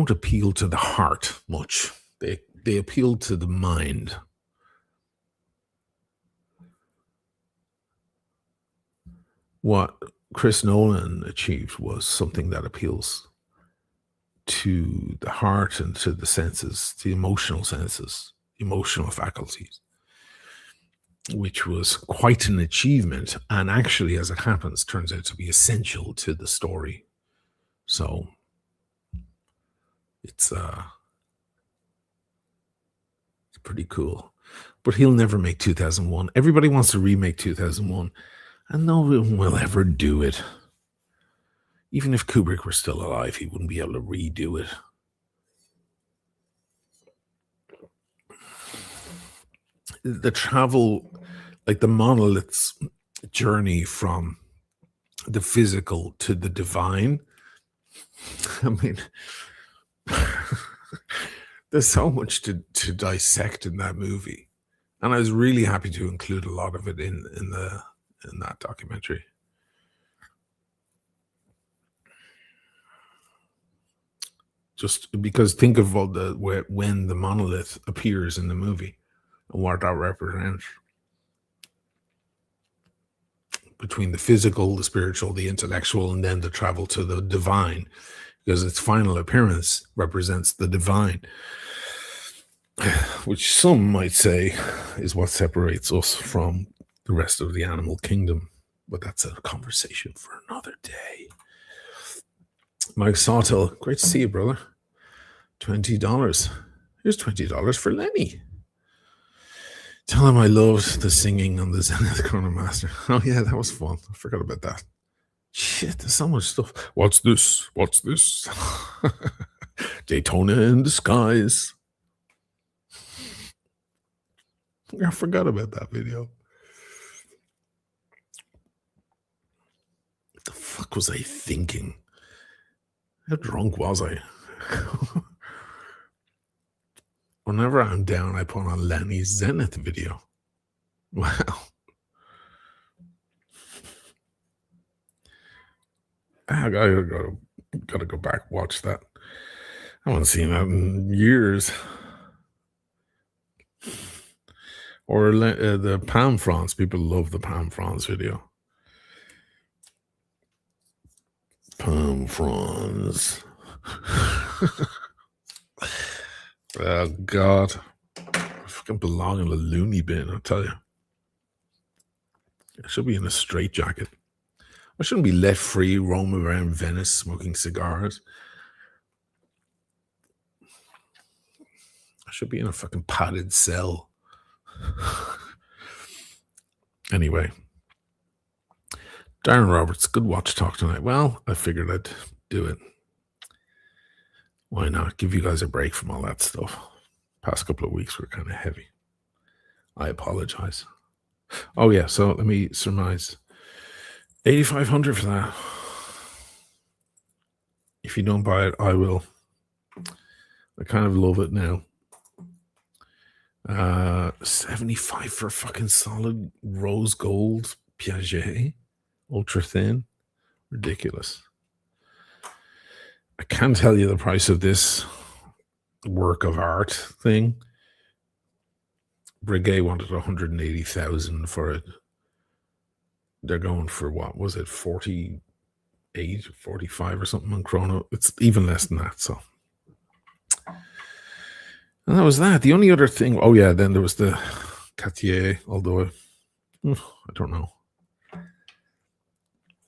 appeal to the heart much. They appeal to the mind. What Chris Nolan achieved was something that appeals to the heart and to the senses, the emotional senses, emotional faculties, which was quite an achievement. And actually, as it happens, turns out to be essential to the story. So it's pretty cool. But he'll never make 2001. Everybody wants to remake 2001, and no one will ever do it. Even if Kubrick were still alive, he wouldn't be able to redo it. The travel, like the monolith's journey from the physical to the divine. I mean, there's so much to dissect in that movie, and I was really happy to include a lot of it in that documentary. Just because think of all when the monolith appears in the movie and what that represents between the physical, the spiritual, the intellectual, and then the travel to the divine, because its final appearance represents the divine, which some might say is what separates us from the rest of the animal kingdom. But that's a conversation for another day. Mike Sawtell, great to see you, brother. $20. Here's $20 for Lenny. Tell him I loved the singing on the Zenith Chronomaster. Oh yeah, that was fun. I forgot about that. Shit, there's so much stuff. What's this? Daytona in the skies. I forgot about that video. What the fuck was I thinking? How drunk was I? Whenever I'm down, I put on Lenny's Zenith video. Wow. I gotta go back, watch that. I haven't seen that in years. Or the Palm Fronds. People love the Palm Fronds video. Palm Fronds. Oh, God. I fucking belong in the loony bin, I'll tell you. I should be in a straitjacket. I shouldn't be let free, roaming around Venice, smoking cigars. I should be in a fucking padded cell. Anyway. Darren Roberts, good watch talk tonight. Well, I figured I'd do it. Why not? Give you guys a break from all that stuff. Past couple of weeks were kind of heavy. I apologize. Oh, yeah, so let me surmise. 8,500 for that. If you don't buy it, I will. I kind of love it now. 75 for a fucking solid rose gold Piaget. Ultra thin. Ridiculous. I can't tell you the price of this work of art thing. Breguet wanted 180,000 for it. They're going for what was it, 48, 45 or something on Chrono. It's even less than that. So, and that was that. The only other thing. Oh yeah, then there was the Cartier. Although I don't know.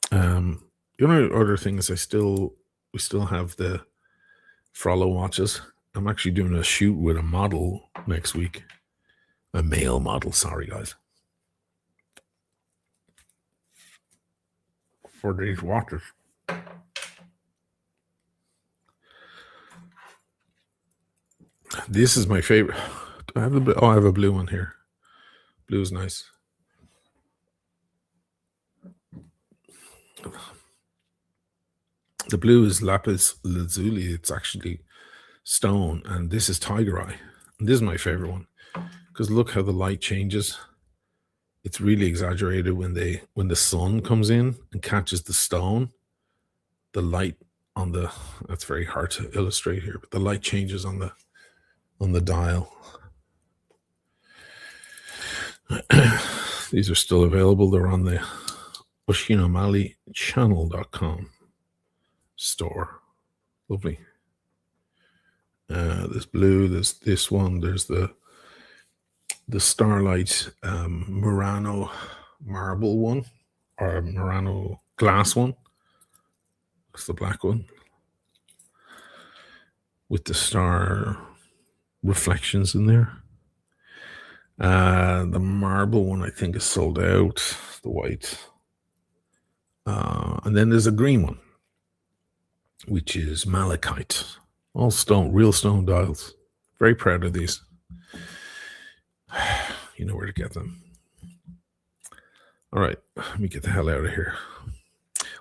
The only other thing is we still have the Frollo watches. I'm actually doing a shoot with a model next week. A male model, sorry guys. For these watches. This is my favorite. Do I have the I have a blue one here. Blue is nice. The blue is lapis lazuli. It's actually stone, and this is tiger eye. And this is my favorite one because look how the light changes. It's really exaggerated when the sun comes in and catches the stone. The light on the that's very hard to illustrate here, but the light changes on the dial. These are still available. They're on the OshinomaliChannel.com store. Lovely. There's blue, there's this one, there's the Starlight Murano marble one, or Murano glass one. That's the black one with the star reflections in there. The marble one I think is sold out, the white. And then there's a green one, which is malachite. All stone, real stone dials. Very proud of these. You know where to get them. All right, let me get the hell out of here.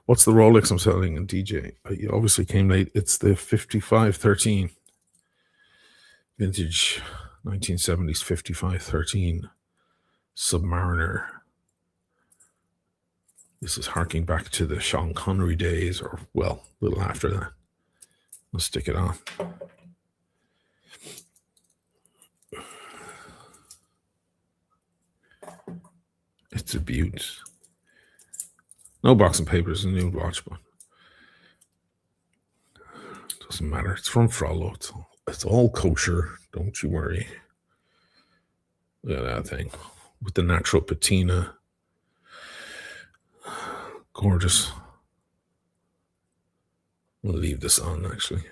What's the Rolex I'm selling in DJ? You obviously came late. It's the 5513. Vintage 1970s 5513 Submariner. This is harking back to the Sean Connery days, or, well, a little after that. Let's stick it on. It's a beaut. No box and papers, a new watch, but it doesn't matter. It's from Frollo. It's all kosher. Don't you worry. Look at that thing with the natural patina. Gorgeous. We'll leave this on, actually.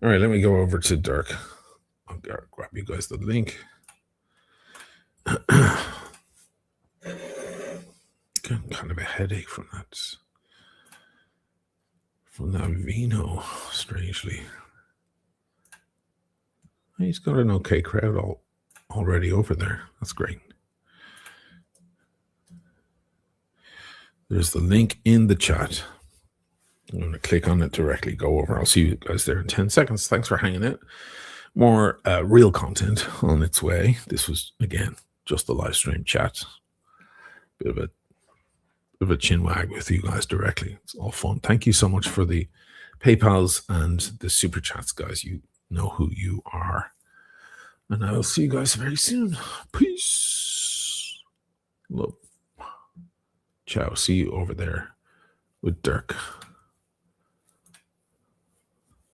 All right, let me go over to Dirk. I'll grab you guys the link. Kind of a headache from that vino, strangely. He's got an okay crowd already over there. That's great. There's the link in the chat. I'm going to click on it directly, go over. I'll see you guys there in 10 seconds. Thanks for hanging out. More real content on its way. This was, again, just the live stream chat. Bit of a chin wag with you guys directly. It's all fun. Thank you so much for the PayPals and the super chats, guys. You know who you are. And I will see you guys very soon. Peace. Love. Ciao. See you over there with Dirk.